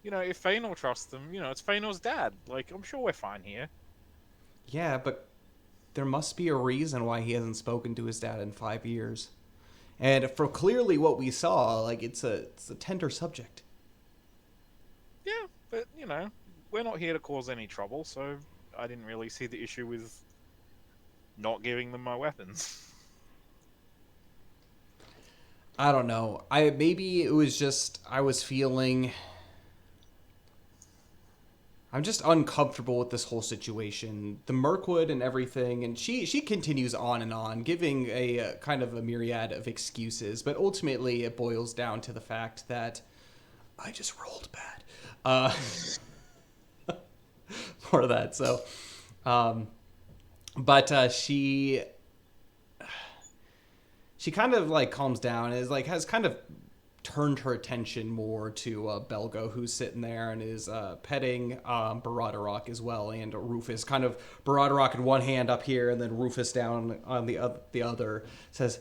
You know, if Feanor trusts them, you know, it's Feanor's dad. Like, I'm sure we're fine here. Yeah, but there must be a reason why he hasn't spoken to his dad in 5 years. And for clearly what we saw, it's a tender subject. Yeah, but, you know, we're not here to cause any trouble, so I didn't really see the issue with not giving them my weapons. I don't know. Maybe it was just I was feeling... I'm just uncomfortable with this whole situation. The Mirkwood and everything, and she continues on, giving a kind of a myriad of excuses, but ultimately it boils down to the fact that I just rolled bad. For that, so... But she kind of calms down and has kind of turned her attention more to Belgo, who's sitting there and is petting Baradorok as well, and Rufus, kind of Baradorok in one hand up here and then Rufus down on the other, says,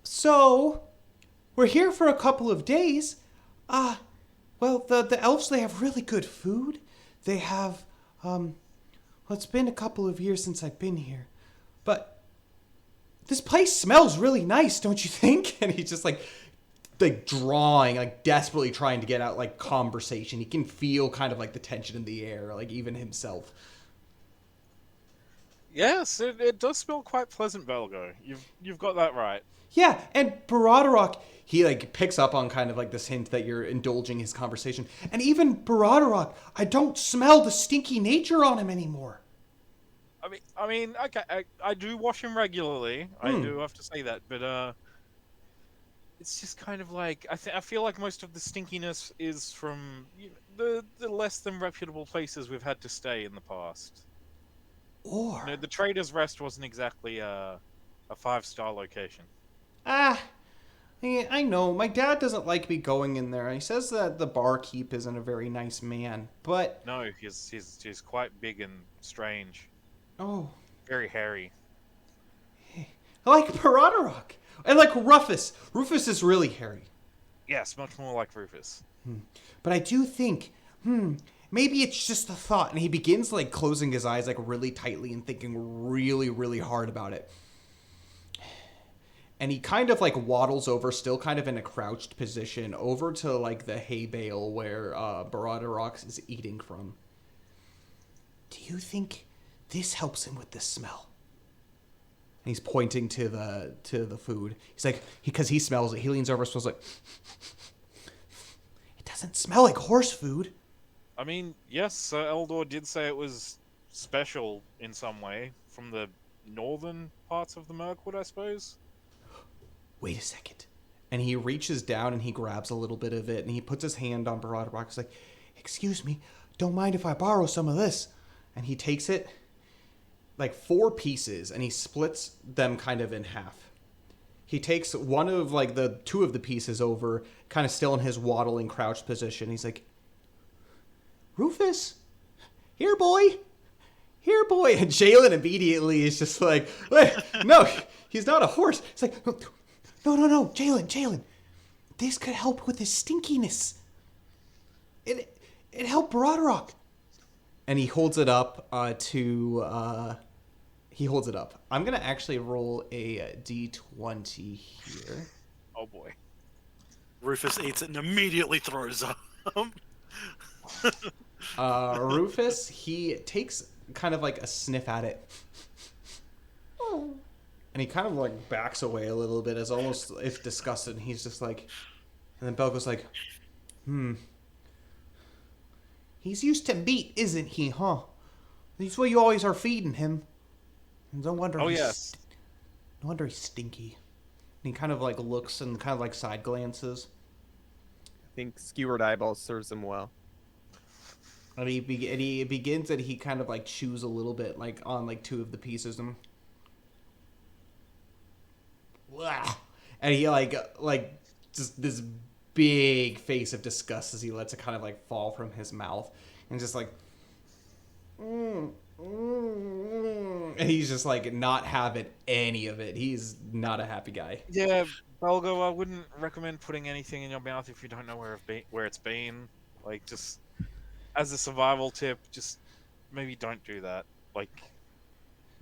so we're here for a couple of days. Well, the elves, they have really good food. They have well, it's been a couple of years since I've been here, but this place smells really nice, don't you think? And he's just drawing, desperately trying to get out conversation. He can feel kind of the tension in the air, even himself. Yes, it does smell quite pleasant, Belgo. You've got that right. Yeah, and Baradorok, he picks up on kind of this hint that you're indulging his conversation. And even Baradorok, I don't smell the stinky nature on him anymore. I mean, okay, I do wash him regularly. I do have to say that, but it's just kind of I feel like most of the stinkiness is from the less than reputable places we've had to stay in the past. Or the Trader's Rest wasn't exactly a 5-star location. I know my dad doesn't like me going in there. He says that the barkeep isn't a very nice man, but no, he's quite big and strange. Oh. Very hairy. Like Baradorok. And Rufus. Rufus is really hairy. Yes, much more like Rufus. But I do think, maybe it's just a thought. And he begins closing his eyes really tightly and thinking really, really hard about it. And he kind of waddles over, still kind of in a crouched position, over to the hay bale where Baradorok is eating from. you think this helps him with the smell? And he's pointing to the food. He's like, because he smells it. He leans over, smells like, it doesn't smell like horse food. I mean, yes, Sir Eldor did say it was special in some way from the northern parts of the Mirkwood, I suppose. Wait a second. And he reaches down and he grabs a little bit of it and he puts his hand on Baradrock. He's like, excuse me, don't mind if I borrow some of this. And he takes it, like 4 pieces, and he splits them kind of in half. He takes one of like the 2 of the pieces over, kind of still in his waddling crouched position. He's like, Rufus, here boy. Here boy. And Jalen immediately is just like, no, he's not a horse. It's like, no, Jalen. This could help with his stinkiness. It helped Brodrock. And he holds it up he holds it up. I'm going to actually roll a d20 here. Oh boy. Rufus eats it and immediately throws up. Rufus, he takes kind of like a sniff at it. And he kind of like backs away a little bit as almost if disgusted. And he's just like, and then Belgo's like, He's used to meat, isn't he, huh? That's what you always are feeding him. No wonder Oh, yes. No wonder he's stinky. And he kind of like looks and kind of like side glances. I think skewered eyeballs serves him well. And he begins and he kind of like chews a little bit like on like 2 of the pieces and he like just this big face of disgust as he lets it kind of like fall from his mouth and just like and he's just like not having any of it. He's not a happy guy. Yeah, Belgo, I wouldn't recommend putting anything in your mouth if you don't know where it's been. Like, just as a survival tip, just maybe don't do that. Like,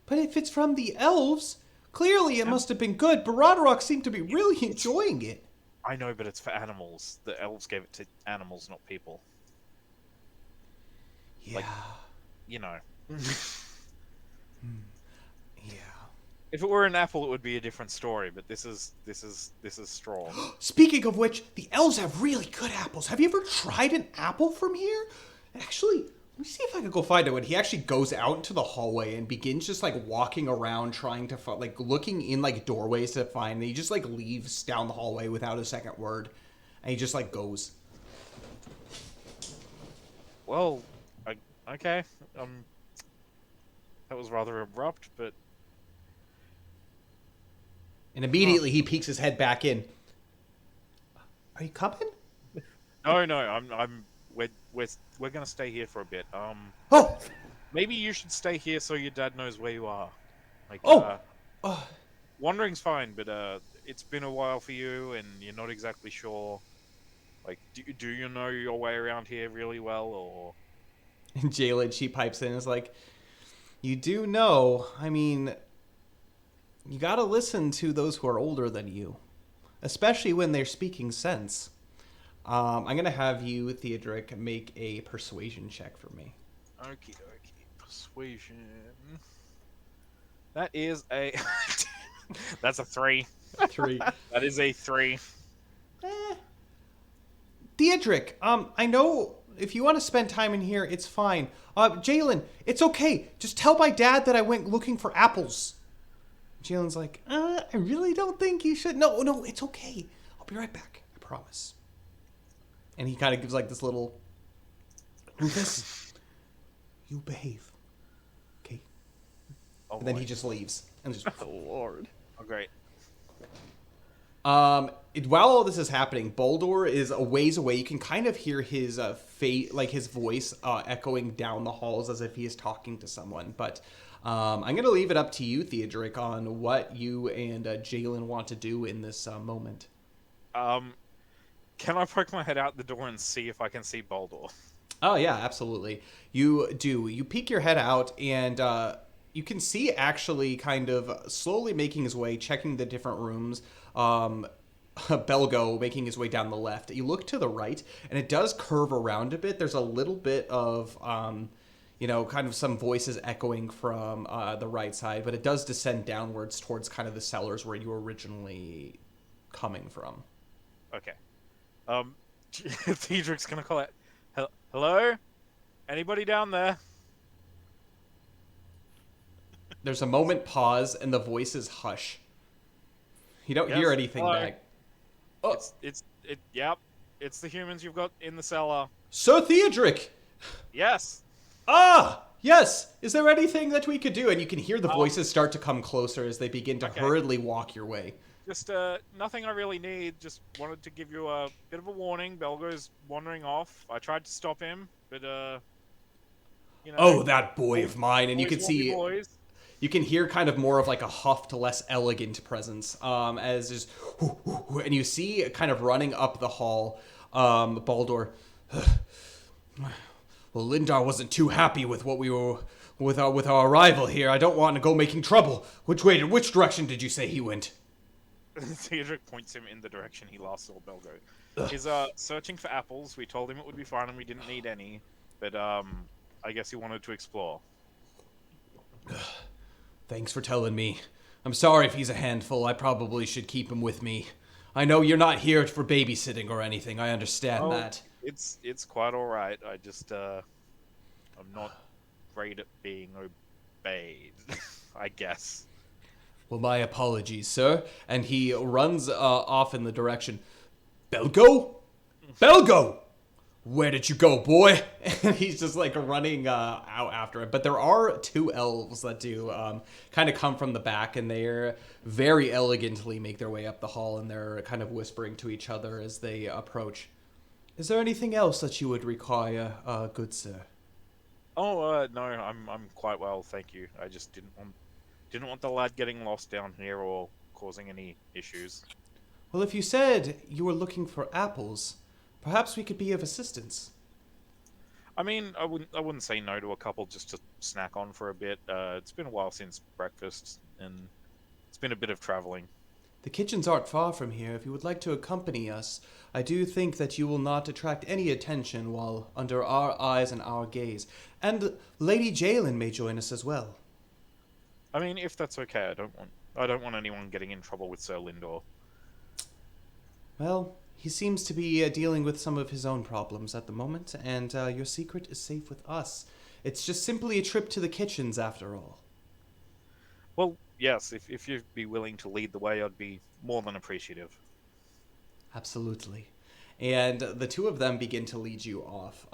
but if it's from the elves, clearly it must have been good. Baradrock seemed to be really enjoying it. I know, but it's for animals. The elves gave it to animals, not people. Yeah. Like, you know. Yeah. If it were an apple, it would be a different story. But this is straw. Speaking of which, the elves have really good apples. Have you ever tried an apple from here? Actually, let me see if I can go find it. When he actually goes out into the hallway and begins just like walking around trying to like looking in like doorways to find. And he just like leaves down the hallway without a second word, and he just like goes. Well, okay. That was rather abrupt, but And immediately he peeks his head back in. Are you coming? no. We're gonna stay here for a bit. Oh. Maybe you should stay here so your dad knows where you are. Like, wandering's fine, but it's been a while for you, and you're not exactly sure. Like, do you know your way around here really well, or? And Jalen, she pipes in and is like, you do know, I mean, you gotta listen to those who are older than you, especially when they're speaking sense. I'm gonna have you, Theodric, make a persuasion check for me. Okie dokie. Persuasion. That is a... That's a 3. 3. That is a 3. Theodric, I know if you want to spend time in here, it's fine. Jalen, it's okay. Just tell my dad that I went looking for apples. Jalen's like, I really don't think you should. No, it's okay. I'll be right back. I promise. And he kind of gives like this little, Rufus, you behave. Okay? Oh, And then he just leaves. And just, Oh, Lord. Oh, great. while all this is happening, Boldor is a ways away. You can kind of hear his his voice echoing down the halls as if he is talking to someone. But I'm going to leave it up to you, Theodric, on what you and Jalen want to do in this moment. Can I poke my head out the door and see if I can see Boldor? Oh, yeah, absolutely. You do. You peek your head out, and you can see actually kind of slowly making his way, checking the different rooms, Belgo making his way down the left. You look to the right, and it does curve around a bit. There's a little bit of, kind of some voices echoing from the right side, but it does descend downwards towards kind of the cellars where you were originally coming from. Okay. Theodric's gonna call it. Hello? Anybody down there? There's a moment pause, and the voices hush. You don't hear Yes, anything hello. back. Oh, Yep. It's the humans you've got in the cellar. Sir Theodric! Yes. Ah! Yes! Is there anything that we could do? And you can hear the voices start to come closer as they begin to hurriedly walk your way. Just nothing I really need. Just wanted to give you a bit of a warning. Belgo's wandering off. I tried to stop him, but Oh, that boy of mine! And you can see, boys. you can hear kind of more of like a huffed, less elegant presence, as just, and you see kind of running up the hall, Baldur. Well, Lindar wasn't too happy with what we were with our arrival here. I don't want to go making trouble. Which direction did you say he went? Theodric points him in the direction he last saw Belgo. He's searching for apples. We told him it would be fine and we didn't need any, but I guess he wanted to explore. Thanks for telling me. I'm sorry if he's a handful. I probably should keep him with me. I know you're not here for babysitting or anything. I understand that. It's quite all right. I just I'm not great at being obeyed, I guess. Well, my apologies, sir. And he runs off in the direction. Belgo? Belgo! Where did you go, boy? And he's just like running out after it. But there are two elves that do kind of come from the back, and they're very elegantly make their way up the hall, and they're kind of whispering to each other as they approach. Is there anything else that you would require, good sir? Oh, no, I'm quite well, thank you. I just didn't want the lad getting lost down here or causing any issues. Well, if you said you were looking for apples, perhaps we could be of assistance. I mean, I wouldn't say no to a couple just to snack on for a bit. It's been a while since breakfast, and it's been a bit of traveling. The kitchens aren't far from here. If you would like to accompany us, I do think that you will not attract any attention while under our eyes and our gaze. And Lady Jalen may join us as well. I mean, if that's okay, I don't want anyone getting in trouble with Sir Lindor. Well, he seems to be dealing with some of his own problems at the moment, and your secret is safe with us. It's just simply a trip to the kitchens, after all. Well, yes, if you'd be willing to lead the way, I'd be more than appreciative. Absolutely. And the two of them begin to lead you off.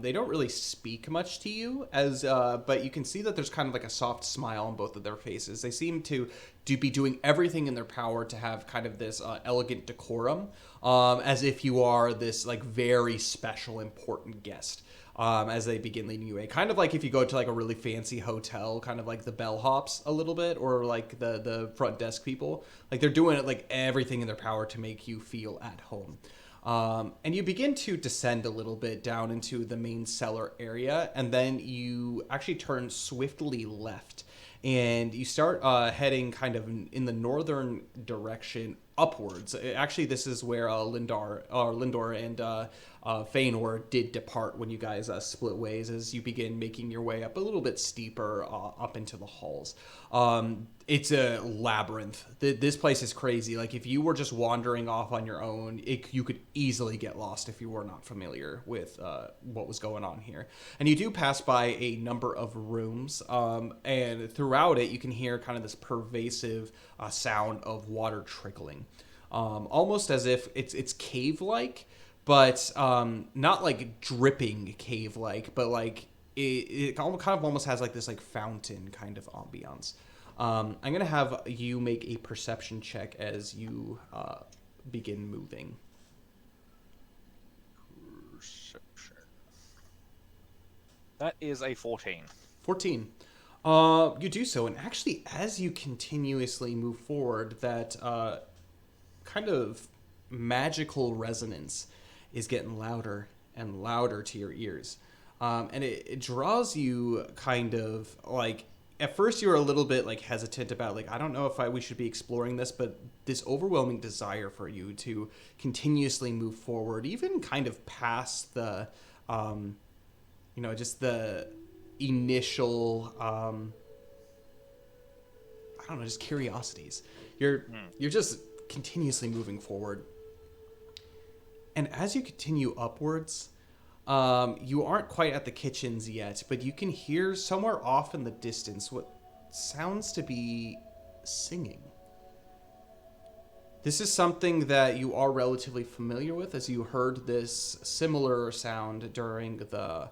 They don't really speak much to you, but you can see that there's kind of like a soft smile on both of their faces. They seem to be doing everything in their power to have kind of this elegant decorum, as if you are this like very special, important guest. As they begin leading you away. Kind of like if you go to like a really fancy hotel, kind of like the bellhops a little bit, or like the front desk people. Like they're doing it like everything in their power to make you feel at home. And you begin to descend a little bit down into the main cellar area, and then you actually turn swiftly left. And you start heading kind of in the northern direction upwards. Actually, this is where Lindor and Feanor did depart when you guys split ways, as you begin making your way up a little bit steeper up into the halls. It's a labyrinth. This place is crazy. Like, if you were just wandering off on your own, you could easily get lost if you were not familiar with what was going on here. And you do pass by a number of rooms, and throughout it, you can hear kind of this pervasive sound of water trickling. Almost as if it's cave-like, but not like dripping cave-like, but like it kind of almost has like this like fountain kind of ambiance. I'm going to have you make a perception check as you begin moving. Perception. That is a 14. 14. You do so, and actually, as you continuously move forward, that kind of magical resonance is getting louder and louder to your ears. And it draws you kind of like, at first you were a little bit like hesitant about like, I don't know if we should be exploring this, but this overwhelming desire for you to continuously move forward, even kind of past the, just the initial, I don't know, just curiosities. You're just continuously moving forward. And as you continue upwards, you aren't quite at the kitchens yet, but you can hear somewhere off in the distance what sounds to be singing. This is something that you are relatively familiar with, as you heard this similar sound during the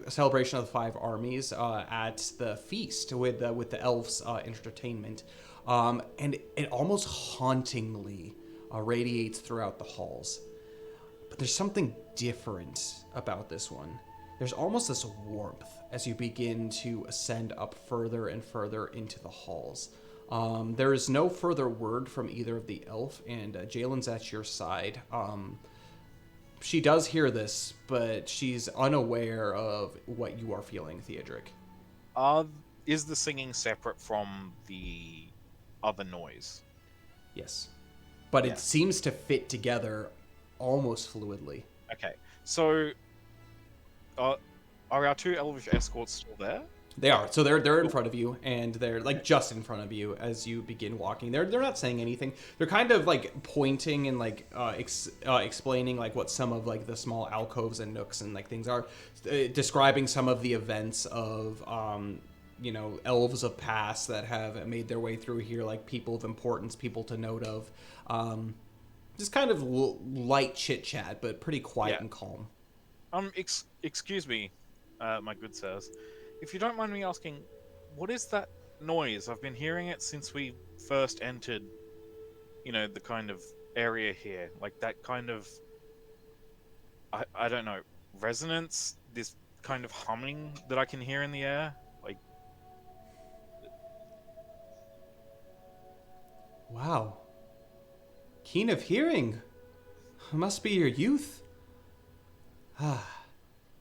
celebration of the Five Armies at the feast with the elves' entertainment, and it almost hauntingly radiates throughout the halls. But there's something different about this one. There's almost this warmth as you begin to ascend up further and further into the halls. There is no further word from either of the elf, and Jalen's at your side. She does hear this, but she's unaware of what you are feeling, Theodric. Is the singing separate from the other noise? Yes. But Yeah. it seems to fit together almost fluidly. Okay, so are our two elvish escorts still there? They are. So they're in front of you, and they're like just in front of you as you begin walking. They're not saying anything. They're kind of like pointing and like explaining like what some of like the small alcoves and nooks and like things are, describing some of the events of elves of past that have made their way through here, like people of importance, people to note of. Just kind of light chit chat, but pretty quiet and calm. Excuse me, my good sirs. If you don't mind me asking, what is that noise? I've been hearing it since we first entered, the kind of area here. Like that kind of, I don't know, resonance? This kind of humming that I can hear in the air? Like... Wow. Keen of hearing. Must be your youth.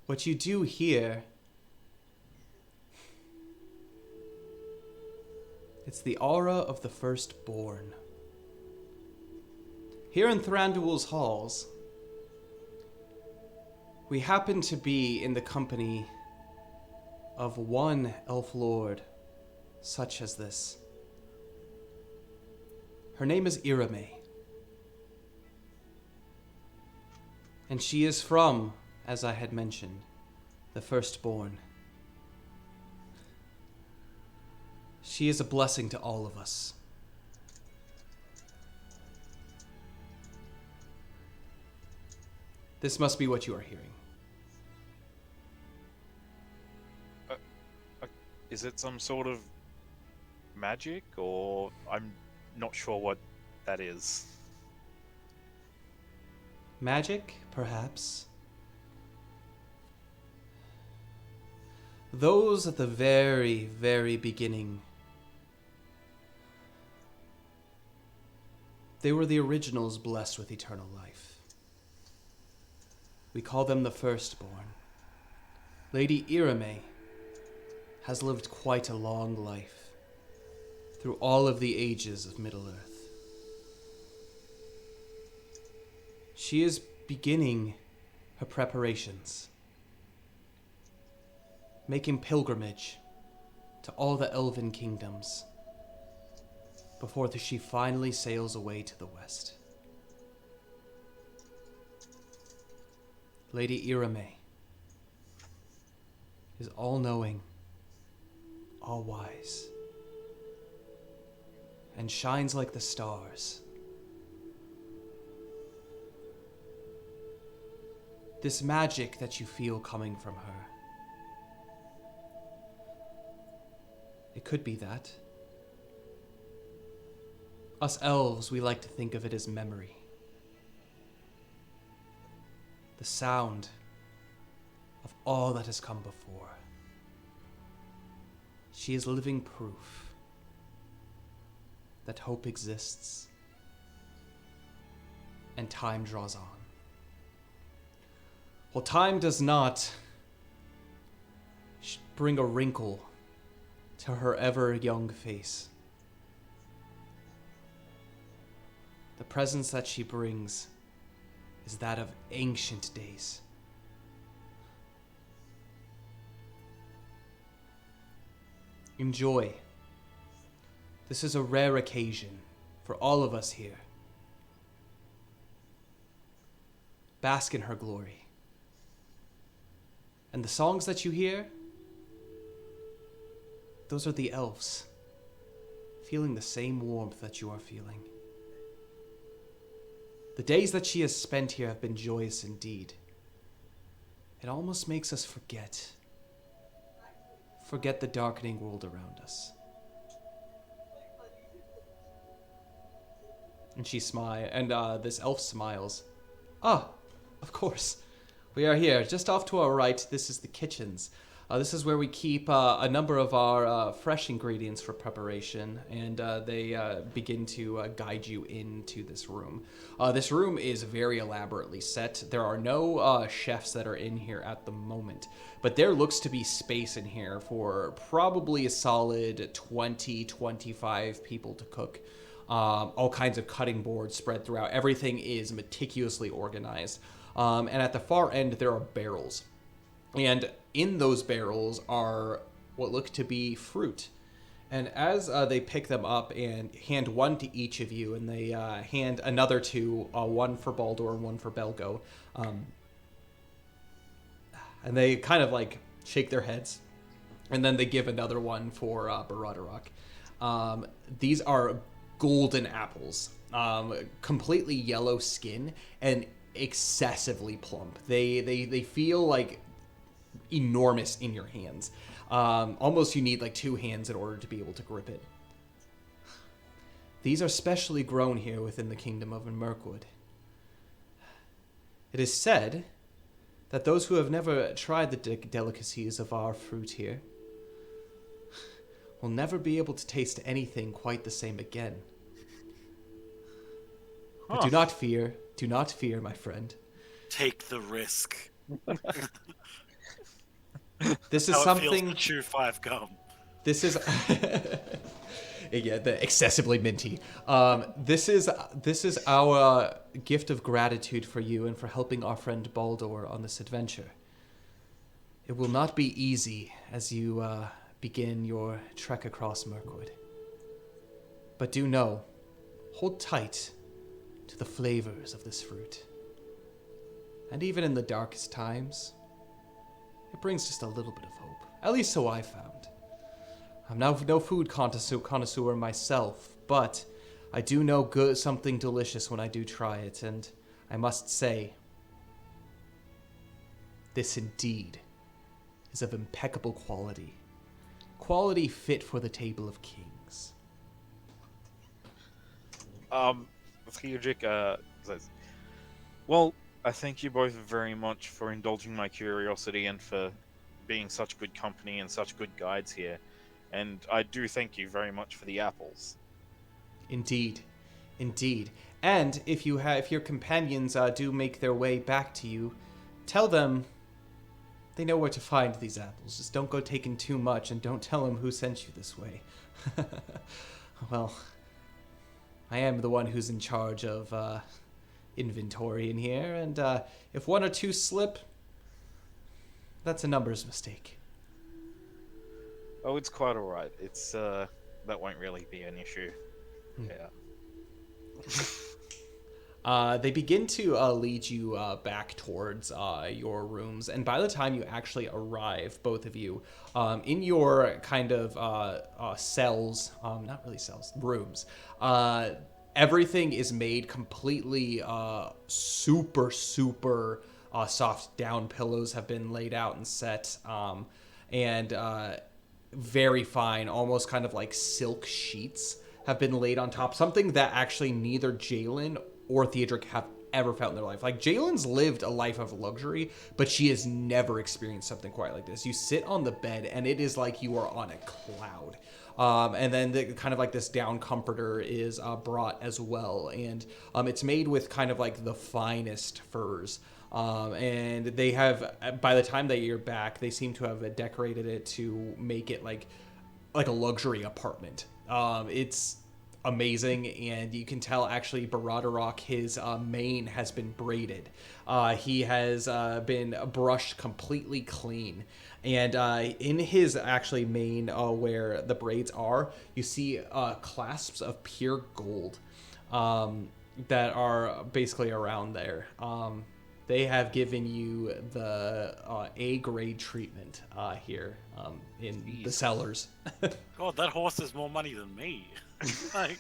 What you do hear... It's the aura of the firstborn. Here in Thranduil's halls, we happen to be in the company of one elf lord such as this. Her name is Irame. And she is from, as I had mentioned, the firstborn. She is a blessing to all of us. This must be what you are hearing. Is it some sort of magic, or I'm not sure what that is? Magic, perhaps. Those at the very, very beginning, they were the originals blessed with eternal life. We call them the firstborn. Lady Irame has lived quite a long life through all of the ages of Middle-earth. She is beginning her preparations, making pilgrimage to all the elven kingdoms before she finally sails away to the west. Lady Irame is all-knowing, all-wise, and shines like the stars. This magic that you feel coming from her, it could be that. Us elves, we like to think of it as memory. The sound of all that has come before. She is living proof that hope exists and time draws on. Well, time does not bring a wrinkle to her ever young face. The presence that she brings is that of ancient days. Enjoy. This is a rare occasion for all of us here. Bask in her glory. And the songs that you hear, those are the elves, feeling the same warmth that you are feeling. The days that she has spent here have been joyous indeed. It almost makes us forget the darkening world around us. And she smiles, and this elf smiles. Ah, of course. We are here. Just off to our right, this is the kitchens. This is where we keep a number of our fresh ingredients for preparation, and they begin to guide you into this room. This room is very elaborately set. There are no chefs that are in here at the moment, but there looks to be space in here for probably a solid 20-25 people to cook. All kinds of cutting boards spread throughout. Everything is meticulously organized. And at the far end, there are barrels. And in those barrels are what look to be fruit. And as they pick them up and hand one to each of you, and they hand another to one for Baldur and one for Belgo, and they kind of like shake their heads, and then they give another one for Baradarok. These are golden apples, completely yellow skin, and excessively plump. They feel like enormous in your hands. Almost you need like two hands in order to be able to grip it. These are specially grown here within the kingdom of Mirkwood. It is said that those who have never tried the delicacies of our fruit here will never be able to taste anything quite the same again. But do not fear, my friend. Take the risk. This is How something. It feels to chew 5 gum. This is, yeah, the excessively minty. This is our gift of gratitude for you and for helping our friend Baldur on this adventure. It will not be easy as you begin your trek across Mirkwood. But do know, hold tight to the flavors of this fruit. And even in the darkest times, it brings just a little bit of hope. At least so I found. I'm no food connoisseur myself, but I do know something delicious when I do try it, and I must say, this indeed is of impeccable quality. Quality fit for the table of kings. Theodric says, well, I thank you both very much for indulging my curiosity and for being such good company and such good guides here. And I do thank you very much for the apples. Indeed. And if your companions do make their way back to you, tell them they know where to find these apples. Just don't go taking too much, and don't tell them who sent you this way. Well, I am the one who's in charge of inventory in here, and if one or two slip, that's a numbers mistake. Oh, it's quite alright. It's, that won't really be an issue. Yeah. They begin to lead you back towards your rooms, and by the time you actually arrive, both of you, in your kind of cells, not really cells, rooms, everything is made completely super soft. Down pillows have been laid out and set, and very fine, almost kind of like silk sheets have been laid on top. Something that actually neither Jalen or Theodric have ever felt in their life. Like, Jalen's lived a life of luxury, but she has never experienced something quite like this. You sit on the bed, and it is like you are on a cloud. And then the kind of like this down comforter is brought as well, and it's made with kind of like the finest furs. And they have, by the time that you're back, they seem to have decorated it to make it like a luxury apartment. It's amazing, and you can tell actually Baradarok, his mane has been braided. He has been brushed completely clean. And in his actually mane, where the braids are, you see clasps of pure gold that are basically around there. They have given you the A grade treatment here in the cellars. God, that horse has more money than me. Like,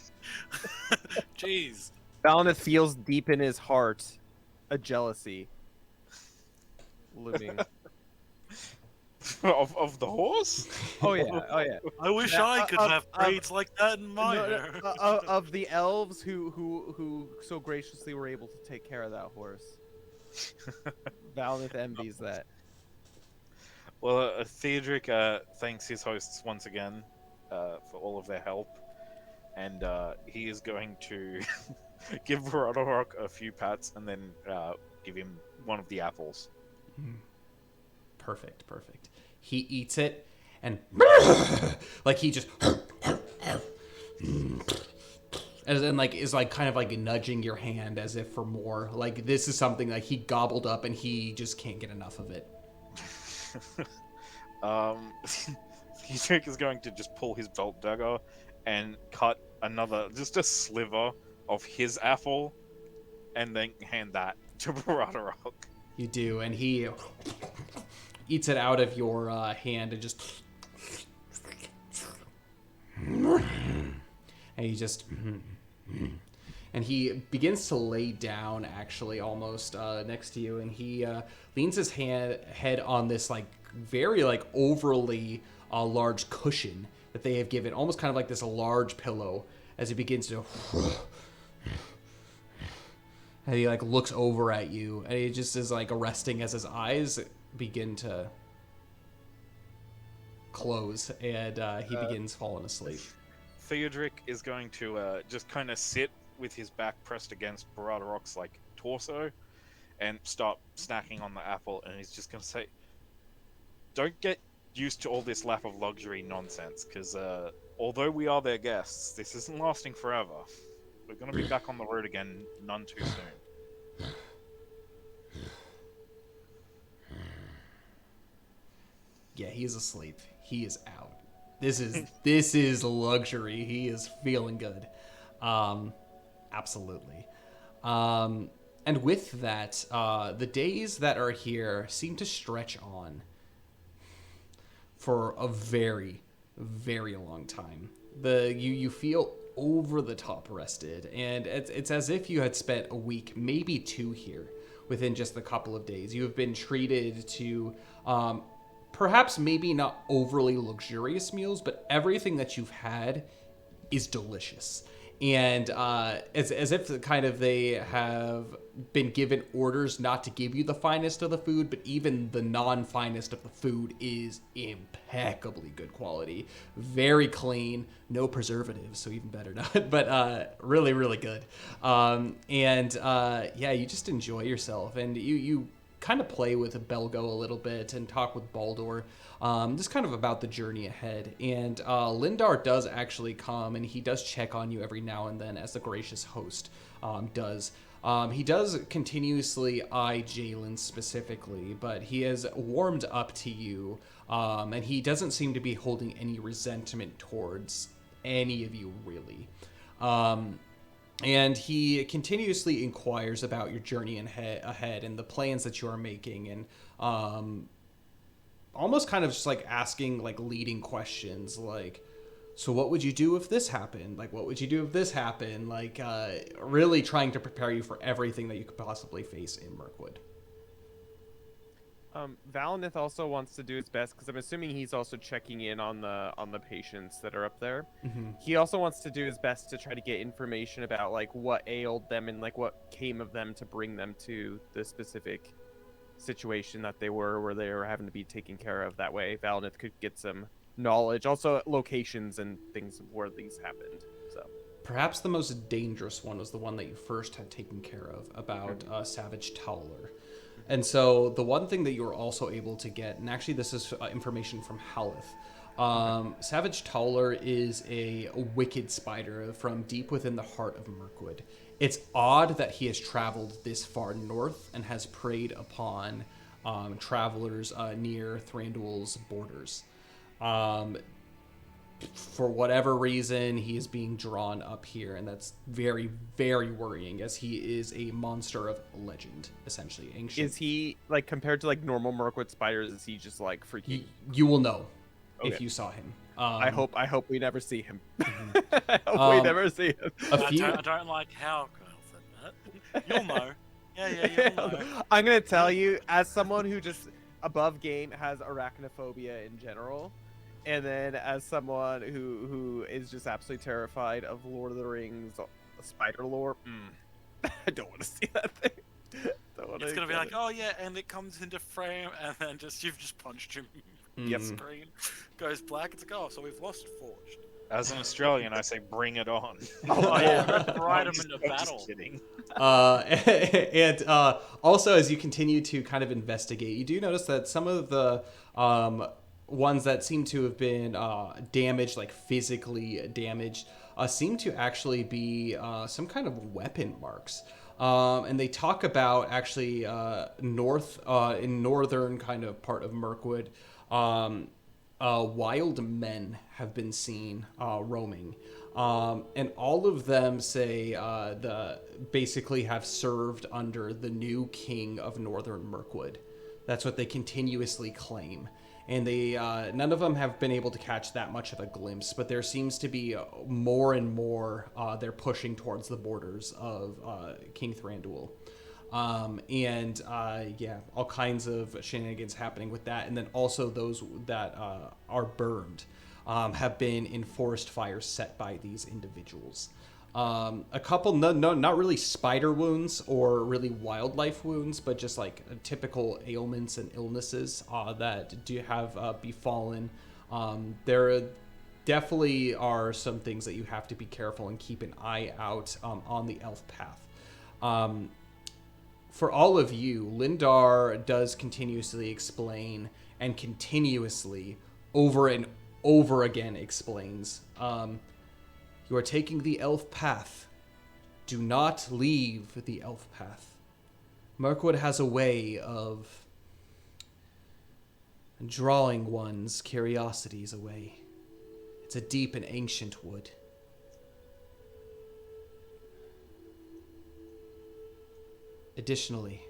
jeez. Valineth feels deep in his heart a jealousy looming. of the horse? Oh yeah. I wish Yeah, I could have braids like that in my hair. Of the elves who so graciously were able to take care of that horse. Valineth envies that. Well, Theodric thanks his hosts once again for all of their help, and he is going to give Rodorok a few pats and then give him one of the apples. Perfect. He eats it, and like he just and then like is like kind of like nudging your hand as if for more. Like this is something like he gobbled up and he just can't get enough of it. Theodric is going to just pull his belt dagger and cut just a sliver of his apple, and then hand that to Rodorok. You do, and he eats it out of your hand and just and he just and he begins to lay down actually almost next to you, and he leans his head on this like very like overly large cushion that they have given, almost kind of like this large pillow, as he begins to and he like looks over at you, and he just is like arresting as his eyes begin to close, and he begins falling asleep. Theodric is going to just kind of sit with his back pressed against Baradarok's like torso and start snacking on the apple, and he's just going to say, don't get used to all this lap of luxury nonsense, because although we are their guests, this isn't lasting forever. We're going to be back on the road again none too soon. Yeah, he's asleep. He is out. This is luxury. He is feeling good. Absolutely. And with that, the days that are here seem to stretch on for a very, very long time. You feel over the top rested, and it's as if you had spent a week, maybe two here within just a couple of days. You have been treated to perhaps maybe not overly luxurious meals, but everything that you've had is delicious. And as if kind of they have been given orders not to give you the finest of the food, but even the non-finest of the food is impeccably good quality. Very clean, no preservatives, so even better not, but really, really good. Yeah, you just enjoy yourself, and you kind of play with Belgo a little bit and talk with Baldur, just kind of about the journey ahead. And Lindar does actually come, and he does check on you every now and then, as the gracious host does. He does continuously eye Jalen specifically, but he has warmed up to you, and he doesn't seem to be holding any resentment towards any of you, really. And he continuously inquires about your journey ahead and the plans that you are making, and almost kind of just like asking like leading questions like, so what would you do if this happened? Like, what would you do if this happened? Like, really trying to prepare you for everything that you could possibly face in Mirkwood. Valineth also wants to do his best, because I'm assuming he's also checking in on the patients that are up there. Mm-hmm. He also wants to do his best to try to get information about like what ailed them and like what came of them to bring them to the specific situation that they were, where they were having to be taken care of. That way Valineth could get some knowledge, also locations and things where these happened. So perhaps the most dangerous one was the one that you first had taken care of, about Savage Towler. And so the one thing that you were also able to get, and actually this is information from Haleth, Savage Tauler is a wicked spider from deep within the heart of Mirkwood. It's odd that he has traveled this far north and has preyed upon travelers near Thranduil's borders. For whatever reason, he is being drawn up here, and that's very, very worrying, as he is a monster of legend, essentially. Ancient. Is he like compared to like normal Mirkwood spiders? Is he just like freaking? You will know if Okay. you saw him. I hope we never see him. Mhm. I hope we never see him. I don't like how Kyle said that. You'll know. Yeah, you'll know. I'm gonna tell you, as someone who just above game has arachnophobia in general, and then as someone who is just absolutely terrified of Lord of the Rings spider lore, I don't want to see that thing. It's gonna be like, oh yeah, and it comes into frame, and then you've just punched him. Yep. Mhm. Screen goes black. It's like, oh, so we've lost Forged. As an Australian, I say bring it on. Oh yeah, ride him I'm into just battle. kidding. And also, as you continue to kind of investigate, you do notice that some of the ones that seem to have been damaged, like physically damaged, seem to actually be some kind of weapon marks. And they talk about actually in northern kind of part of Mirkwood, wild men have been seen roaming. And all of them say basically have served under the new king of northern Mirkwood. That's what they continuously claim. And they none of them have been able to catch that much of a glimpse, but there seems to be more and more they're pushing towards the borders of King Thranduil. Yeah, all kinds of shenanigans happening with that. And then also those that are burned have been in forest fires set by these individuals. A couple, not really spider wounds or really wildlife wounds, but just like typical ailments and illnesses that do have befallen. There definitely are some things that you have to be careful and keep an eye out on the elf path. For all of you, Lindar does continuously explain and continuously over and over again explains. You are taking the elf path. Do not leave the elf path. Mirkwood has a way of drawing one's curiosities away. It's a deep and ancient wood. Additionally,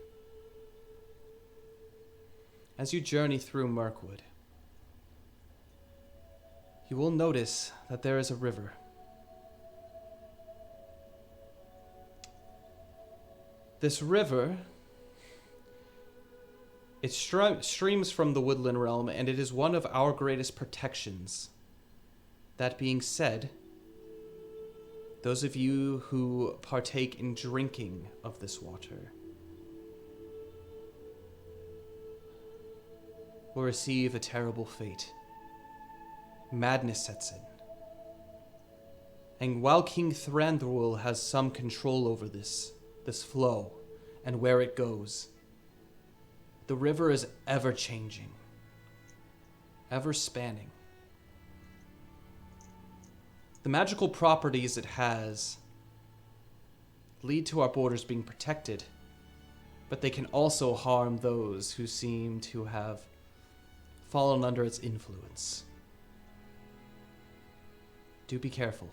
as you journey through Mirkwood, you will notice that there is a river. This river, it streams from the woodland realm, and it is one of our greatest protections. That being said, those of you who partake in drinking of this water will receive a terrible fate. Madness sets in. And while King Thranduil has some control over this flow and where it goes, the river is ever changing, ever spanning. The magical properties it has lead to our borders being protected, but they can also harm those who seem to have fallen under its influence. Do be careful.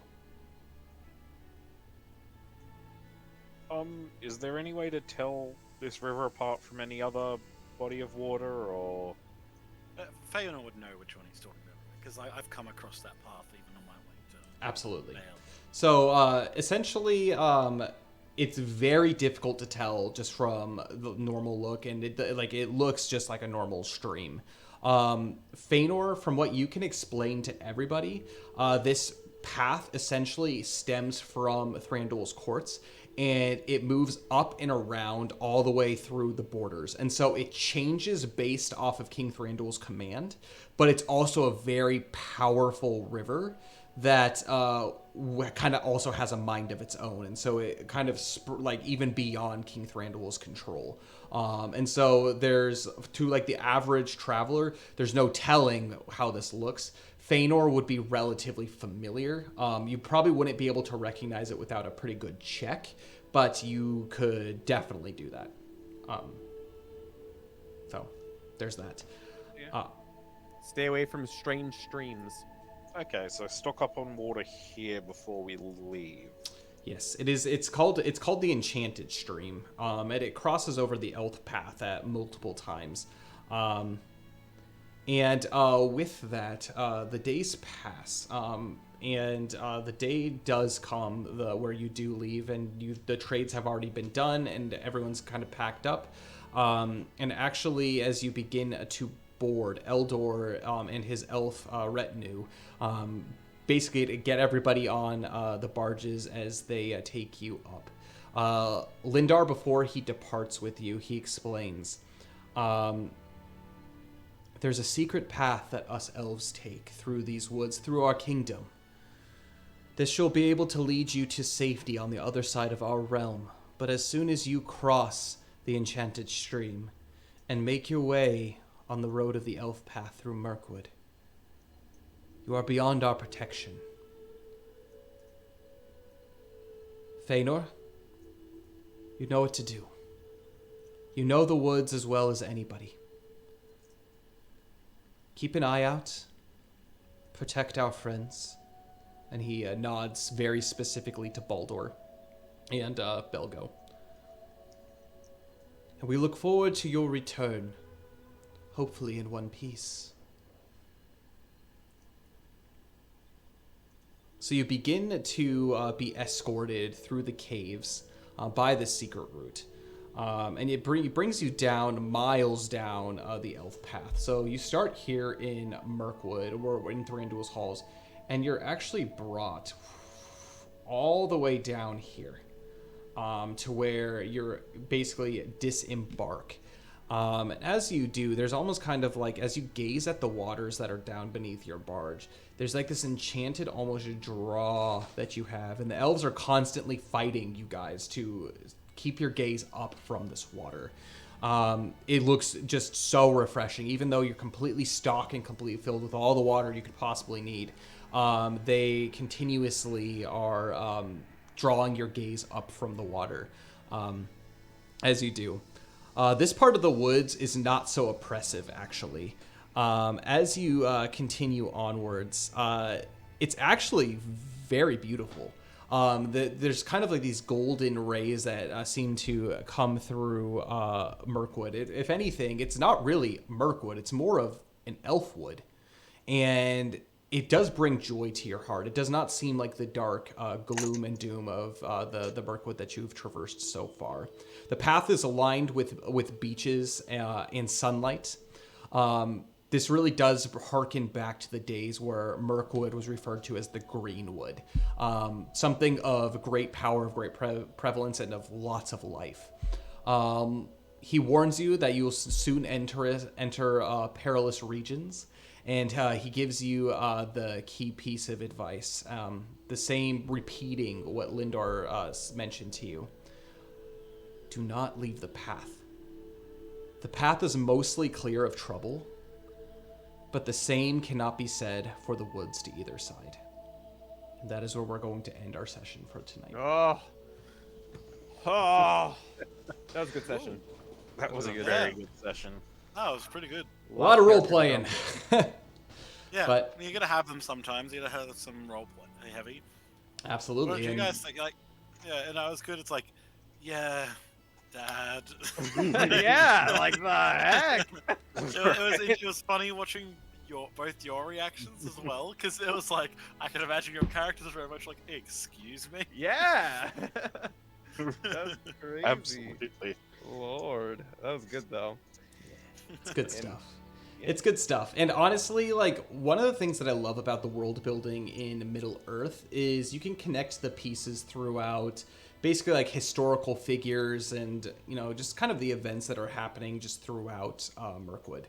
Is there any way to tell this river apart from any other body of water, or? Feanor would know which one he's talking about, because I've come across that path even on my way to... Absolutely. Vale. So, essentially, it's very difficult to tell just from the normal look, and it looks just like a normal stream. Feanor, from what you can explain to everybody, this path essentially stems from Thranduil's courts, and it moves up and around all the way through the borders. And so it changes based off of King Thranduil's command, but it's also a very powerful river that kind of also has a mind of its own. And so it kind of even beyond King Thranduil's control. And so there's, to like the average traveler, there's no telling how this looks. Feanor would be relatively familiar. You probably wouldn't be able to recognize it without a pretty good check, but you could definitely do that. So there's that. Yeah. Stay away from strange streams. Okay, so stock up on water here before we leave. Yes, it is. It's called the Enchanted Stream, and it crosses over the Elf Path at multiple times, and with that, the days pass, and the day does come where you do leave, and the trades have already been done, and everyone's kind of packed up, and actually, as you begin to board, Eldor and his elf retinue. Basically to get everybody on the barges as they take you up. Lindar, before he departs with you, he explains, there's a secret path that us elves take through these woods, through our kingdom. This shall be able to lead you to safety on the other side of our realm, but as soon as you cross the Enchanted Stream and make your way on the road of the elf path through Mirkwood, you are beyond our protection. Feanor, you know what to do. You know the woods as well as anybody. Keep an eye out. Protect our friends. And he nods very specifically to Baldur and Belgo. And we look forward to your return, hopefully in one piece. So you begin to be escorted through the caves by the secret route. And it brings you down, miles down the elf path. So you start here in Mirkwood, or in Thranduil's halls, and you're actually brought all the way down here to where you're basically disembark. As you do, there's almost kind of like, as you gaze at the waters that are down beneath your barge, there's like this enchanted almost draw that you have, and the elves are constantly fighting you guys to keep your gaze up from this water. It looks just so refreshing, even though you're completely stocked and completely filled with all the water you could possibly need. They continuously are drawing your gaze up from the water as you do. This part of the woods is not so oppressive, actually. As you continue onwards, it's actually very beautiful. There's kind of like these golden rays that seem to come through Mirkwood. If anything, it's not really Mirkwood. It's more of an Elfwood. And it does bring joy to your heart. It does not seem like the dark gloom and doom of the Mirkwood that you've traversed so far. The path is aligned with beaches and sunlight. This really does harken back to the days where Mirkwood was referred to as the Greenwood. Something of great power, of great prevalence, and of lots of life. He warns you that you will soon enter perilous regions. And he gives you the key piece of advice, the same repeating what Lindar mentioned to you. Do not leave the path. The path is mostly clear of trouble, but the same cannot be said for the woods to either side. And that is where we're going to end our session for tonight. Oh, that was a good session. That was a good very one. good session. Oh, it was pretty good. A lot of role playing. Yeah, But- you gotta have them sometimes. You gotta have some role play heavy. Absolutely. What do you And guys think? Like, yeah, and I was good. It's like, yeah, Dad. Yeah, like the heck. It was funny watching both your reactions as well, because it was like I can imagine your characters are very much like, excuse me. Yeah. That was crazy. Absolutely. Lord, that was good though. It's good stuff. It's good stuff. And honestly, like, one of the things that I love about the world building in Middle-earth is you can connect the pieces throughout basically like historical figures and, you know, just kind of the events that are happening just throughout Mirkwood.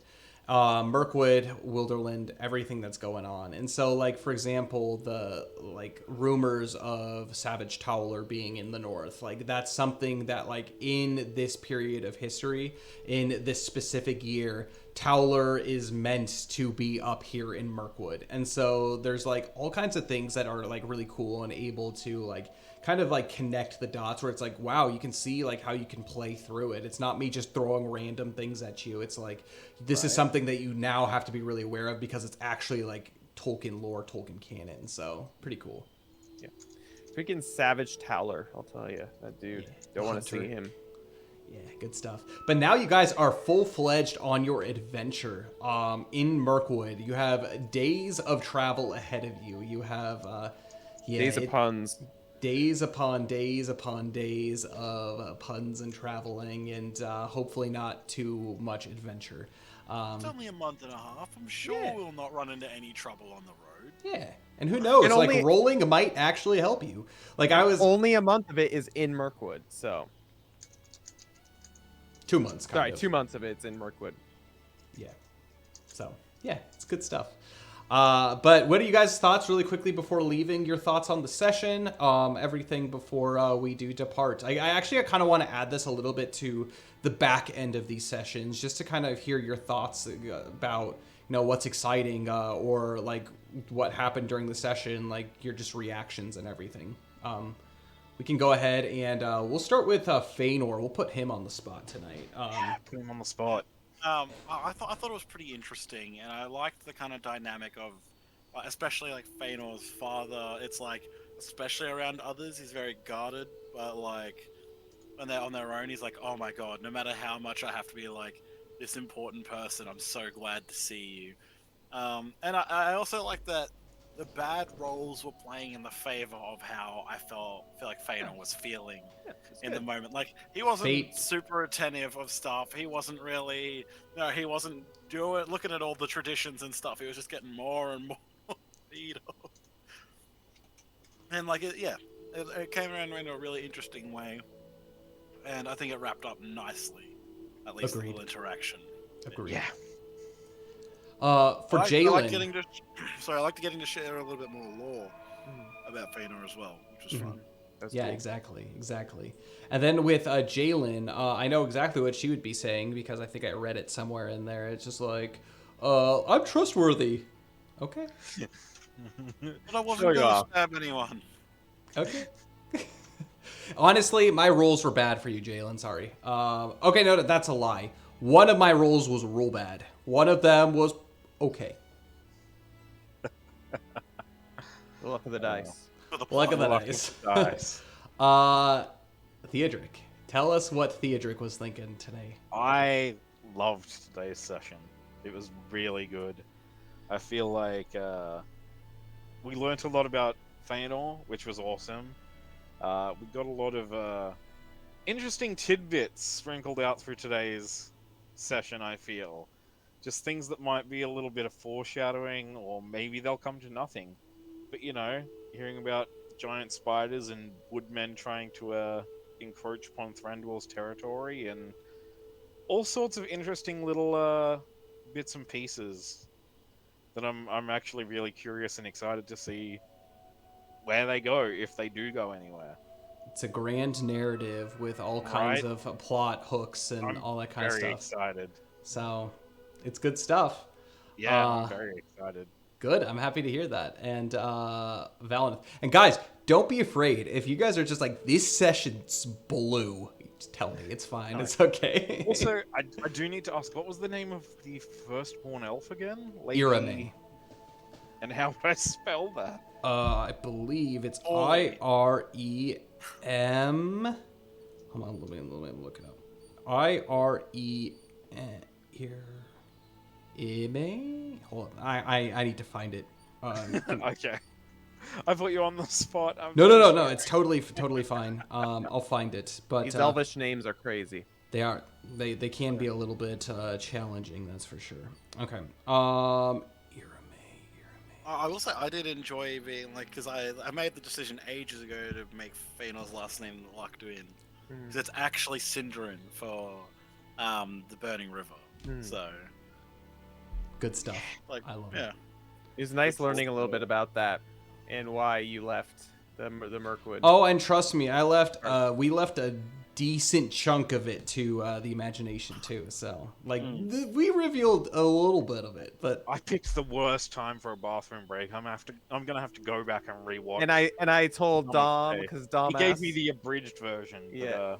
Mirkwood, Wilderland, everything that's going on. And so, like, for example, the, like, rumors of Savage Towler being in the north, like, that's something that, like, in this period of history, in this specific year, Towler is meant to be up here in Mirkwood. And so there's like all kinds of things that are like really cool and able to like kind of like connect the dots where it's like, wow, you can see like how you can play through it. It's not me just throwing random things at you. It's like, this is something that you now have to be really aware of because it's actually like Tolkien lore, Tolkien canon. So pretty cool. Yeah. Freaking Savage Towler, I'll tell you. That dude. Don't want to Hunter. see him. Yeah, good stuff. But now you guys are full-fledged on your adventure in Mirkwood. You have days of travel ahead of you. You have Days of puns. Days upon days upon days of puns and traveling, and hopefully not too much adventure. It's only a month and a half. I'm sure we'll not run into any trouble on the road. Yeah, and who knows? And like only- rolling might actually help you. Like I was Only a month of it is in Mirkwood, so 2 months. sorry, of. 2 months of it's in Mirkwood. Yeah. So, yeah, it's good stuff. But what are you guys' thoughts really quickly before leaving? Your thoughts on the session, everything before we do depart. I actually kind of want to add this a little bit to the back end of these sessions, just to kind of hear your thoughts about, what's exciting or like what happened during the session, like your just reactions and everything. We can go ahead and we'll start with Feanor. We'll put him on the spot tonight. Put him on the spot. I thought it was pretty interesting, and I liked the kind of dynamic of, especially like Feanor's father. It's like, especially around others, he's very guarded, but like when they're on their own, he's like, oh my god, no matter how much I have to be like this important person, I'm so glad to see you. And I also like that the bad roles were playing in the favor of how I feel like Feanor was feeling in the moment. Like, he wasn't super attentive of stuff. He wasn't really, he wasn't looking at all the traditions and stuff. He was just getting more and more beat up. And like, it came around in a really interesting way. And I think it wrapped up nicely, at least Agreed. the little interaction. Agreed. Yeah. For Jalen. I like getting to share a little bit more lore about Feanor as well, which was fun. That's Yeah, cool. exactly. And then with Jalen, I know exactly what she would be saying because I think I read it somewhere in there. It's just like, I'm trustworthy. Okay. But I wasn't going to stab anyone. Okay. Honestly, my rolls were bad for you, Jalen. Sorry. Okay, no, that's a lie. One of my rolls was real bad. One of them was okay. The luck of the dice. Luck of the dice. Theodric, tell us what Theodric was thinking today. I loved today's session. It was really good. I feel like we learnt a lot about Feanor, which was awesome. We got a lot of interesting tidbits sprinkled out through today's session, I feel. Just things that might be a little bit of foreshadowing, or maybe they'll come to nothing. But, hearing about giant spiders and woodmen trying to encroach upon Thranduil's territory, and all sorts of interesting little bits and pieces that I'm actually really curious and excited to see where they go, if they do go anywhere. It's a grand narrative with all kinds of plot hooks and all that kind of stuff. Very excited. So, it's good stuff. Yeah, I'm very excited. Good. I'm happy to hear that. And Valentin. And guys, don't be afraid. If you guys are just like, this session's blue, just tell me. It's fine. It's okay. Also, I do need to ask, what was the name of the firstborn elf again? Irame. And how would I spell that? I believe it's IREM. Hold on, let me look it up. IREM. Hold on, I need to find it. Okay. I put you on the spot. No. It's totally fine. I'll find it. But These elvish names are crazy. They are. They can be a little bit challenging. That's for sure. Okay. I will say I did enjoy being like, because I made the decision ages ago to make Feanor's last name Lochduin, because it's actually Sindarin for the Burning River. So good stuff. like, I love it. yeah. It was nice learning a little bit about that and why you left the Mirkwood. Oh, and trust me, I left. We left a decent chunk of it to the imagination too. So like we revealed a little bit of it, but I picked the worst time for a bathroom break. I'm gonna have to go back and rewatch. And I told Dom Dom say. because Dom He gave me asked- the abridged version. Yeah. But,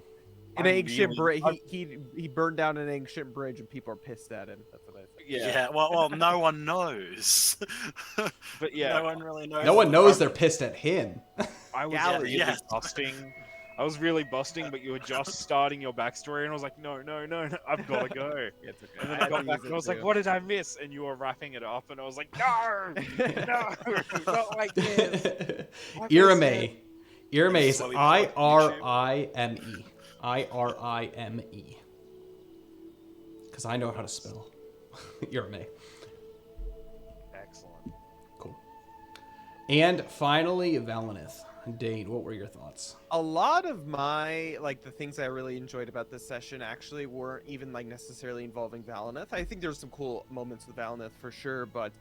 an I'm ancient really- bridge. He burned down an ancient bridge, and people are pissed at him. That's what I said. yeah. Well, no one knows. But yeah, no one really knows. no one knows they're pissed at him. I was Gallery. really Yes. busting. I was really busting, but you were just starting your backstory, and I was like, no, I've got to go. It's okay. And then I I got had to back, use and it I was like, too. what did I miss? And you were wrapping it up, and I was like, no, not like this. Irame. Irame is Slowly plug IRIME. IRIME. Because I know how to spell. Irame. Excellent. Cool. And finally, Valinith. Dain, what were your thoughts? A lot of my the things I really enjoyed about this session actually weren't even necessarily involving Valinith. I think there's some cool moments with Valinith for sure, but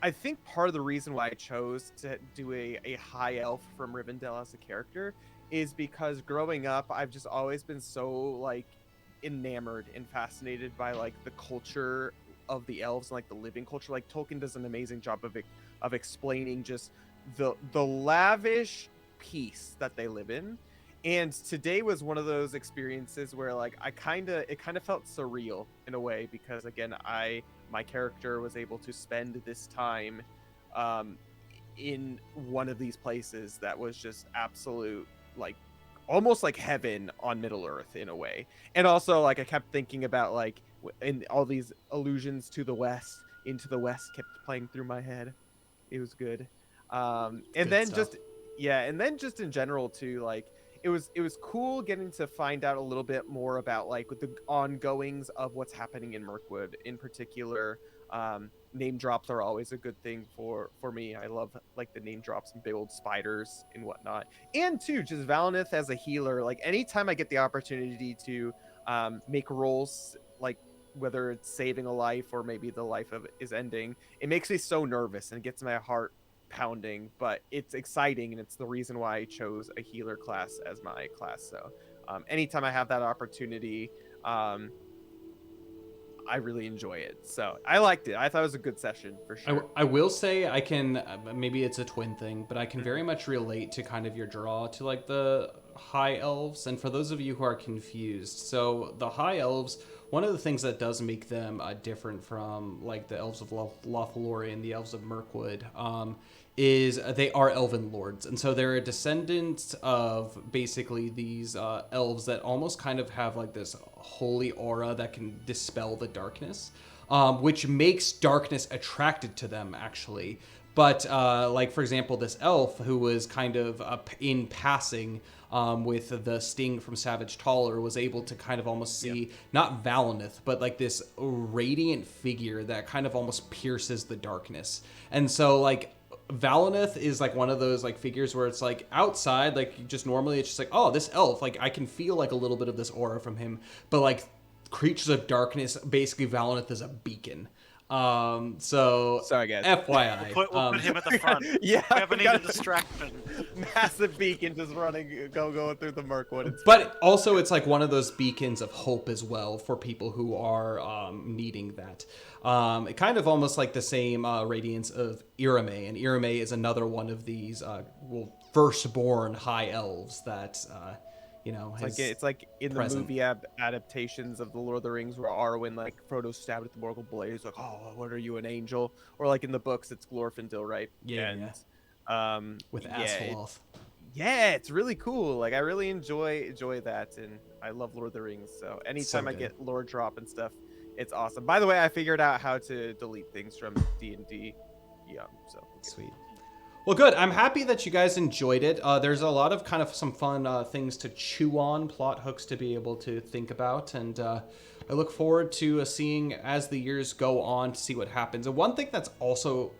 I think part of the reason why I chose to do a high elf from Rivendell as a character is because growing up I've just always been so enamored and fascinated by the culture of the elves and the living culture. Tolkien does an amazing job of explaining just the lavish peace that they live in, and today was one of those experiences where it kind of felt surreal in a way, because again my character was able to spend this time in one of these places that was just absolute almost like heaven on Middle Earth in a way. And also I kept thinking about in all these allusions to the west, into the west kept playing through my head. It was good. And Good then stuff. just in general too, it was cool getting to find out a little bit more about the ongoings of what's happening in Mirkwood in particular. Name drops are always a good thing for me. I love the name drops and big old spiders and whatnot. And too, just Valinith as a healer, anytime I get the opportunity to make rolls, whether it's saving a life or maybe the life of it is ending, it makes me so nervous and it gets my heart pounding, but it's exciting, and it's the reason why I chose a healer class as my class. So anytime I have that opportunity, I really enjoy it. So I liked it. I thought it was a good session for sure. I will say I can, maybe it's a twin thing, but I can very much relate to kind of your draw to the high elves. And for those of you who are confused, so the high elves, one of the things that does make them different from the elves of Lothlorien and the elves of Mirkwood is they are elven lords. And so they're a descendant of basically these elves that almost kind of have this holy aura that can dispel the darkness, which makes darkness attracted to them actually. But for example, this elf who was kind of in passing with the sting from Savage Taller was able to kind of almost see not Valinith, but this radiant figure that kind of almost pierces the darkness. And so Valinith is one of those figures where it's outside, just normally it's just oh, this elf, I can feel a little bit of this aura from him, but creatures of darkness, basically Valinith is a beacon. So Sorry guys. FYI. We'll put him at the front. Yeah, We haven't got needed distraction. massive beacon just running, going through the Mirkwood. But also it's one of those beacons of hope as well for people who are needing that. It kind of almost the same radiance of Irame, and Irame is another one of these firstborn high elves that it's like in the present. movie adaptations of the Lord of the Rings where Arwen Frodo's stabbed with the Morgul blade. He's oh, what are you, an angel? Or in the books it's Glorfindel, right? Yeah, with yeah, Asphaleth. Yeah, it's really cool. I really enjoy that, and I love Lord of the Rings. So anytime I good. get lore drop and stuff, it's awesome. By the way, I figured out how to delete things from D&D. Yeah, so Sweet. Well, good. I'm happy that you guys enjoyed it. There's a lot of kind of some fun things to chew on, plot hooks to be able to think about, and I look forward to seeing as the years go on to see what happens. And one thing that's also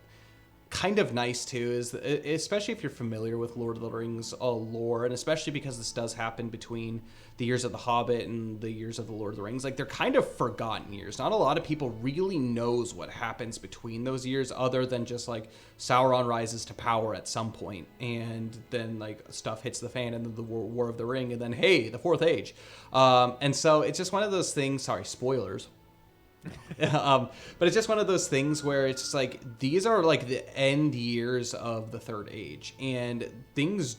kind of nice too is, especially if you're familiar with Lord of the Rings lore, and especially because this does happen between the years of the Hobbit and the years of the Lord of the Rings, like they're kind of forgotten years. Not a lot of people really knows what happens between those years, other than just like Sauron rises to power at some point, and then like stuff hits the fan, and then the War of the Ring, and then hey, the Fourth Age. And so it's just one of those things. Sorry, spoilers. But it's just one of those things where it's just like these are like the end years of the Third Age, and things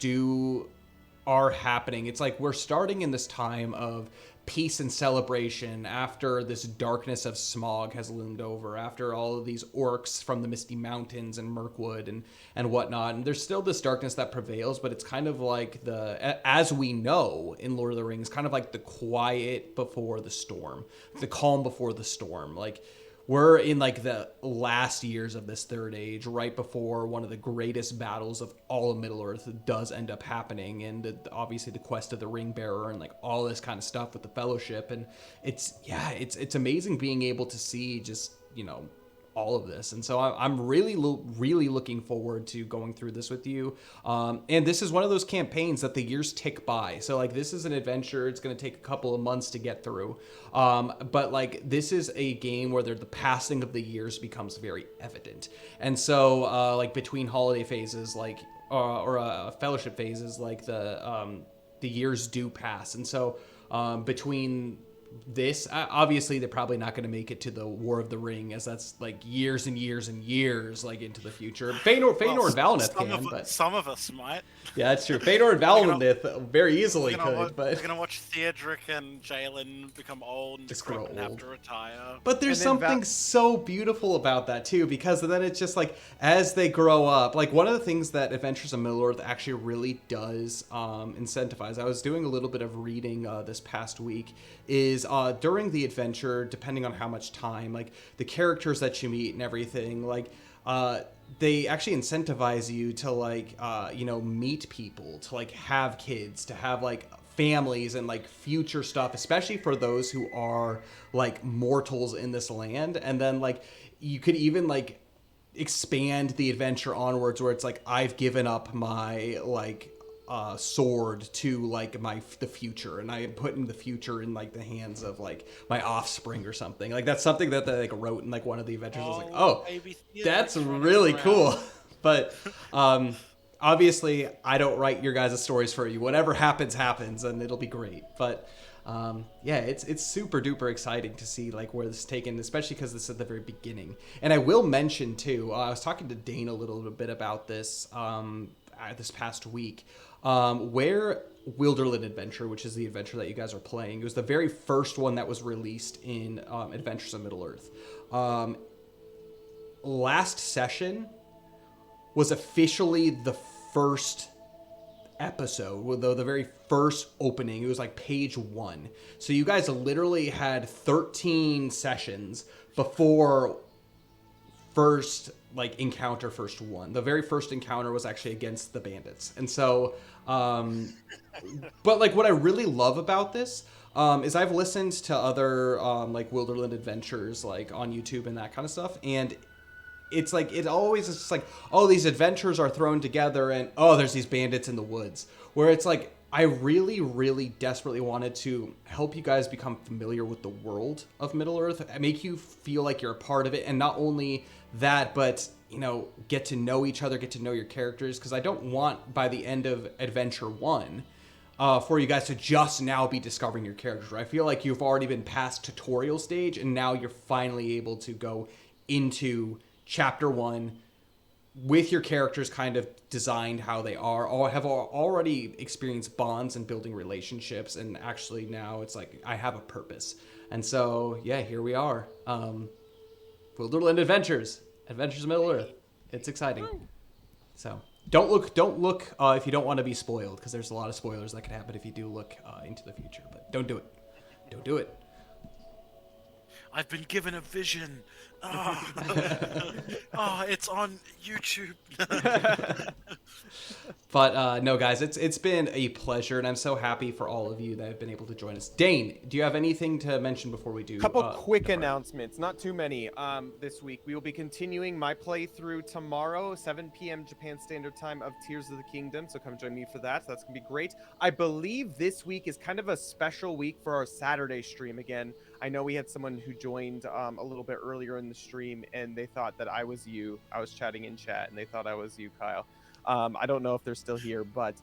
are happening. It's like we're starting in this time of peace and celebration after this darkness of Smaug has loomed over, after all of these orcs from the Misty Mountains and Mirkwood and whatnot. And there's still this darkness that prevails, but it's kind of like as we know in Lord of the Rings, kind of like the quiet before the storm, the calm before the storm. Like we're in like the last years of this Third Age, right before one of the greatest battles of all of Middle-earth does end up happening, and obviously the quest of the Ring Bearer and like all this kind of stuff with the Fellowship. And it's amazing being able to see just, all of this. And so I'm really looking forward to going through this with you. And this is one of those campaigns that the years tick by. So like this is an adventure. It's going to take a couple of months to get through. But like this is a game where the passing of the years becomes very evident. And so like between holiday phases, like or fellowship phases, like the years do pass. And so between this, obviously they're probably not going to make it to the War of the Ring, as that's like years and years and years like into the future. Fëanor and Valnith can, but some of us might. Yeah, that's true. Fëanor and Valnith very easily could, but we're gonna watch Theodric and Jalen become old and decrepit and have to retire. But there's something so beautiful about that too, because then it's just like as they grow up, like one of the things that Adventures in Middle-earth actually really does incentivize. I was doing a little bit of reading this past week. Is during the adventure, depending on how much time, like the characters that you meet and everything, like they actually incentivize you to like meet people, to like have kids, to have like families and like future stuff, especially for those who are like mortals in this land. And then like you could even like expand the adventure onwards, where it's like I've given up my like sword to like the future, and I am putting the future in like the hands of like my offspring or something. Like that's something that they like wrote in like one of the adventures. I was like, oh, that's really cool. But obviously I don't write your guys' stories for you. Whatever happens, and it'll be great. But it's super duper exciting to see like where this is taken, especially because this is at the very beginning. And I will mention too, I was talking to Dain a little bit about this this past week, where Wilderland Adventure, which is the adventure that you guys are playing, it was the very first one that was released in Adventures in Middle-earth. Last session was officially the first episode, though the very first opening. It was like page 1. So you guys literally had 13 sessions before first like encounter first one. The very first encounter was actually against the bandits. And so but like what I really love about this is I've listened to other like Wilderland adventures like on YouTube and that kind of stuff, and it's like it always is just like, oh, these adventures are thrown together and oh, there's these bandits in the woods, where it's like I really, really desperately wanted to help you guys become familiar with the world of Middle-earth, make you feel like you're a part of it, and not only that, but get to know each other, get to know your characters, because I don't want by the end of Adventure 1 for you guys to just now be discovering your characters. I feel like you've already been past tutorial stage, and now you're finally able to go into Chapter 1 with your characters kind of designed how they are, or have already experienced bonds and building relationships, and actually now it's like I have a purpose. And so yeah, here we are. Wilderland Adventures in Middle-earth. It's exciting. So don't look if you don't want to be spoiled, because there's a lot of spoilers that could happen if you do look into the future. But don't do it. I've been given a vision. It's on YouTube. But no, guys, it's been a pleasure, and I'm so happy for all of you that have been able to join us. Dain, do you have anything to mention before we do? Couple quick depart? announcements, not too many. This week we will be continuing my playthrough tomorrow, 7 p.m. Japan Standard Time of Tears of the Kingdom. So come join me for that. That's gonna be great. I believe this week is kind of a special week for our Saturday stream again. I know we had someone who joined a little bit earlier in the stream, and they thought that I was you. I was chatting in chat, and they thought I was you, Kyle. I don't know if they're still here, but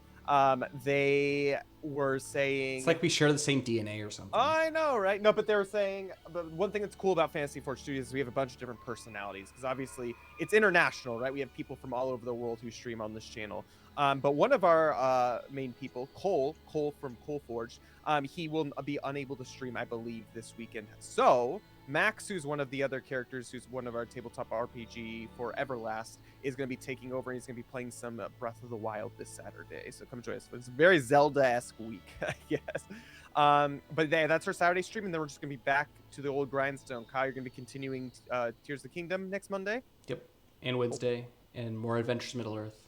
they were saying It's like we share the same DNA or something. I know, right? No, but they were saying, but one thing that's cool about Fantasy Forge Studios is we have a bunch of different personalities, because obviously it's international, right? We have people from all over the world who stream on this channel. But one of our main people, Cole from Cole Forged, he will be unable to stream, I believe, this weekend. So Max, who's one of the other characters, who's one of our tabletop RPG for Everlast, is going to be taking over, and he's going to be playing some Breath of the Wild this Saturday. So come join us. It's a very Zelda-esque week, I guess. But yeah, that's our Saturday stream, and then we're just going to be back to the old grindstone. Kyle, you're going to be continuing Tears of the Kingdom next Monday? Yep. And Wednesday, and more Adventures Middle-earth.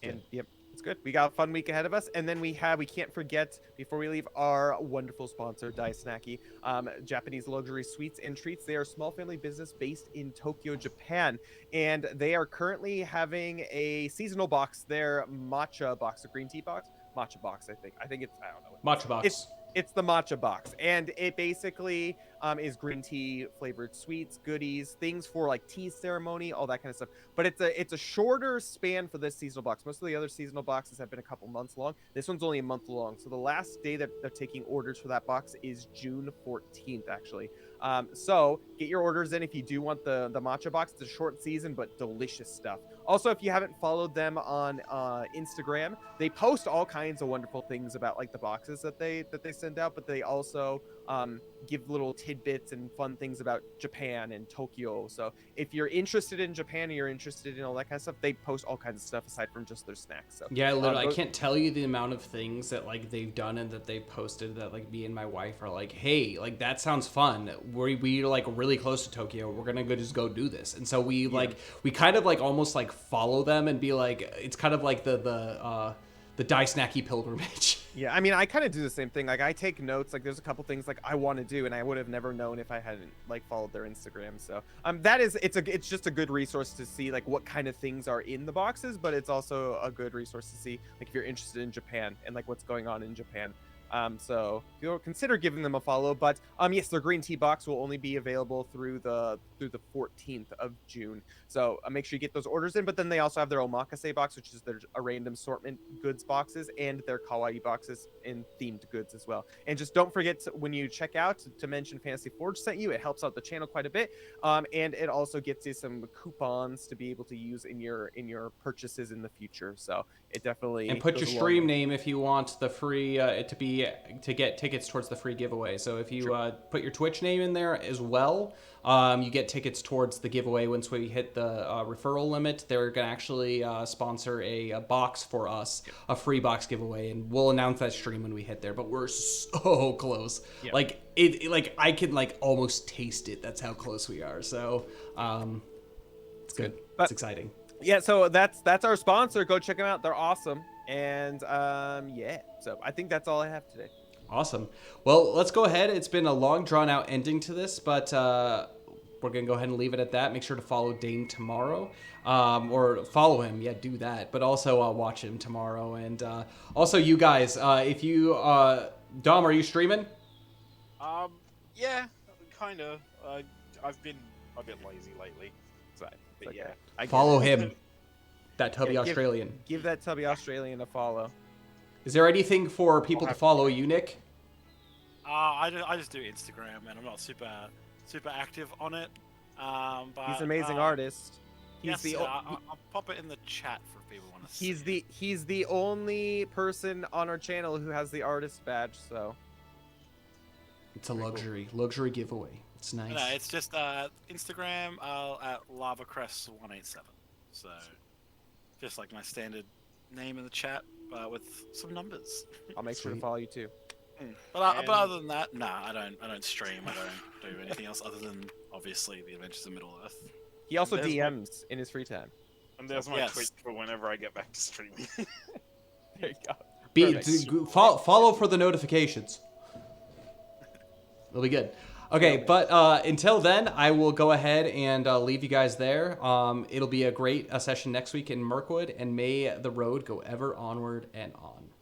And yep, it's good. We got a fun week ahead of us, and then we can't forget before we leave our wonderful sponsor, Snacky, Japanese luxury sweets and treats. They are a small family business based in Tokyo, Japan, and they are currently having a seasonal box. Their matcha box, a green tea box, matcha box. I think it's I don't know. Matcha box. It's the matcha box, and it basically is green tea flavored sweets, goodies, things for like tea ceremony, all that kind of stuff. But it's a shorter span for this seasonal box. Most of the other seasonal boxes have been a couple months long. This one's only a month long. So the last day that they're taking orders for that box is June 14th, actually. So get your orders in if you do want the matcha box. It's a short season, but delicious stuff. Also, if you haven't followed them on Instagram, they post all kinds of wonderful things about like the boxes that they send out, but they also give little tidbits and fun things about Japan and Tokyo. So if you're interested in Japan or you're interested in all that kind of stuff, they post all kinds of stuff aside from just their snacks. So yeah, literally, I can't tell you the amount of things that like they've done and that they've posted that like me and my wife are like, hey, like that sounds fun. We're like really close to Tokyo. We're gonna just go do this. And so we kind of like almost like follow them and be like, it's kind of like the Snacky pilgrimage. Yeah, I mean, I kind of do the same thing. Like, I take notes. Like, there's a couple things like I want to do, and I would have never known if I hadn't like followed their Instagram. So, it's just a good resource to see like what kind of things are in the boxes, but it's also a good resource to see like if you're interested in Japan and like what's going on in Japan. So you'll consider giving them a follow. But yes, their green tea box will only be available through the 14th of June. So make sure you get those orders in. But then they also have their omakase box, which is a random assortment goods boxes, and their kawaii boxes and themed goods as well. And just don't forget when you check out to mention Fantasy Forge sent you. It helps out the channel quite a bit, and it also gets you some coupons to be able to use in your purchases in the future. So it definitely put your stream name if you want the free to get tickets towards the free giveaway. So if you put your Twitch name in there as well, you get tickets towards the giveaway. Once we hit the referral limit, they're gonna actually sponsor a box for us, a free box giveaway, and we'll announce that stream when we hit there. But we're so close. Yep. Like like I can like almost taste it. That's how close we are. So it's good. It's exciting. Yeah, so that's our sponsor. Go check them out. They're awesome. And yeah, so I think that's all I have today. Awesome. Well, let's go ahead. It's been a long, drawn-out ending to this, but we're going to go ahead and leave it at that. Make sure to follow Dain tomorrow, or follow him. Yeah, do that. But also watch him tomorrow. And also, you guys, if you... Dom, are you streaming? Yeah, kind of. I've been a bit lazy lately. So, but okay. Yeah. Follow him. That tubby Australian. Give that tubby Australian a follow. Is there anything for people to follow you, Nick? I just do Instagram, and I'm not super active on it. But he's an amazing artist. I'll pop it in the chat for people who want to see. He's the only person on our channel who has the artist badge. So it's a luxury giveaway. It's nice. No, it's just Instagram at LavaCrest187. So just like my standard name in the chat, with some numbers. I'll make sure to follow you too. But other than that, I don't stream. I don't do anything else other than obviously the Adventures of Middle Earth. He also DMs in his free time. And there's my Yes. Twitch for whenever I get back to streaming. There you go. Perfect. Follow for the notifications. It'll be good. Okay, but until then, I will go ahead and leave you guys there. It'll be a great session next week in Mirkwood, and may the road go ever onward and on.